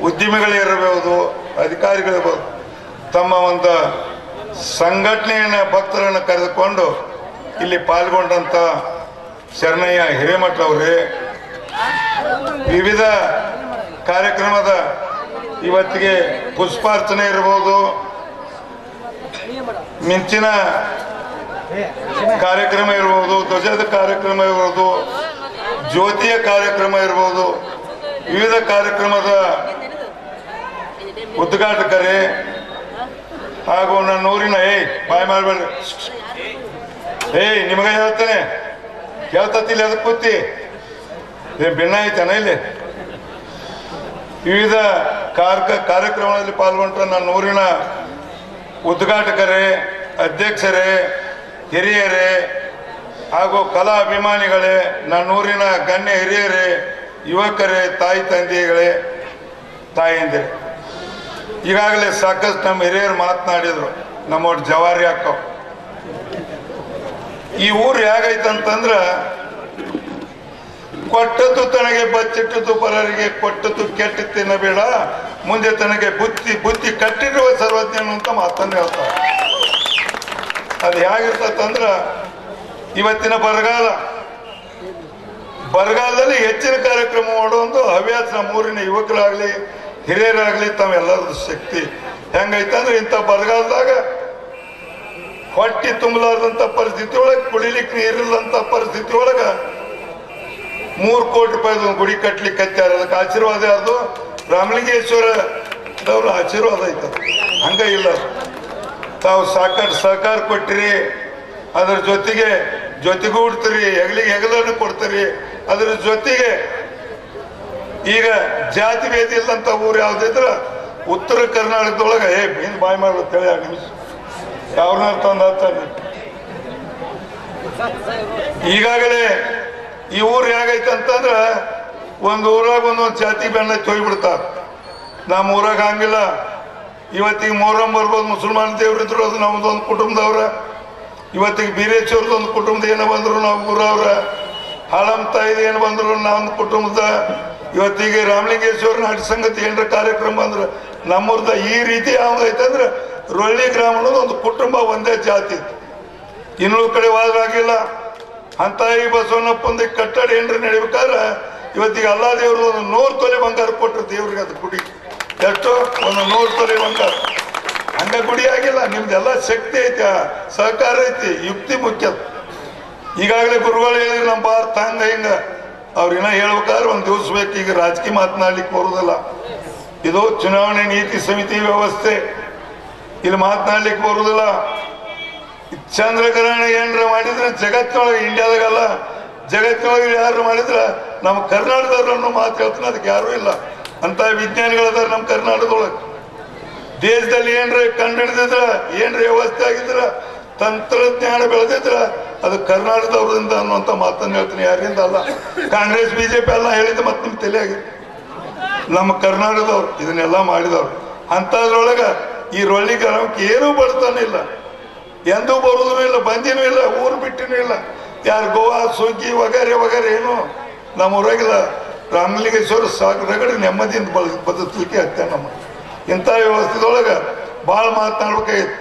ಉದ್ಯಮಿಗಳಿರಬಹುದು, ಅಧಿಕಾರಿಗಳಿರ್ಬೋದು, ತಮ್ಮ ಒಂದು ಸಂಘಟನೆಯನ್ನು ಭಕ್ತರನ್ನು ಕರೆದುಕೊಂಡು ಇಲ್ಲಿ ಪಾಲ್ಗೊಂಡಂತ ಶರಣಯ್ಯ ಹಿರೇಮಠ ಅವರೇ, ವಿವಿಧ ಕಾರ್ಯಕ್ರಮದ ಇವತ್ತಿಗೆ ಪುಷ್ಪಾರ್ಚನೆ ಇರ್ಬೋದು, ಮಿಂಚಿನ ಕಾರ್ಯಕ್ರಮ ಇರ್ಬೋದು, ಧ್ವಜದ ಕಾರ್ಯಕ್ರಮ ಇರ್ಬೋದು, ಜ್ಯೋತಿಯ ಕಾರ್ಯಕ್ರಮ ಇರ್ಬೋದು, ವಿವಿಧ ಕಾರ್ಯಕ್ರಮದ ಉದ್ಘಾಟಕರೇ ಹಾಗೂ ನನ್ನ ಊರಿನ ಬಾಯ್ ಮಾಡಬೇಡ್ರಿ, ನಿಮಗೆ ಹೇಳ್ತೇನೆ, ಕೇಳ್ತಿಲ್ಲ ಅದಕ್ಕೆ ಕೂತಿ ಭಿನ್ನ ಐತೇನ ಇಲ್ಲಿ. ವಿವಿಧ ಕಾರ್ಯಕ್ರಮಗಳಲ್ಲಿ ಪಾಲ್ಗೊಂಡ ನನ್ನ ಊರಿನ ಉದ್ಘಾಟಕರೇ, ಅಧ್ಯಕ್ಷರೇ, ಹಿರಿಯರೇ ಹಾಗೂ ಕಲಾ ಅಭಿಮಾನಿಗಳೇ, ನನ್ನೂರಿನ ಗಣ್ಯ ಹಿರಿಯರೇ, ಯುವಕರೇ, ತಾಯಿ ತಂದೆಗಳೇ, ತಾಯಂದಿರೇ, ಈಗಾಗಲೇ ಸಾಕಷ್ಟು ನಮ್ಮ ಹಿರಿಯರು ಮಾತನಾಡಿದ್ರು. ನಮ್ಮ ಜವಾರಿ ಹಾಕೋ ಈ ಊರು ಹೇಗೈತಂತಂದ್ರ, ಕೊಟ್ಟದ್ದು ತನಗೆ ಬಚ್ಚಿಟ್ಟದ್ದು ಪರರಿಗೆ, ಕೊಟ್ಟದ್ದು ಕೆಟ್ಟ ತಿನ್ನಬೇಡ, ಮುಂದೆ ತನಗೆ ಬುದ್ಧಿ ಕಟ್ಟಿರುವ ಸರ್ವಜ್ಞನು ಅಂತ ಮಾತನ್ನು ಹೇಳ್ತಾರೆ. ಅದು ಹೇಗಿರ್ತಂದ್ರ, ಇವತ್ತಿನ ಬರಗಾಲದಲ್ಲಿ ಹೆಚ್ಚಿನ ಕಾರ್ಯಕ್ರಮ ಮಾಡುವಂತ ಹವ್ಯಾಸ ನಮ್ಮೂರಿನ ಯುವಕರಾಗ್ಲಿ ಹಿರಿಯರಾಗ್ಲಿ ತಾವೆಲ್ಲರದ್ದು ಶಕ್ತಿ ಹೆಂಗೈತಂದ್ರೆ, ಇಂಥ ಬರಗಾಲದಾಗ ಹೊಟ್ಟಿ ತುಂಬಲಾರ್ದಂತ ಪರಿಸ್ಥಿತಿ ಒಳಗೆ, ಕುಡಿಲಿಕ್ಕೆ ನೀರಿಲ್ಲಂತ ಪರಿಸ್ಥಿತಿ ಒಳಗ 3 ಕೋಟಿ ರೂಪಾಯಿದ ಒಂದು ಗುಡಿ ಕಟ್ಲಿಕ್ಕೆ ಹಚ್ಚಾರ. ಅದಕ್ಕೆ ಆಶೀರ್ವಾದ ಯಾರ್ದು? ರಾಮಲಿಂಗೇಶ್ವರದವ್ರ ಆಶೀರ್ವಾದ ಐತ. ಹಂಗ ಇಲ್ಲ, ತಾವು ಸಾಕಷ್ಟು ಸಹಕಾರ ಕೊಟ್ಟಿರಿ, ಅದರ ಜೊತೆಗೂಡ್ತೀರಿ, ಹೆಗಲನ್ನು ಕೊಡ್ತೀರಿ. ಅದ್ರ ಜೊತೆಗೆ ಈಗ ಜಾತಿ ಭೇದ ಇಲ್ಲಂತ ಊರು ಯಾವ್ದಿದ್ರ ಉತ್ತರ ಕರ್ನಾಟಕದೊಳಗ ಹಿಂದ್ ಬಾಯ್ ಮಾಡ್ತೇಳಿ 2 ನಿಮಿಷ ಯಾವ್ರನ್ನ ತಂದು ಹತ್ತಾನೆ. ಈಗಾಗಲೇ ಈ ಊರು ಹೇಗೈತೆ ಅಂತಂದ್ರ, ಒಂದು ಊರಾಗ ಒಂದೊಂದು ಜಾತಿ ಬೆನ್ನ ತೊಯ್ಬಿಡ್ತಾರ. ನಮ್ಮ ಊರಾಗ ಹಂಗಿಲ್ಲ. ಇವತ್ತಿಗೆ ಮೊಹರಂ ಬರ್ಬೋದು, ಮುಸಲ್ಮಾನ್ ದೇವ್ರಿದ್ರು ಅದು ನಮ್ದೊಂದು ಕುಟುಂಬದವ್ರ. ಇವತ್ತಿಗೆ ಬೀರೇಶ್ವರದ ಒಂದು ಕುಟುಂಬದ ಏನೋ ಬಂದ್ರು ನಾವು ಊರವ್ರ. ಹಾಳಂ ತಾಯಿದ ಏನು ಬಂದ್ರು ನಮ್ಮ ಕುಟುಂಬದ. ಇವತ್ತಿಗೆ ರಾಮಲಿಂಗೇಶ್ವರನ ಹಟ್ಟಿ ಸಂಗತಿ ಏನಾರ ಕಾರ್ಯಕ್ರಮ ಅಂದ್ರೆ ನಮ್ಮೂರ್ದ. ಈ ರೀತಿ ಯಾವ್ದೈತಂದ್ರೆ ರೊಳ್ಳಿ ಗ್ರಾಮ ಅನ್ನೋದು ಒಂದು ಕುಟುಂಬ, ಒಂದೇ ಜಾತಿ. ಇನ್ನೂ ಕಡೆ ವಾದರಾಗಿಲ್ಲ. ಅಂತ ಈ ಬಸವಣ್ಣಪ್ಪಂದ ಕಟ್ಟಡ ಏನ್ರಿ ನಡಿಬೇಕಾದ್ರೆ ಇವತ್ತಿಗೆ ಎಲ್ಲ ದೇವ್ರು ಒಂದು 100 ತೊಲೆ ಬಂಗಾರ ಕೊಟ್ಟರು ದೇವ್ರಿಗೆ. ಅದು ಗುಡಿ ಎಷ್ಟು? ಒಂದು 100 ತೊಲೆ ಬಂಗಾರ. ಹಂಗ ಗುಡಿ ಆಗಿಲ್ಲ. ನಿಮ್ದೆಲ್ಲ ಶಕ್ತಿ ಐತಿ, ಸಹಕಾರ ಐತಿ, ಯುಕ್ತಿ ಮುಖ್ಯ. ಈಗಾಗಲೇ ಗುರುಗಳು ಹೇಳಿದ್ರು ನಮ್ಮ ಭಾರತ ಹಂಗ ಹಿಂಗ. ಅವ್ರಿನ ಹೇಳ್ಬೇಕಾದ್ರೆ ಒಂದು ದಿವಸ ಬೇಕು. ಈಗ ರಾಜಕೀಯ ಮಾತನಾಡ್ಲಿಕ್ಕೆ ಬರುವುದಿಲ್ಲ. ಇದು ಚುನಾವಣೆ ನೀತಿ ಸಮಿತಿ ವ್ಯವಸ್ಥೆ, ಇಲ್ಲಿ ಮಾತನಾಡ್ಲಿಕ್ಕೆ ಬರುವುದಿಲ್ಲ. ಚಂದ್ರಗ್ರಹಣ ಏನ್ರ ಮಾಡಿದ್ರೆ ಜಗತ್ತಿನೊಳಗೆ, ಇಂಡಿಯಾದಾಗಲ್ಲ ಜಗತ್ತಿನೊಳಗೆ ಯಾರು ಮಾಡಿದ್ರ ನಮ್ಮ ಕರ್ನಾಟಕದವ್ರನ್ನು ಮಾತು ಹೇಳ್ತಾನೆ. ಅದಕ್ಕೆ ಯಾರೂ ಇಲ್ಲ. ಅಂತ ವಿಜ್ಞಾನಿಗಳದಾರ ನಮ್ಮ ಕರ್ನಾಟಕದೊಳಗೆ. ದೇಶದಲ್ಲಿ ಏನ್ರ ಕಂಡು ಹಿಡಿದಿದ್ರ, ಏನ್ರ ವ್ಯವಸ್ಥೆ ಆಗಿದ್ರ, ತಂತ್ರಜ್ಞಾನ ಬೆಳೆದಿದ್ರ ಅದು ಕರ್ನಾಟಕದವ್ರಿಂದ ಅನ್ನುವಂಥ ಮಾತನ್ನು ಹೇಳ್ತೀನಿ. ಯಾರಿಂದ ಅಲ್ಲ. ಕಾಂಗ್ರೆಸ್ ಬಿಜೆಪಿ ಎಲ್ಲ ಹೇಳಿದ್ದು ಮತ್ತೆ ನಿಮ್ ತಲೆಯಾಗಿದೆ. ನಮ್ಮ ಕರ್ನಾಟಕದವ್ರು ಇದನ್ನೆಲ್ಲ ಮಾಡಿದವ್ರು. ಅಂತದ್ರೊಳಗ ಈ ರೊಳ್ಳಿ ಗ್ರಾಮಕ್ಕೆ ಏನೂ ಬಡ್ತಾನೆ ಇಲ್ಲ, ಎಂದೂ ಬರುದೂ ಇಲ್ಲ, ಬಂದಿನೂ ಇಲ್ಲ, ಊರು ಬಿಟ್ಟಿನೂ ಇಲ್ಲ. ಯಾರು ಗೋವಾ, ಸುಗ್ಗಿ ವಗರೆ ಏನು ನಮ್ಮ ಊರಾಗಿಲ್ಲ. ರಾಮಲಿಂಗೇಶ್ವರ ರಗಡೆ ನೆಮ್ಮದಿಯಿಂದ ಬದುಕಲಿಕ್ಕೆ ಹತ್ತೆ ನಮ್ಮ. ಇಂಥ ವ್ಯವಸ್ಥೆದೊಳಗ ಭಾಳ ಮಾತನಾಡ್ಬೇಕಾಗಿತ್ತು.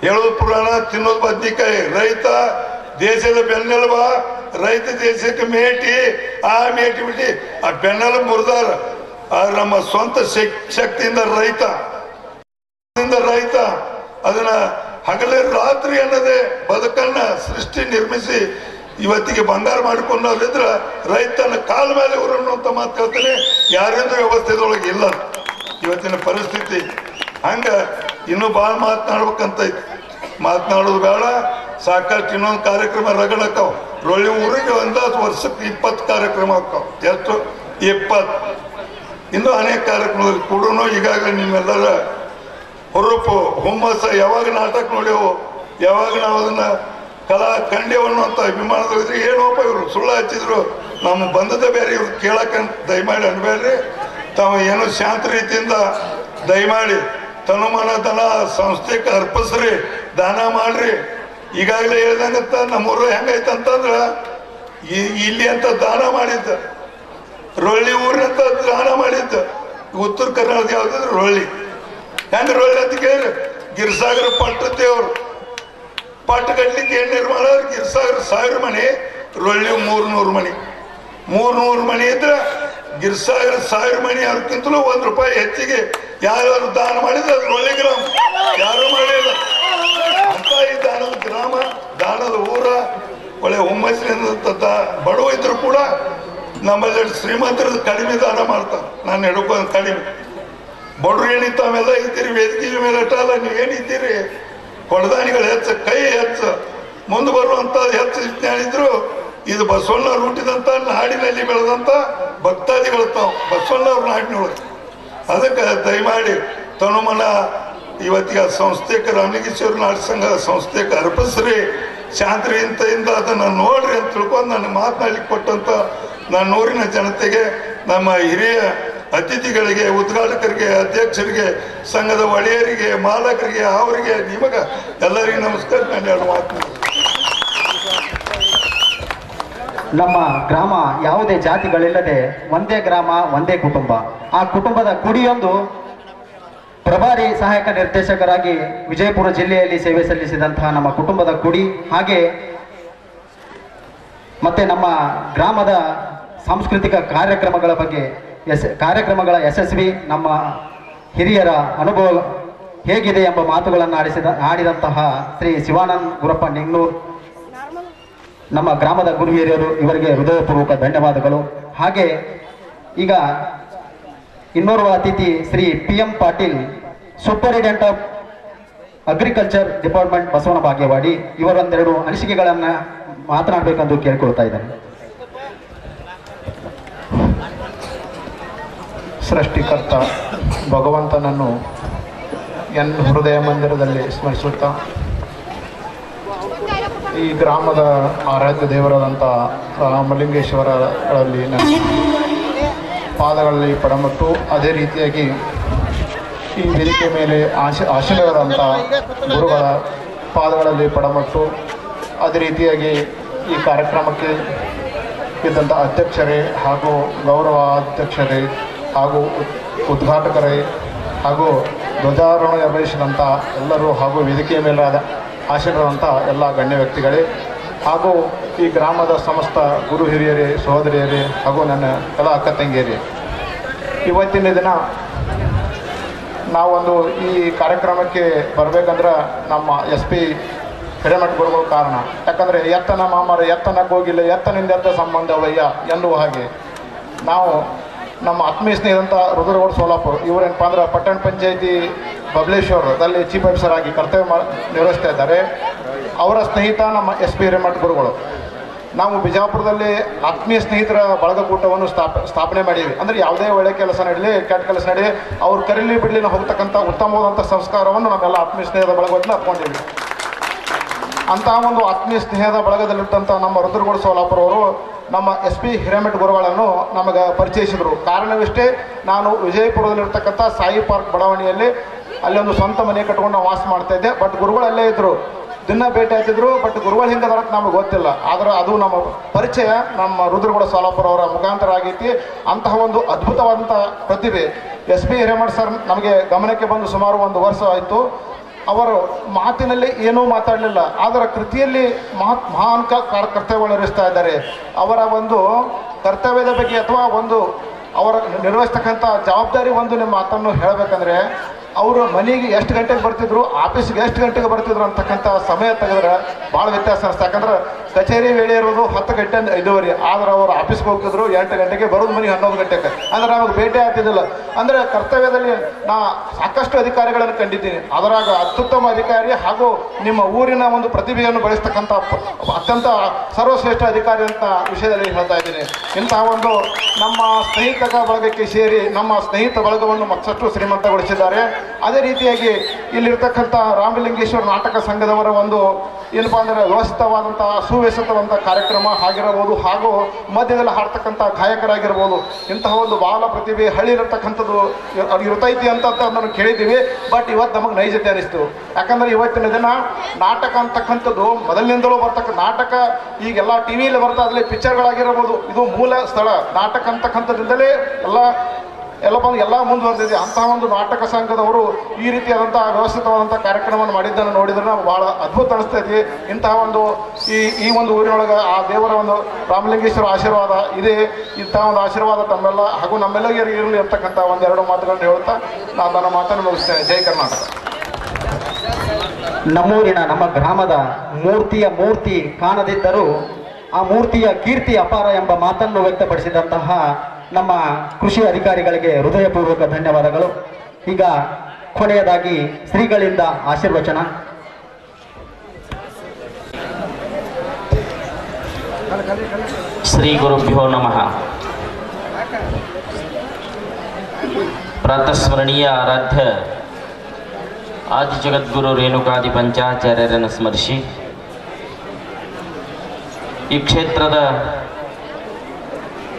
ಹೇಳೋದು ಪುರಾಣ, ತಿನ್ನೋದು ಬದ್ನಿಕಾಯಿ. ರೈತ ದೇಶದ ಬೆನ್ನೆಲುಬ, ರೈತ ದೇಶಕ್ಕೆ ಮೇಟಿ. ಆ ಮೇಟಿ ಬಿಟ್ಟು ಆ ಬೆನ್ನೆಲುಬು ಮುರಿದಾರ. ನಮ್ಮ ಸ್ವಂತ ಶಕ್ತಿಯಿಂದ ರೈತ ಅದನ್ನ ಹಗಲೇ ರಾತ್ರಿ ಅನ್ನದೇ ಬದುಕನ್ನ ಸೃಷ್ಟಿ ನಿರ್ಮಿಸಿ ಇವತ್ತಿಗೆ ಬಂಗಾರ ಮಾಡಿಕೊಂಡವ್ರಿದ್ರ ರೈತನ ಕಾಲ ಮೇಲೆ ಊರನ್ನುವಂತ ಮಾತು ಹೇಳ್ತಾನೆ. ಯಾರಿಂದ ವ್ಯವಸ್ಥೆದೊಳಗೆ ಇಲ್ಲ ಇವತ್ತಿನ ಪರಿಸ್ಥಿತಿ. ಹಂಗ ಇನ್ನೂ ಭಾಳ ಮಾತನಾಡ್ಬೇಕಂತ ಐತಿ. ಮಾತನಾಡೋದು ಬೇಡ, ಸಾಕಷ್ಟು ಇನ್ನೊಂದು ಕಾರ್ಯಕ್ರಮ ರಗಡಕ್ಕಾವ. ರೊಳ್ಳಿ ಊರಿಗೆ ಅಂದಾಜು ವರ್ಷಕ್ಕೆ 20 ಕಾರ್ಯಕ್ರಮ ಆಕ್ಕಾವ. ಎಷ್ಟು? 20. ಇನ್ನೂ ಅನೇಕ ಕಾರ್ಯಕ್ರಮದಲ್ಲಿ ಕೂಡ ಈಗಾಗಲೇ ನಿಮ್ಮೆಲ್ಲರ ಹುರುಪು ಹುಮ್ಮಸ್ಸ ಯಾವಾಗ ನಾಟಕ ನೋಡ್ಯವು, ಯಾವಾಗ ನಾವು ಅದನ್ನ ಕಲಾ ಖಂಡ್ಯವನ್ನು ಅಂತ ಅಭಿಮಾನದಲ್ಲಿದ್ರೆ ಏನೋಪ್ಪ ಇವರು ಸುಳ್ಳು ಹಚ್ಚಿದ್ರು ನಮ್ಮ ಬಂದದ ಬೇರೆ, ಇವ್ರು ಕೇಳಕ್ಕಂತ ದಯಮಾಡಿ ಅನ್ಬೇಡ್ರಿ. ತಾವು ಏನು ಶಾಂತ ರೀತಿಯಿಂದ ದಯಮಾಡಿ ತನುಮಾನ ಧನ ಸಂಸ್ಥೆಗೆ ಅರ್ಪಿಸ್ರಿ, ದಾನ ಮಾಡ್ರಿ. ಈಗಾಗಲೇ ಹೇಳ್ದಂಗಂತ ನಮ್ಮೂರ ಹೆಂಗೈತಂತಂದ್ರ ಇಲ್ಲಿ ಅಂತ ದಾನ ಮಾಡಿದ್ದ, ರೊಳ್ಳಿ ಊರಿನಂತ ದಾನ ಮಾಡಿದ್ದ. ಉತ್ತರ ಕರ್ನಾಟಕ ಯಾವ್ದಿದ್ರು ರೊಳ್ಳಿ. ಹೆಂಗ ರೊಳ್ಳಿ ಅಂತ ಕೇಳಿ ಗಿರಿಸಾಗರ ಪಟ್ಟದೇವ್ರು ಪಟ್ಟು ಕಟ್ಲಿಕ್ಕೆ ಏನು ನಿರ್ಮಾಣ ಗಿರ್ಸಾಗರ 1000 ಮನೆ, ರೊಳ್ಳಿ 300 ಮನೆ. 300 ಮನೆ ಇದ್ರೆ ಗಿರ್ಸಾಗರ 1000 ಮನೆ ಅದಕ್ಕಿಂತಲೂ ₹1 ಹೆಚ್ಚಿಗೆ ಯಾರು ದಾನ ಮಾಡಿದ್ರೆ ಅದು ರೊಳ್ಳಿ ಗ್ರಾಮ, ಯಾರು ಮಾಡಿಲ್ಲ ಅಂತ. ಈ ದಾನದ ಗ್ರಾಮ, ದಾನದ ಊರ, ಒಳ್ಳೆ ಹುಮ್ಮಸ್ಸಿನಿಂದ ಬಡವ ಇದ್ರು ಕೂಡ ನಮ್ಮಲ್ಲಿ ಶ್ರೀಮಂತರ ಕಡಿಮೆ ದಾನ ಮಾಡ್ತಾರೆ. ನಾನು ಹಿಡ್ಕೊಂಡು ಕಡಿಮೆ ಬಡ್ರು ಏನಿತ್ತು ಆಮೇಲೆ ಇದ್ದೀರಿ, ವೇದಿಕೆ ಮೇಲೆ ಅಲ್ಲ ನೀವೇನಿದ್ದೀರಿ, ಕೊಡದಾನಿಗಳು ಹೆಚ್ಚು, ಕೈ ಹೆಚ್ಚು, ಮುಂದೆ ಬರುವಂತ ಹೆಚ್ಚು ಜ್ಞಾನಿದ್ರು. ಇದು ಬಸವಣ್ಣವ್ರು ಹುಟ್ಟಿದಂತ ನಾಡಿನಲ್ಲಿ ಬೆಳೆದಂತ ಭಕ್ತಾದಿಗಳು ತಾವು ಬಸವಣ್ಣವ್ರ ನಾಡಿನೊಳಗೆ. ಅದಕ್ಕೆ ದಯಮಾಡಿ ತನುಮನ ಇವತ್ತಿಗೆ ಸಂಸ್ಥೆಗೆ ರಾಮಲಿಂಗೇಶ್ವರ ನಾಡ ಸಂಘ ಸಂಸ್ಥೆಗೆ ಅರ್ಪಿಸ್ರಿ, ಶಾಂತಿ ಇಂತೆಯಿಂದ ಅದನ್ನು ನೋಡ್ರಿ ಅಂತ ತಿಳ್ಕೊಂಡು ನನ್ನ ಮಾತನಾಡ್ಲಿಕ್ಕೆ ಕೊಟ್ಟಂತ ನನ್ನ ಊರಿನ ಜನತೆಗೆ, ನಮ್ಮ ಹಿರಿಯ ಅತಿಥಿಗಳಿಗೆ, ಉದ್ಘಾಟಕರಿಗೆ, ಅಧ್ಯಕ್ಷರಿಗೆ, ಸಂಘದ ಒಡೆಯರಿಗೆ, ಮಾಲಕರಿಗೆ, ಅವರಿಗೆ, ನಿಮಗ ಎಲ್ಲರಿಗೂ ನಮಸ್ಕಾರ. ನಾನು ಎರಡು ಮಾತು. ನಮ್ಮ ಗ್ರಾಮ ಯಾವುದೇ ಜಾತಿಗಳಿಲ್ಲದೆ ಒಂದೇ ಗ್ರಾಮ, ಒಂದೇ ಕುಟುಂಬ. ಆ ಕುಟುಂಬದ ಕುಡಿಯೊಂದು ಪ್ರಭಾರಿ ಸಹಾಯಕ ನಿರ್ದೇಶಕರಾಗಿ ವಿಜಯಪುರ ಜಿಲ್ಲೆಯಲ್ಲಿ ಸೇವೆ ಸಲ್ಲಿಸಿದಂತಹ ನಮ್ಮ ಕುಟುಂಬದ ಕುಡಿ, ಹಾಗೆ ಮತ್ತೆ ನಮ್ಮ ಗ್ರಾಮದ ಸಾಂಸ್ಕೃತಿಕ ಕಾರ್ಯಕ್ರಮಗಳ ಬಗ್ಗೆ ಕಾರ್ಯಕ್ರಮಗಳ ಯಶಸ್ವಿ, ನಮ್ಮ ಹಿರಿಯರ ಅನುಭವ ಹೇಗಿದೆ ಎಂಬ ಮಾತುಗಳನ್ನು ಆಡಿದಂತಹ ಶ್ರೀ ಶಿವಾನಂದ ಗುರಪ್ಪ ನಿಂಗ್ನೂರ್, ನಮ್ಮ ಗ್ರಾಮದ ಗುರು ಹಿರಿಯರು, ಇವರಿಗೆ ಹೃದಯಪೂರ್ವಕ ಧನ್ಯವಾದಗಳು. ಹಾಗೆ ಈಗ ಇನ್ನೋರ್ವ ಅತಿಥಿ Shri PM Patil, superintendent of agriculture department, Basavana Bagewadi, ಇವರೊಂದೆರಡು ಅನಿಸಿಕೆಗಳನ್ನು ಮಾತನಾಡಬೇಕೆಂದು ಕೇಳಿಕೊಳ್ತಾ ಇದ್ದಾರೆ. ಸೃಷ್ಟಿಕರ್ತ ಭಗವಂತನನ್ನು ಹೃದಯ ಮಂದಿರದಲ್ಲಿ ಸ್ಮರಿಸುತ್ತಾ, ಈ ಗ್ರಾಮದ ಆರಾಧ್ಯ ದೇವರಾದಂಥ ರಾಮಲಿಂಗೇಶ್ವರರಲ್ಲಿ ನನ್ನ ಪಾದಗಳಲ್ಲಿ ಪಡಮಟ್ಟು, ಅದೇ ರೀತಿಯಾಗಿ ಈ ವೇದಿಕೆ ಮೇಲೆ ಆಶೀರ್ವಾದಂಥ ಗುರುಗಳ ಪಾದಗಳಲ್ಲಿ ಪಡಮಟ್ಟು, ಅದೇ ರೀತಿಯಾಗಿ ಈ ಕಾರ್ಯಕ್ರಮಕ್ಕೆ ಇದ್ದಂಥ ಅಧ್ಯಕ್ಷರೇ ಹಾಗೂ ಗೌರವ ಅಧ್ಯಕ್ಷರೇ ಹಾಗೂ ಉದ್ಘಾಟಕರೇ ಹಾಗೂ ಧ್ವಜಾರೋಹಣ ನಿರ್ವಹಿಸಿದಂಥ ಎಲ್ಲರೂ ಹಾಗೂ ವೇದಿಕೆಯ ಮೇಲೆ ಆಶೀರ್ವಾದಂಥ ಎಲ್ಲ ಗಣ್ಯ ವ್ಯಕ್ತಿಗಳೇ ಹಾಗೂ ಈ ಗ್ರಾಮದ ಸಮಸ್ತ ಗುರು ಹಿರಿಯರೇ, ಸಹೋದರಿಯರೇ ಹಾಗೂ ನನ್ನ ಎಲ್ಲ ಅಕ್ಕ ತಂಗಿಯರೇ, ಇವತ್ತಿನ ದಿನ ನಾವೊಂದು ಈ ಕಾರ್ಯಕ್ರಮಕ್ಕೆ ಬರಬೇಕಂದ್ರೆ ನಮ್ಮ SP ಹಿರೇಮಠ ಗುರುಗಳು ಕಾರಣ. ಯಾಕಂದರೆ ಎತ್ತನ ಮಾಮರ ಎತ್ತನ ಹೋಗಿಲ್ಲ, ಎತ್ತನಿಂದ ಎತ್ತ ಸಂಬಂಧವಯ್ಯ ಎನ್ನುವ ಹಾಗೆ ನಾವು ನಮ್ಮ ಆತ್ಮೀಯ ಸ್ನೇಹಿತಂಥ ರುದ್ರಗೌಡ ಸೋಲಾಪುರ, ಇವರೇನಪ್ಪ ಅಂದ್ರೆ ಪಟ್ಟಣ ಪಂಚಾಯಿತಿ ಬಬಲೇಶ್ವರದಲ್ಲಿ ಚೀಫ್ ಆಫೀಸರ್ ಆಗಿ ಕರ್ತವ್ಯ ನಿರ್ವಹಿಸ್ತಾ ಇದ್ದಾರೆ. ಅವರ ಸ್ನೇಹಿತ ನಮ್ಮ SP ಹಿರೇಮಠ ಗುರುಗಳು. ನಾವು ಬಿಜಾಪುರದಲ್ಲಿ ಆತ್ಮೀಯ ಸ್ನೇಹಿತರ ಬಳಗಕೂಟವನ್ನು ಸ್ಥಾಪನೆ ಮಾಡೀವಿ. ಅಂದರೆ ಯಾವುದೇ ಒಳ್ಳೆ ಕೆಲಸ ನಡೀಲಿ, ಕೆಟ್ಟ ಕೆಲಸ ನಡೀಲಿ, ಅವ್ರು ಕರೀಲಿ ಬಿಡಲಿ ನಾವು ಹೋಗ್ತಕ್ಕಂಥ ಉತ್ತಮವಾದಂಥ ಸಂಸ್ಕಾರವನ್ನು ನಮ್ಮೆಲ್ಲ ಆತ್ಮೀಯ ಸ್ನೇಹದ ಬಳಗವನ್ನು ಹತ್ಕೊಂಡಿವಿ. ಅಂತಹ ಒಂದು ಆತ್ಮೀಯ ಸ್ನೇಹದ ಬಳಗದಲ್ಲಿದ್ದಂಥ ನಮ್ಮ ರುದ್ರಗೌಡ ಸೋಲಾಪುರ ಅವರು ನಮ್ಮ SP ಹಿರೇಮಠ ಗುರುಗಳನ್ನು ನಮಗೆ ಪರಿಚಯಿಸಿದರು. ಕಾರಣವಿಷ್ಟೇ, ನಾನು ವಿಜಯಪುರದಲ್ಲಿರ್ತಕ್ಕಂಥ ಸಾಯಿ ಪಾರ್ಕ್ ಬಡಾವಣೆಯಲ್ಲಿ ಅಲ್ಲಿ ಒಂದು ಸ್ವಂತ ಮನೆ ಕಟ್ಕೊಂಡು ನಾವು ವಾಸ ಮಾಡ್ತಾ ಇದ್ದೆ. ಬಟ್ ಗುರುಗಳು ಅಲ್ಲೇ ಇದ್ದರು, ದಿನ ಭೇಟಿ ಆಗ್ತಿದ್ರು. ಬಟ್ ಗುರುಗಳು ಹಿಂಗದಾರಕ್ಕೆ ನಮಗೆ ಗೊತ್ತಿಲ್ಲ. ಆದ್ರೆ ಅದು ನಮ್ಮ ಪರಿಚಯ ನಮ್ಮ ರುದ್ರಗೌಡ ಸೋಲಾಪುರ ಅವರ ಮುಖಾಂತರ ಆಗೈತಿ. ಅಂತಹ ಒಂದು ಅದ್ಭುತವಾದಂಥ ಪ್ರತಿಭೆ SP ಹಿರೇಮಠ ಸರ್ ನಮಗೆ ಗಮನಕ್ಕೆ ಬಂದು ಸುಮಾರು 1 ವರ್ಷ ಆಯಿತು. ಅವರು ಮಾತಿನಲ್ಲಿ ಏನೂ ಮಾತಾಡಲಿಲ್ಲ, ಆದರೆ ಕೃತಿಯಲ್ಲಿ ಮಹಾನ್ ಕರ್ತವ್ಯ ನಿರ್ವಹಿಸ್ತಾ ಇದ್ದಾರೆ. ಅವರ ಒಂದು ಕರ್ತವ್ಯದ ಬಗ್ಗೆ ಅಥವಾ ಒಂದು ಅವರ ನಿರ್ವಹಿಸ್ತಕ್ಕಂಥ ಜವಾಬ್ದಾರಿ ಒಂದು ನಿಮ್ಮ ಮಾತನ್ನು ಹೇಳಬೇಕಂದ್ರೆ, ಅವರು ಮನೆಗೆ ಎಷ್ಟು ಗಂಟೆಗೆ ಬರ್ತಿದ್ರು, ಆಫೀಸ್ಗೆ ಎಷ್ಟು ಗಂಟೆಗೆ ಬರ್ತಿದ್ರು ಅಂತಕ್ಕಂಥ ಸಮಯ ತೆಗೆದ್ರೆ ಭಾಳ ವ್ಯತ್ಯಾಸ ಅನಿಸ್ತು. ಯಾಕಂದ್ರೆ ಕಚೇರಿ ವೇಳೆ ಇರೋದು 10 ಗಂಟೆ 5:30, ಆದ್ರೆ ಅವರು ಆಫೀಸ್ಗೆ ಹೋಗ್ತಿದ್ರು 8 ಗಂಟೆಗೆ, ಬರೋದು ಮನೆಗೆ 11 ಗಂಟೆಗೆ. ಅಂದ್ರೆ ನಮಗೆ ಭೇಟಿ ಆಗ್ತಿದ್ದಿಲ್ಲ. ಅಂದರೆ ಕರ್ತವ್ಯದಲ್ಲಿ ನಾ ಸಾಕಷ್ಟು ಅಧಿಕಾರಿಗಳನ್ನು ಕಂಡಿದ್ದೀನಿ. ಅದರಾಗ ಅತ್ಯುತ್ತಮ ಅಧಿಕಾರಿ ಹಾಗೂ ನಿಮ್ಮ ಊರಿನ ಒಂದು ಪ್ರತಿಭೆಯನ್ನು ಬೆಳೆಸ್ತಕ್ಕಂಥ ಅತ್ಯಂತ ಸರ್ವಶ್ರೇಷ್ಠ ಅಧಿಕಾರಿ ಅಂತ ವಿಷಯದಲ್ಲಿ ಹೇಳ್ತಾ ಇದ್ದೀನಿ. ಇಂತಹ ಒಂದು ನಮ್ಮ ಸ್ನೇಹಿತ ಬಳಗಕ್ಕೆ ಸೇರಿ ನಮ್ಮ ಸ್ನೇಹಿತ ಬಳಗವನ್ನು ಮತ್ತಷ್ಟು ಶ್ರೀಮಂತಗೊಳಿಸಿದ್ದಾರೆ. ಅದೇ ರೀತಿಯಾಗಿ ಇಲ್ಲಿರ್ತಕ್ಕಂಥ ರಾಮಲಿಂಗೇಶ್ವರ ನಾಟಕ ಸಂಘದವರ ಒಂದು ಏನಪ್ಪಾ ಅಂದ್ರೆ ವ್ಯವಸ್ಥಿತವಾದಂಥ ಸುವ್ಯವಸ್ಥಿತವಾದಂಥ ಕಾರ್ಯಕ್ರಮ ಆಗಿರಬಹುದು, ಹಾಗೂ ಮಧ್ಯದಲ್ಲಿ ಹಾಡ್ತಕ್ಕಂಥ ಗಾಯಕರಾಗಿರ್ಬೋದು. ಇಂತಹ ಒಂದು ಬಾಲ ಪ್ರತಿಭೆ ಹಳ್ಳಿಲಿರ್ತಕ್ಕಂಥದ್ದು ಇರ್ತೈತಿ ಅಂತ ನಾನು ಕೇಳಿದ್ದೀವಿ. ಬಟ್ ಇವತ್ತು ನಮಗೆ ನೈಜತೆ ಅನಿಸ್ತು. ಯಾಕಂದ್ರೆ ಇವತ್ತಿನ ದಿನ ನಾಟಕ ಅಂತಕ್ಕಂಥದ್ದು ಮೊದಲಿನಿಂದಲೂ ಬರ್ತಕ್ಕಂಥ ನಾಟಕ ಈಗೆಲ್ಲ ಟಿವಿಯಲ್ಲಿ ಬರ್ತಾ, ಅದರಲ್ಲಿ ಪಿಕ್ಚರ್ಗಳಾಗಿರ್ಬೋದು. ಇದು ಮೂಲ ಸ್ಥಳ ನಾಟಕ ಅಂತಕ್ಕಂಥದ್ದಿಂದಲೇ ಎಲ್ಲ ಎಲ್ಲ ಮುಂದುವರೆದಿದೆ. ಅಂತಹ ಒಂದು ನಾಟಕ ಸಂಘದವರು ಈ ರೀತಿಯಾದಂತಹ ವ್ಯವಸ್ಥಿತವಾದಂಥ ಕಾರ್ಯಕ್ರಮವನ್ನು ಮಾಡಿದ್ದನ್ನು ನೋಡಿದ್ರೆ ನಾವು ಬಹಳ ಅದ್ಭುತ ಅನಿಸ್ತೈತಿ. ಇಂತಹ ಒಂದು ಈ ಒಂದು ಊರಿನೊಳಗೆ ಆ ದೇವರ ಒಂದು ರಾಮಲಿಂಗೇಶ್ವರ ಆಶೀರ್ವಾದ ಇದೆ. ಇಂತಹ ಒಂದು ಆಶೀರ್ವಾದ ತಮ್ಮೆಲ್ಲ ಹಾಗೂ ನಮ್ಮೆಲ್ಲರಿಗೂ ಇರಲಿ ಇರ್ತಕ್ಕಂಥ ಒಂದೆರಡು ಮಾತುಗಳನ್ನು ಹೇಳುತ್ತಾ ನಾನು ನನ್ನ ಮಾತನ್ನು ಮುಗಿಸ್ತೇನೆ. ಜೈ ಕರ್ನಾಟಕ. ನಮ್ಮೂರಿನ ನಮ್ಮ ಗ್ರಾಮದ ಮೂರ್ತಿ ಕಾಣದಿದ್ದರೂ ಆ ಮೂರ್ತಿಯ ಕೀರ್ತಿ ಅಪಾರ ಎಂಬ ಮಾತನ್ನು ವ್ಯಕ್ತಪಡಿಸಿದಂತಹ ನಮ್ಮ ಕೃಷಿ ಅಧಿಕಾರಿಗಳಿಗೆ ಹೃದಯಪೂರ್ವಕ ಧನ್ಯವಾದಗಳು. ಈಗ ಕೊನೆಯದಾಗಿ ಶ್ರೀಗಳಿಂದ ಆಶೀರ್ವಚನ. ಶ್ರೀ ಗುರುಭ್ಯೋ ನಮಃ. ಪ್ರಾತಸ್ಮರಣೀಯ ಆರಾಧ್ಯ ಆದಿ ಜಗದ್ಗುರು ರೇಣುಕಾದಿ ಪಂಚಾಚಾರ್ಯರನ್ನು ಸ್ಮರಿಸಿ ಈ ಕ್ಷೇತ್ರದ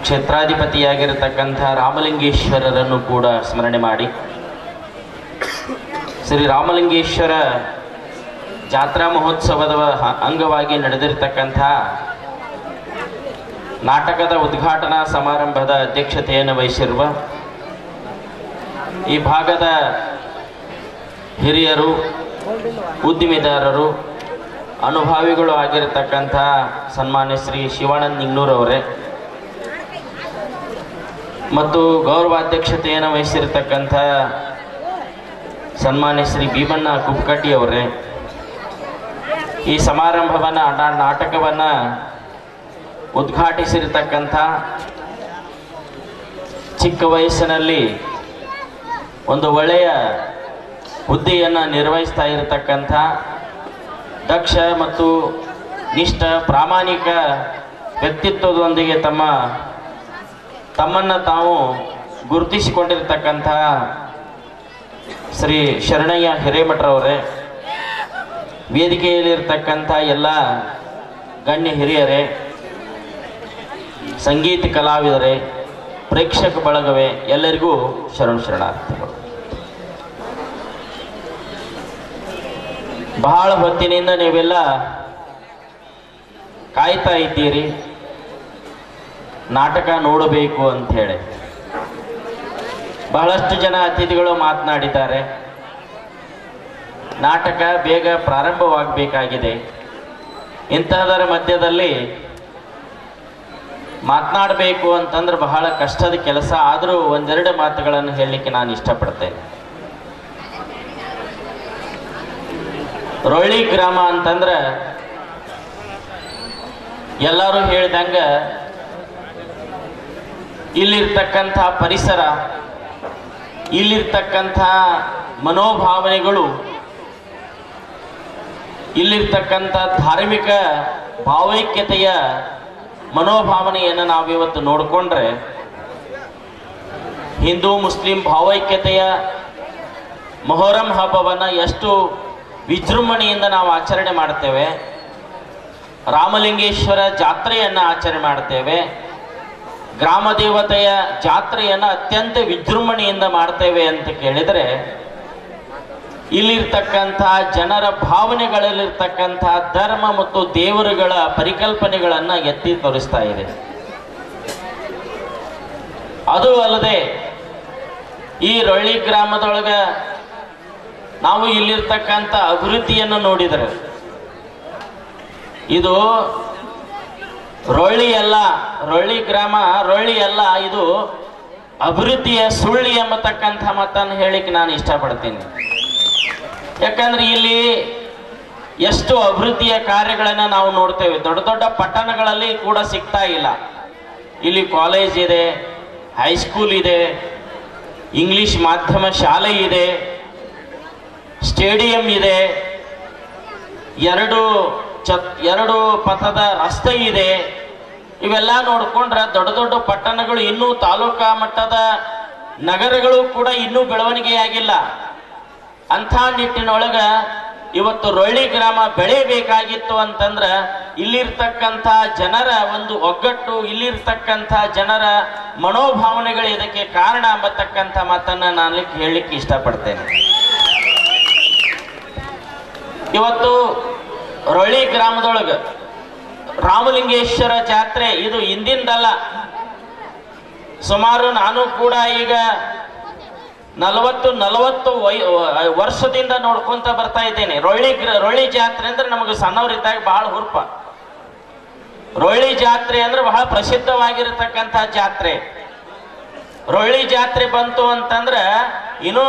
ಕ್ಷೇತ್ರಾಧಿಪತಿಯಾಗಿರತಕ್ಕಂಥ ರಾಮಲಿಂಗೇಶ್ವರರನ್ನು ಕೂಡ ಸ್ಮರಣೆ ಮಾಡಿ ಶ್ರೀ ರಾಮಲಿಂಗೇಶ್ವರ ಜಾತ್ರಾ ಮಹೋತ್ಸವದ ಅಂಗವಾಗಿ ನಡೆದಿರತಕ್ಕಂಥ ನಾಟಕದ ಉದ್ಘಾಟನಾ ಸಮಾರಂಭದ ಅಧ್ಯಕ್ಷತೆಯನ್ನು ವಹಿಸಿರುವ ಈ ಭಾಗದ ಹಿರಿಯರು, ಉದ್ದಿಮೆದಾರರು, ಅನುಭಾವಿಗಳು ಆಗಿರತಕ್ಕಂಥ ಸನ್ಮಾನ್ಯ ಶ್ರೀ ಶಿವಾನಂದ ನಿಂಗ್ನೂರವರೇ ಮತ್ತು ಗೌರವಾಧ್ಯಕ್ಷತೆಯನ್ನು ವಹಿಸಿರತಕ್ಕಂಥ ಸನ್ಮಾನ್ಯ ಶ್ರೀ ಭೀಮಣ್ಣ ಕುಕ್ಕಟ್ಟಿಯವರೇ, ಈ ಸಮಾರಂಭವನ್ನು ನಾಟಕವನ್ನು ಉದ್ಘಾಟಿಸಿರತಕ್ಕಂಥ ಚಿಕ್ಕ ವಯಸ್ಸಿನಲ್ಲಿ ಒಂದು ಒಳ್ಳೆಯ ಹುದ್ದೆಯನ್ನು ನಿರ್ವಹಿಸ್ತಾ ಇರತಕ್ಕಂಥ ದಕ್ಷ ಮತ್ತು ನಿಷ್ಠ ಪ್ರಾಮಾಣಿಕ ವ್ಯಕ್ತಿತ್ವದೊಂದಿಗೆ ತಮ್ಮನ್ನು ತಾವು ಗುರುತಿಸಿಕೊಂಡಿರ್ತಕ್ಕಂಥ ಶ್ರೀ ಶರಣಯ್ಯ ಹಿರೇಮಠರವರೇ, ವೇದಿಕೆಯಲ್ಲಿರ್ತಕ್ಕಂಥ ಎಲ್ಲ ಗಣ್ಯ ಹಿರಿಯರೇ, ಸಂಗೀತ ಕಲಾವಿದರೇ, ಪ್ರೇಕ್ಷಕ ಬಳಗವೇ, ಎಲ್ಲರಿಗೂ ಶರಣಾರ್ಥಿಗಳು. ಬಹಳ ಹೊತ್ತಿನಿಂದ ನೀವೆಲ್ಲ ಕಾಯ್ತಾ ಇದ್ದೀರಿ ನಾಟಕ ನೋಡಬೇಕು ಅಂಥೇಳಿ. ಬಹಳಷ್ಟು ಜನ ಅತಿಥಿಗಳು ಮಾತನಾಡಿದ್ದಾರೆ. ನಾಟಕ ಬೇಗ ಪ್ರಾರಂಭವಾಗಬೇಕಾಗಿದೆ. ಇಂತಹದರ ಮಧ್ಯದಲ್ಲಿ ಮಾತನಾಡಬೇಕು ಅಂತಂದ್ರೆ ಬಹಳ ಕಷ್ಟದ ಕೆಲಸ. ಆದರೂ ಒಂದೆರಡು ಮಾತುಗಳನ್ನು ಹೇಳಲಿಕ್ಕೆ ನಾನು ಇಷ್ಟಪಡ್ತೇನೆ. ರೊಳ್ಳಿ ಗ್ರಾಮ ಅಂತಂದ್ರೆ ಎಲ್ಲರೂ ಹೇಳಿದಂಗ ಇಲ್ಲಿರ್ತಕ್ಕಂಥ ಪರಿಸರ, ಇಲ್ಲಿರ್ತಕ್ಕಂಥ ಮನೋಭಾವನೆಗಳು, ಇಲ್ಲಿರ್ತಕ್ಕಂಥ ಧಾರ್ಮಿಕ ಭಾವೈಕ್ಯತೆಯ ಮನೋಭಾವನೆಯನ್ನು ನಾವಿವತ್ತು ನೋಡಿಕೊಂಡ್ರೆ ಹಿಂದೂ ಮುಸ್ಲಿಂ ಭಾವೈಕ್ಯತೆಯ ಮೊಹರಂ ಹಬ್ಬವನ್ನು ಎಷ್ಟು ವಿಜೃಂಭಣೆಯಿಂದ ನಾವು ಆಚರಣೆ ಮಾಡ್ತೇವೆ, ರಾಮಲಿಂಗೇಶ್ವರ ಜಾತ್ರೆಯನ್ನು ಆಚರಣೆ ಮಾಡ್ತೇವೆ, ಗ್ರಾಮ ದೇವತೆಯ ಜಾತ್ರೆಯನ್ನು ಅತ್ಯಂತ ವಿಜೃಂಭಣೆಯಿಂದ ಮಾಡ್ತೇವೆ ಅಂತ ಕೇಳಿದರೆ ಇಲ್ಲಿರ್ತಕ್ಕಂಥ ಜನರ ಭಾವನೆಗಳಲ್ಲಿರ್ತಕ್ಕಂಥ ಧರ್ಮ ಮತ್ತು ದೇವರುಗಳ ಪರಿಕಲ್ಪನೆಗಳನ್ನು ಎತ್ತಿ ತೋರಿಸ್ತಾ ಇದೆ. ಅದು ಅಲ್ಲದೆ ಈ ರೊಳ್ಳಿ ಗ್ರಾಮದೊಳಗ ನಾವು ಇಲ್ಲಿರ್ತಕ್ಕಂಥ ಅಭಿವೃದ್ಧಿಯನ್ನು ನೋಡಿದರೆ ಇದು ರೊಳ್ಳಿ ಗ್ರಾಮ ಅಲ್ಲ, ಇದು ಅಭಿವೃದ್ಧಿಯ ಸುಳ್ಳಿ ಎಂಬತಕ್ಕಂಥ ಮಾತನ್ನು ಹೇಳಿಕ್ಕೆ ನಾನು ಇಷ್ಟಪಡ್ತೀನಿ. ಯಾಕಂದ್ರೆ ಇಲ್ಲಿ ಎಷ್ಟು ಅಭಿವೃದ್ಧಿಯ ಕಾರ್ಯಗಳನ್ನು ನಾವು ನೋಡ್ತೇವೆ. ದೊಡ್ಡ ದೊಡ್ಡ ಪಟ್ಟಣಗಳಲ್ಲಿ ಕೂಡ ಸಿಗ್ತಾ ಇಲ್ಲ. ಇಲ್ಲಿ ಕಾಲೇಜ್ ಇದೆ, ಹೈಸ್ಕೂಲ್ ಇದೆ, ಇಂಗ್ಲಿಷ್ ಮಾಧ್ಯಮ ಶಾಲೆ ಇದೆ, ಸ್ಟೇಡಿಯಂ ಇದೆ, ಎರಡು ಪಥದ ರಸ್ತೆ ಇದೆ. ಇವೆಲ್ಲ ನೋಡ್ಕೊಂಡ್ರೆ ದೊಡ್ಡ ದೊಡ್ಡ ಪಟ್ಟಣಗಳು, ಇನ್ನೂ ತಾಲೂಕಾ ಮಟ್ಟದ ನಗರಗಳು ಕೂಡ ಇನ್ನೂ ಬೆಳವಣಿಗೆಯಾಗಿಲ್ಲ. ಅಂಥ ನಿಟ್ಟಿನೊಳಗ ಇವತ್ತು ರೊಳ್ಳಿ ಗ್ರಾಮ ಬೆಳೆಯಬೇಕಾಗಿತ್ತು ಅಂತಂದ್ರೆ ಇಲ್ಲಿರ್ತಕ್ಕಂಥ ಜನರ ಒಂದು ಒಗ್ಗಟ್ಟು, ಇಲ್ಲಿರ್ತಕ್ಕಂಥ ಜನರ ಮನೋಭಾವನೆಗಳು ಇದಕ್ಕೆ ಕಾರಣ ಎಂಬತಕ್ಕಂಥ ಮಾತನ್ನ ನಾನು ಹೇಳಲಿಕ್ಕೆ ಇಷ್ಟಪಡ್ತೇನೆ. ಇವತ್ತು ರೊಳ್ಳಿ ಗ್ರಾಮದೊಳಗ ರಾಮಲಿಂಗೇಶ್ವರ ಜಾತ್ರೆ ಇದು ಇಂದಿಂದಲ್ಲ. ಸುಮಾರು ನಾನು ಕೂಡ ಈಗ 40 ವರ್ಷದಿಂದ ನೋಡ್ಕೊಂತ ಬರ್ತಾ ಇದ್ದೇನೆ. ರೊಳ್ಳಿ ಜಾತ್ರೆ ಅಂದ್ರೆ ನಮಗೆ ಸಣ್ಣವರಿದ್ದಾಗ ಬಹಳ ಹುರುಪ. ರೊಳ್ಳಿ ಜಾತ್ರೆ ಅಂದ್ರೆ ಬಹಳ ಪ್ರಸಿದ್ಧವಾಗಿರತಕ್ಕಂಥ ಜಾತ್ರೆ. ರೊಳ್ಳಿ ಜಾತ್ರೆ ಬಂತು ಅಂತಂದ್ರೆ ಇನ್ನೂ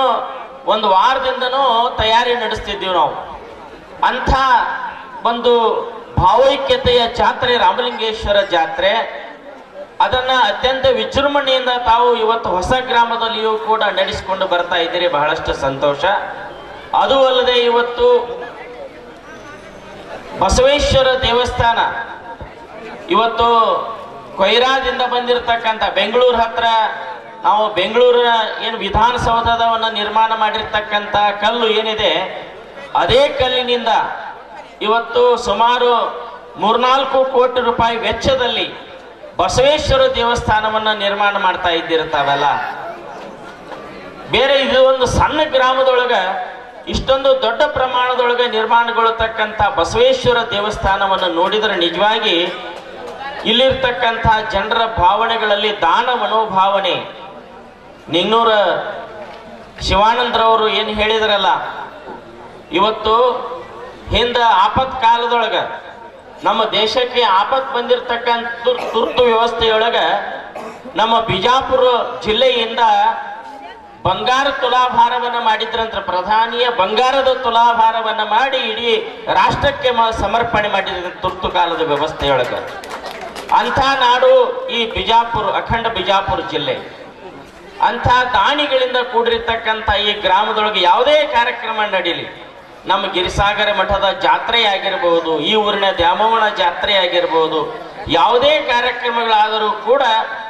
ಒಂದು ವಾರದಿಂದನೂ ತಯಾರಿ ನಡೆಸ್ತಿದ್ದೀವಿ ನಾವು. ಅಂಥ ಒಂದು ಭಾವೈಕ್ಯತೆಯ ಜಾತ್ರೆ ರಾಮಲಿಂಗೇಶ್ವರ ಜಾತ್ರೆ. ಅದನ್ನ ಅತ್ಯಂತ ವಿಜೃಂಭಣೆಯಿಂದ ತಾವು ಇವತ್ತು ಹೊಸ ಗ್ರಾಮದಲ್ಲಿಯೂ ಕೂಡ ನಡೆಸಿಕೊಂಡು ಬರ್ತಾ ಇದ್ದೀರಿ, ಬಹಳಷ್ಟು ಸಂತೋಷ. ಅದು ಅಲ್ಲದೆ ಇವತ್ತು ಬಸವೇಶ್ವರ ದೇವಸ್ಥಾನ ಇವತ್ತು ಕೊಯ್ರಾದಿಂದ ಬಂದಿರತಕ್ಕಂಥ ಬೆಂಗಳೂರು ಹತ್ರ ನಾವು ಬೆಂಗಳೂರಿನ ಏನು ವಿಧಾನಸೌಧವನ್ನ ನಿರ್ಮಾಣ ಮಾಡಿರ್ತಕ್ಕಂಥ ಕಲ್ಲು ಏನಿದೆ, ಅದೇ ಕಲ್ಲಿನಿಂದ ಇವತ್ತು ಸುಮಾರು 3-4 ಕೋಟಿ ರೂಪಾಯಿ ವೆಚ್ಚದಲ್ಲಿ ಬಸವೇಶ್ವರ ದೇವಸ್ಥಾನವನ್ನ ನಿರ್ಮಾಣ ಮಾಡ್ತಾ ಇದ್ದಿರ್ತಾವಲ್ಲ. ಬೇರೆ ಇದು ಒಂದು ಸಣ್ಣ ಗ್ರಾಮದೊಳಗ ಇಷ್ಟೊಂದು ದೊಡ್ಡ ಪ್ರಮಾಣದೊಳಗೆ ನಿರ್ಮಾಣಗೊಳ್ಳತಕ್ಕಂಥ ಬಸವೇಶ್ವರ ದೇವಸ್ಥಾನವನ್ನು ನೋಡಿದರೆ ನಿಜವಾಗಿ ಇಲ್ಲಿರ್ತಕ್ಕಂಥ ಜನರ ಭಾವನೆಗಳಲ್ಲಿ ದಾನ ಮನೋಭಾವನೆ. ನಿಂಗನೂರ ಶಿವಾನಂದ್ರವರು ಏನು ಹೇಳಿದ್ರಲ್ಲ, ಇವತ್ತು ಹಿಂದ ಆಪತ್ ಕಾಲದೊಳಗ ನಮ್ಮ ದೇಶಕ್ಕೆ ಆಪತ್ ಬಂದಿರತಕ್ಕಂಥ ತುರ್ತು ವ್ಯವಸ್ಥೆಯೊಳಗ ನಮ್ಮ ಬಿಜಾಪುರ ಜಿಲ್ಲೆಯಿಂದ ಬಂಗಾರ ತುಲಾಭಾರವನ್ನ ಮಾಡಿದ್ರಂತ. ಪ್ರಧಾನಿಯ ಬಂಗಾರದ ತುಲಾಭಾರವನ್ನ ಮಾಡಿ ಇಡೀ ರಾಷ್ಟ್ರಕ್ಕೆ ಸಮರ್ಪಣೆ ಮಾಡಿದ ತುರ್ತು ಕಾಲದ ವ್ಯವಸ್ಥೆಯೊಳಗ. ಅಂಥ ನಾಡು ಈ ಬಿಜಾಪುರ, ಅಖಂಡ ಬಿಜಾಪುರ ಜಿಲ್ಲೆ. ಅಂಥ ದಾನಿಗಳಿಂದ ಕೂಡಿರ್ತಕ್ಕಂಥ ಈ ಗ್ರಾಮದೊಳಗೆ ಯಾವುದೇ ಕಾರ್ಯಕ್ರಮ ನಡೀಲಿ, ನಮ್ಮ ಗಿರಿಸಾಗರ ಮಠದ ಜಾತ್ರೆ ಆಗಿರಬಹುದು, ಈ ಊರಿನ ದ್ಯಾಮವ್ವನ ಜಾತ್ರೆ ಆಗಿರಬಹುದು, ಯಾವುದೇ ಕಾರ್ಯಕ್ರಮಗಳಾದರೂ ಕೂಡ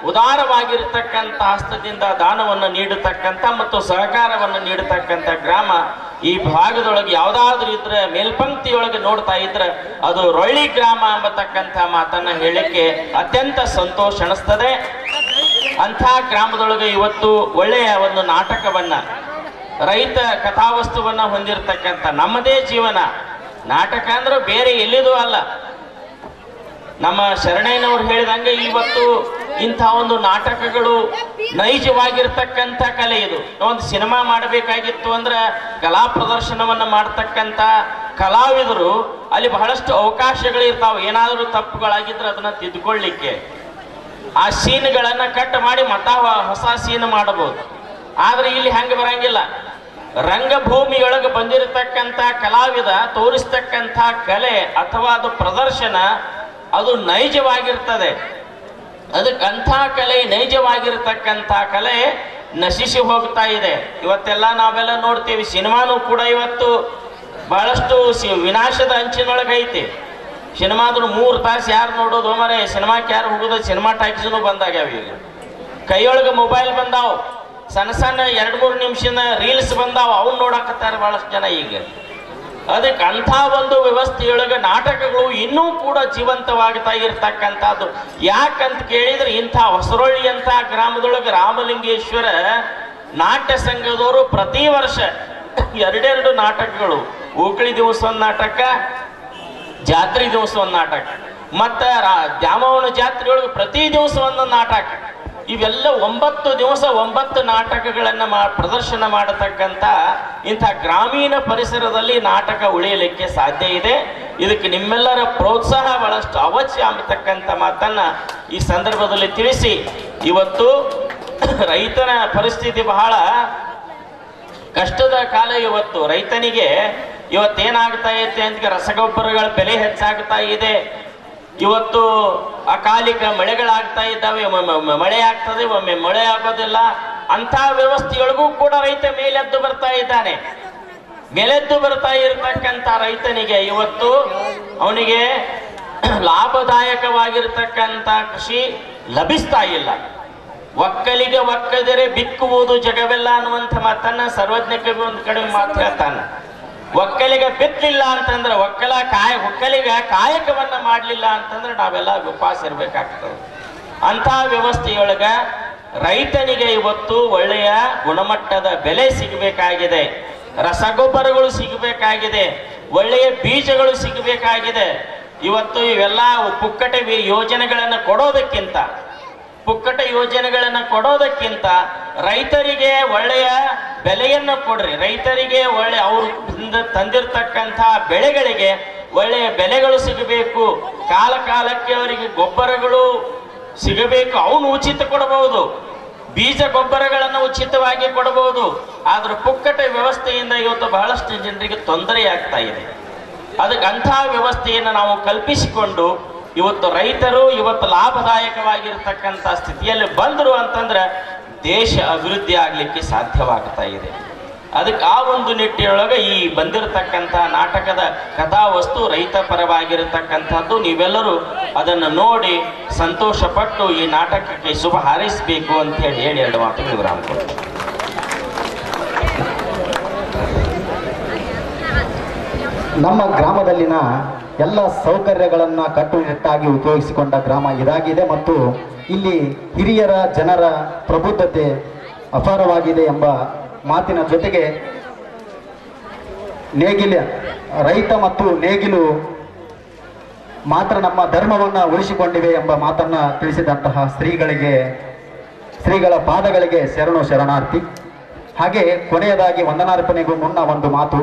ಉದಾರವಾಗಿರತಕ್ಕಂಥ ಹಸ್ತದಿಂದ ದಾನವನ್ನು ನೀಡತಕ್ಕಂಥ ಮತ್ತು ಸಹಕಾರವನ್ನು ನೀಡತಕ್ಕಂಥ ಗ್ರಾಮ ಈ ಭಾಗದೊಳಗೆ ಯಾವುದಾದ್ರೂ ಇದ್ರೆ ಮೇಲ್ಪಂಕ್ತಿಯೊಳಗೆ ನೋಡ್ತಾ ಇದ್ರೆ ಅದು ರೊಳ್ಳಿ ಗ್ರಾಮ ಎಂಬತಕ್ಕಂಥ ಮಾತನ್ನ ಹೇಳಿಕ್ಕೆ ಅತ್ಯಂತ ಸಂತೋಷ ಅನಿಸ್ತದೆ. ಅಂಥ ಗ್ರಾಮದೊಳಗೆ ಇವತ್ತು ಒಳ್ಳೆಯ ಒಂದು ನಾಟಕವನ್ನ, ರೈತ ಕಥಾವಸ್ತುವನ್ನ ಹೊಂದಿರತಕ್ಕಂಥ ನಮ್ಮದೇ ಜೀವನ ನಾಟಕ ಅಂದ್ರೆ ಬೇರೆ ಎಲ್ಲಿದೂ ಅಲ್ಲ. ನಮ್ಮ ಶರಣಯ್ಯನವ್ರು ಹೇಳಿದಂಗೆ ಇವತ್ತು ಇಂಥ ಒಂದು ನಾಟಕಗಳು ನೈಜವಾಗಿರ್ತಕ್ಕಂಥ ಕಲೆ. ಇದು ಒಂದು ಸಿನಿಮಾ ಮಾಡಬೇಕಾಗಿತ್ತು ಅಂದ್ರೆ ಕಲಾ ಪ್ರದರ್ಶನವನ್ನ ಮಾಡ್ತಕ್ಕಂಥ ಕಲಾವಿದರು ಅಲ್ಲಿ ಬಹಳಷ್ಟು ಅವಕಾಶಗಳಿರ್ತಾವೆ. ಏನಾದರೂ ತಪ್ಪುಗಳಾಗಿದ್ರೆ ಅದನ್ನ ತಿದ್ದುಕೊಳ್ಳಿಕ್ಕೆ ಆ ಸೀನ್ಗಳನ್ನ ಕಟ್ ಮಾಡಿ ಮತ್ತ ಹೊಸ ಸೀನ್ ಮಾಡಬಹುದು. ಆದ್ರೆ ಇಲ್ಲಿ ಹಂಗೆ ಬರಂಗಿಲ್ಲ. ರಂಗಭೂಮಿಯೊಳಗೆ ಬಂದಿರತಕ್ಕಂಥ ಕಲಾವಿದ ತೋರಿಸ್ತಕ್ಕಂಥ ಕಲೆ ಅಥವಾ ಅದು ಪ್ರದರ್ಶನ ಅದು ನೈಜವಾಗಿರ್ತದೆ. ಅದಕ್ಕಂಥ ಕಲೆ, ನೈಜವಾಗಿರ್ತಕ್ಕಂಥ ಕಲೆ ನಶಿಸಿ ಹೋಗ್ತಾ ಇದೆ. ಇವತ್ತೆಲ್ಲ ನಾವೆಲ್ಲ ನೋಡ್ತೀವಿ. ಸಿನಿಮಾನು ಕೂಡ ಇವತ್ತು ಬಹಳಷ್ಟು ವಿನಾಶದ ಅಂಚಿನೊಳಗೆ ಐತಿ. ಸಿನಿಮಾದ್ರು 3 ತಾಸು ಯಾರು ನೋಡೋದು ಮರೆ, ಸಿನಿಮಾಕ್ಕೆ ಯಾರು ಹೋಗೋದು? ಸಿನಿಮಾ ಟಾಕೀಸ್ನು ಬಂದಾಗ್ಯಾವ. ಈಗ ಕೈಯೊಳಗೆ ಮೊಬೈಲ್ ಬಂದಾವ್, ಸಣ್ಣ ಸಣ್ಣ 2-3 ನಿಮಿಷದ ರೀಲ್ಸ್ ಬಂದಾವ, ಅವ್ನು ನೋಡಕತ್ತಾರೆ ಬಹಳಷ್ಟು ಜನ ಈಗ. ಅದಕ್ಕೆ ಅಂಥ ಒಂದು ವ್ಯವಸ್ಥೆಯೊಳಗೆ ನಾಟಕಗಳು ಇನ್ನೂ ಕೂಡ ಜೀವಂತವಾಗ್ತಾ ಇರ್ತಕ್ಕಂಥದ್ದು. ಯಾಕಂತ ಕೇಳಿದ್ರೆ ಇಂಥ ಹೊಸರೊಳ್ಳಿ ಅಂತ ಗ್ರಾಮದೊಳಗೆ ರಾಮಲಿಂಗೇಶ್ವರ ನಾಟ್ಯ ಸಂಘದವರು ಪ್ರತಿ ವರ್ಷ 2 ನಾಟಕಗಳು, ಓಕಳಿ ದಿವಸ ಒಂದು ನಾಟಕ, ಜಾತ್ರೆ ದಿವಸ ಒಂದು ನಾಟಕ, ಮತ್ತು ದ್ಯಾಮವ್ವನ ಜಾತ್ರೆಯೊಳಗೆ ಪ್ರತಿ ದಿವಸ ಒಂದೊಂದು ನಾಟಕ. ಇವೆಲ್ಲ 9 ದಿವಸ 9 ನಾಟಕಗಳನ್ನು ಪ್ರದರ್ಶನ ಮಾಡತಕ್ಕಂಥ ಇಂಥ ಗ್ರಾಮೀಣ ಪರಿಸರದಲ್ಲಿ ನಾಟಕ ಉಳಿಯಲಿಕ್ಕೆ ಸಾಧ್ಯ ಇದೆ. ಇದಕ್ಕೆ ನಿಮ್ಮೆಲ್ಲರ ಪ್ರೋತ್ಸಾಹ ಬಹಳಷ್ಟು ಅವಶ್ಯ ಅಂತಕ್ಕಂಥ ಮಾತನ್ನ ಈ ಸಂದರ್ಭದಲ್ಲಿ ತಿಳಿಸಿ, ಇವತ್ತು ರೈತನ ಪರಿಸ್ಥಿತಿ ಬಹಳ ಕಷ್ಟದ ಕಾಲ. ಇವತ್ತು ರೈತನಿಗೆ ಇವತ್ತೇನಾಗ್ತಾ ಐತೆ ಅಂತ ರಸಗೊಬ್ಬರಗಳ ಬೆಲೆ ಹೆಚ್ಚಾಗ್ತಾ ಇದೆ. ಇವತ್ತು ಅಕಾಲಿಕ ಮಳೆಗಳಾಗ್ತಾ ಇದ್ದಾವೆ. ಮಳೆ ಆಗ್ತದೆ, ಒಮ್ಮೆ ಮಳೆ ಆಗೋದಿಲ್ಲ. ಅಂಥ ವ್ಯವಸ್ಥೆಯೊಳಗೂ ಕೂಡ ರೈತ ಮೇಲೆದ್ದು ಬರ್ತಾ ಇದ್ದಾನೆ. ಮೇಲೆದ್ದು ಬರ್ತಾ ಇರತಕ್ಕಂಥ ರೈತನಿಗೆ ಇವತ್ತು ಅವನಿಗೆ ಲಾಭದಾಯಕವಾಗಿರ್ತಕ್ಕಂಥ ಕೃಷಿ ಲಭಿಸ್ತಾ ಇಲ್ಲ. ಒಕ್ಕಲಿಗೆ ಒಕ್ಕದರೆ ಬಿಕ್ಕುವುದು ಜಗವೆಲ್ಲ ಅನ್ನುವಂಥ ಮಾತನ್ನ ಸರ್ವಜ್ಞ ಕವಿ ಒಂದು ಕಡೆ ಮಾತು ಹೇಳ್ತಾನೆ. ಒಕ್ಕಲಿಗ ಬಿತ್ತಲಿಲ್ಲ ಅಂತಂದ್ರೆ, ಒಕ್ಕಲಿಗ ಕಾಯಕವನ್ನ ಮಾಡಲಿಲ್ಲ ಅಂತಂದ್ರೆ ನಾವೆಲ್ಲ ಉಪವಾಸ ಇರ್ಬೇಕಾಗ್ತದೆ. ಅಂಥ ವ್ಯವಸ್ಥೆಯೊಳಗ ರೈತನಿಗೆ ಇವತ್ತು ಒಳ್ಳೆಯ ಗುಣಮಟ್ಟದ ಬೆಲೆ ಸಿಗಬೇಕಾಗಿದೆ, ರಸಗೊಬ್ಬರಗಳು ಸಿಗಬೇಕಾಗಿದೆ, ಒಳ್ಳೆಯ ಬೀಜಗಳು ಸಿಗಬೇಕಾಗಿದೆ. ಇವತ್ತು ಇವೆಲ್ಲ ಪುಕ್ಕಟೆ ಯೋಜನೆಗಳನ್ನು ಕೊಡೋದಕ್ಕಿಂತ, ಪುಕ್ಕಟ ಯೋಜನೆಗಳನ್ನ ಕೊಡೋದಕ್ಕಿಂತ ರೈತರಿಗೆ ಒಳ್ಳೆಯ ಬೆಲೆಯನ್ನು ಕೊಡ್ರಿ. ರೈತರಿಗೆ ಒಳ್ಳೆ ಅವರು ತಂದಿರತಕ್ಕಂಥ ಬೆಳೆಗಳಿಗೆ ಒಳ್ಳೆಯ ಬೆಲೆಗಳು ಸಿಗಬೇಕು. ಕಾಲ ಕಾಲಕ್ಕೆ ಅವರಿಗೆ ಗೊಬ್ಬರಗಳು ಸಿಗಬೇಕು. ಅವನು ಉಚಿತ ಕೊಡಬಹುದು, ಬೀಜ ಗೊಬ್ಬರಗಳನ್ನು ಉಚಿತವಾಗಿ ಕೊಡಬಹುದು. ಆದ್ರೆ ಪುಕ್ಕಟ ವ್ಯವಸ್ಥೆಯಿಂದ ಇವತ್ತು ಬಹಳಷ್ಟು ಜನರಿಗೆ ತೊಂದರೆ ಆಗ್ತಾ ಇದೆ. ಅದಕ್ಕೆ ಅಂತಹ ವ್ಯವಸ್ಥೆಯನ್ನು ನಾವು ಕಲ್ಪಿಸಿಕೊಂಡು ಇವತ್ತು ರೈತರು ಇವತ್ತು ಲಾಭದಾಯಕವಾಗಿರ್ತಕ್ಕಂಥ ಸ್ಥಿತಿಯಲ್ಲಿ ಬಂದರು ಅಂತಂದ್ರೆ ದೇಶ ಅಭಿವೃದ್ಧಿ ಆಗಲಿಕ್ಕೆ ಸಾಧ್ಯವಾಗ್ತಾ ಇದೆ. ಅದಕ್ಕೆ ಆ ಒಂದು ನಿಟ್ಟಿನೊಳಗೆ ಈ ಬಂದಿರತಕ್ಕಂಥ ನಾಟಕದ ಕಥಾವಸ್ತು ರೈತ ಪರವಾಗಿರತಕ್ಕಂಥದ್ದು. ನೀವೆಲ್ಲರೂ ಅದನ್ನು ನೋಡಿ ಸಂತೋಷಪಟ್ಟು ಈ ನಾಟಕಕ್ಕೆ ಶುಭ ಹಾರೈಸಬೇಕು ಅಂತ ಹೇಳಿ ಎರಡು ಮಾತುಗಳು ವಿರಾಮ ಕೊಡ್ತೀನಿ. ನಮ್ಮ ಗ್ರಾಮದಲ್ಲಿನ ಎಲ್ಲ ಸೌಕರ್ಯಗಳನ್ನು ಕಟ್ಟುನಿಟ್ಟಾಗಿ ಉಪಯೋಗಿಸಿಕೊಂಡ ಗ್ರಾಮ ಇದಾಗಿದೆ ಮತ್ತು ಇಲ್ಲಿ ಹಿರಿಯರ ಜನರ ಪ್ರಬುದ್ಧತೆ ಅಪಾರವಾಗಿದೆ ಎಂಬ ಮಾತಿನ ಜೊತೆಗೆ ರೈತ ಮತ್ತು ನೇಗಿಲು ಮಾತ್ರ ನಮ್ಮ ಧರ್ಮವನ್ನು ಉಳಿಸಿಕೊಂಡಿವೆ ಎಂಬ ಮಾತನ್ನು ತಿಳಿಸಿದಂತಹ ಶ್ರೀಗಳ ಪಾದಗಳಿಗೆ ಶರಣಾರ್ಥಿ. ಹಾಗೆ ಕೊನೆಯದಾಗಿ ವಂದನಾರ್ಪಣೆಗೂ ಮುನ್ನ ಒಂದು ಮಾತು.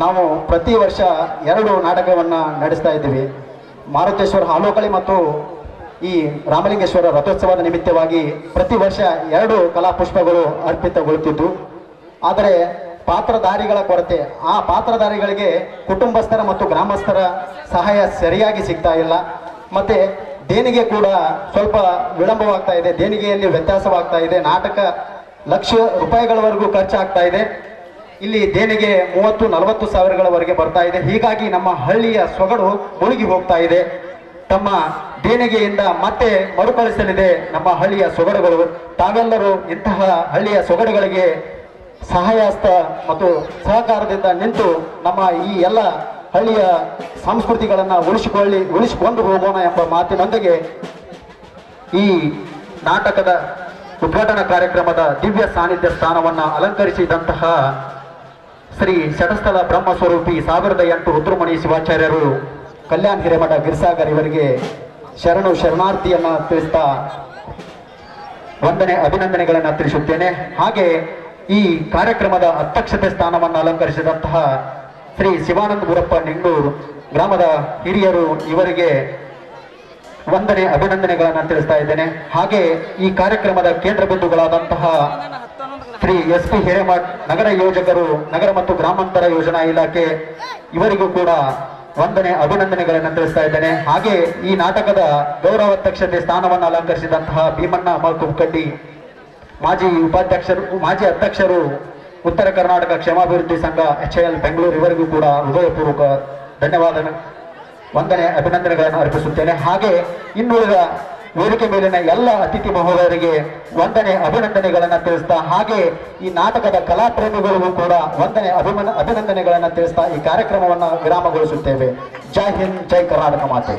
ನಾವು ಪ್ರತಿ ವರ್ಷ 2 ನಾಟಕವನ್ನು ನಡೆಸ್ತಾ ಇದ್ದೀವಿ. ಮಾರುತೇಶ್ವರ ಹಾಲೋಕಳಿ ಮತ್ತು ಈ ರಾಮಲಿಂಗೇಶ್ವರ ರಥೋತ್ಸವದ ನಿಮಿತ್ತವಾಗಿ ಪ್ರತಿ ವರ್ಷ 2 ಕಲಾಪುಷ್ಪಗಳು ಅರ್ಪಿತಗೊಳ್ಳುತ್ತಿದ್ದು, ಆದರೆ ಪಾತ್ರಧಾರಿಗಳ ಕೊರತೆ, ಆ ಪಾತ್ರಧಾರಿಗಳಿಗೆ ಕುಟುಂಬಸ್ಥರ ಮತ್ತು ಗ್ರಾಮಸ್ಥರ ಸಹಾಯ ಸರಿಯಾಗಿ ಸಿಗ್ತಾ ಇಲ್ಲ. ಮತ್ತೆ ದೇಣಿಗೆ ಕೂಡ ಸ್ವಲ್ಪ ವಿಳಂಬವಾಗ್ತಾ ಇದೆ, ದೇಣಿಗೆಯಲ್ಲಿ ವ್ಯತ್ಯಾಸವಾಗ್ತಾ ಇದೆ. ನಾಟಕ ಲಕ್ಷ ರೂಪಾಯಿಗಳವರೆಗೂ ಖರ್ಚಾಗ್ತಾ ಇದೆ. ಇಲ್ಲಿ ದೇಣಿಗೆ 30-40 ಸಾವಿರಗಳವರೆಗೆ ಬರ್ತಾ ಇದೆ. ಹೀಗಾಗಿ ನಮ್ಮ ಹಳ್ಳಿಯ ಸೊಗಡು ಮುಳುಗಿ ಹೋಗ್ತಾ ಇದೆ. ತಮ್ಮ ದೇಣಿಗೆಯಿಂದ ಮತ್ತೆ ಮರುಕಳಿಸಲಿದೆ ನಮ್ಮ ಹಳ್ಳಿಯ ಸೊಗಡುಗಳು. ತಾವೆಲ್ಲರೂ ಇಂತಹ ಹಳ್ಳಿಯ ಸೊಗಡುಗಳಿಗೆ ಸಹಾಯಹಸ್ತ ಮತ್ತು ಸಹಕಾರದಿಂದ ನಿಂತು ನಮ್ಮ ಈ ಎಲ್ಲ ಹಳ್ಳಿಯ ಸಂಸ್ಕೃತಿಗಳನ್ನು ಉಳಿಸಿಕೊಂಡು ಹೋಗೋಣ ಎಂಬ ಮಾತಿನೊಂದಿಗೆ ಈ ನಾಟಕದ ಉದ್ಘಾಟನಾ ಕಾರ್ಯಕ್ರಮದ ದಿವ್ಯ ಸಾನ್ನಿಧ್ಯ ಸ್ಥಾನವನ್ನು ಅಲಂಕರಿಸಿದಂತಹ ಶ್ರೀ ಶಟಸ್ಥಲ ಬ್ರಹ್ಮಸ್ವರೂಪಿ 1008 ರುದ್ರಮಣಿ ಶಿವಾಚಾರ್ಯರು ಕಲ್ಯಾಣ ಹಿರೇಮಠ ಗಿರ್ಸಾಗರ್ ಇವರಿಗೆ ಶರಣಾರ್ಥಿಯನ್ನು ತಿಳಿಸ್ತಾ ವಂದನೆ ಅಭಿನಂದನೆಗಳನ್ನು ತಿಳಿಸುತ್ತೇನೆ. ಹಾಗೆ ಈ ಕಾರ್ಯಕ್ರಮದ ಅಧ್ಯಕ್ಷತೆ ಸ್ಥಾನವನ್ನು ಅಲಂಕರಿಸಿದಂತಹ ಶ್ರೀ ಶಿವಾನಂದ ಗುರಪ್ಪ ನಿಂಗೂರು ಗ್ರಾಮದ ಹಿರಿಯರು ಇವರಿಗೆ ವಂದನೆ ಅಭಿನಂದನೆಗಳನ್ನು ತಿಳಿಸ್ತಾ ಇದ್ದೇನೆ. ಹಾಗೆ ಈ ಕಾರ್ಯಕ್ರಮದ ಕೇಂದ್ರ ಬಿಂದುಗಳಾದಂತಹ ಶ್ರೀ SP ಹಿರೇಮಠ್ ನಗರ ಯೋಜಕರು, ನಗರ ಮತ್ತು ಗ್ರಾಮಾಂತರ ಯೋಜನಾ ಇಲಾಖೆ ಇವರಿಗೂ ಕೂಡ ವಂದನೆ ಅಭಿನಂದನೆಗಳನ್ನು ತಿಳಿಸ್ತಾ ಇದ್ದೇನೆ. ಹಾಗೆ ಈ ನಾಟಕದ ಗೌರವಾಧ್ಯಕ್ಷತೆ ಸ್ಥಾನವನ್ನು ಅಲಂಕರಿಸಿದಂತಹ ಭೀಮಣ್ಣ ಅಮಲ್ಕುಂಕಡ್ಡಿ ಮಾಜಿ ಅಧ್ಯಕ್ಷರು ಉತ್ತರ ಕರ್ನಾಟಕ ಕ್ಷೇಮಾಭಿವೃದ್ಧಿ ಸಂಘ HIL ಬೆಂಗಳೂರು ಇವರಿಗೂ ಕೂಡ ಹೃದಯಪೂರ್ವಕ ವಂದನೆ ಅಭಿನಂದನೆಗಳನ್ನು ಅರ್ಪಿಸುತ್ತೇನೆ. ಹಾಗೆ ಇನ್ನುಳಿದ ವೇದಿಕೆ ಮೇಲಿನ ಎಲ್ಲ ಅತಿಥಿ ಮಹೋದಯರಿಗೆ ವಂದನೆ ಅಭಿನಂದನೆಗಳನ್ನು ತಿಳಿಸ್ತಾ, ಹಾಗೆ ಈ ನಾಟಕದ ಕಲಾಪ್ರೇಮಿಗಳಿಗೂ ಕೂಡ ವಂದನೆ ಅಭಿನಂದನೆಗಳನ್ನು ತಿಳಿಸ್ತಾ ಈ ಕಾರ್ಯಕ್ರಮವನ್ನು ವಿರಾಮಗೊಳಿಸುತ್ತೇವೆ. ಜೈ ಹಿಂದ್, ಜೈ ಕರ್ನಾಟಕ ಮಾತೆ.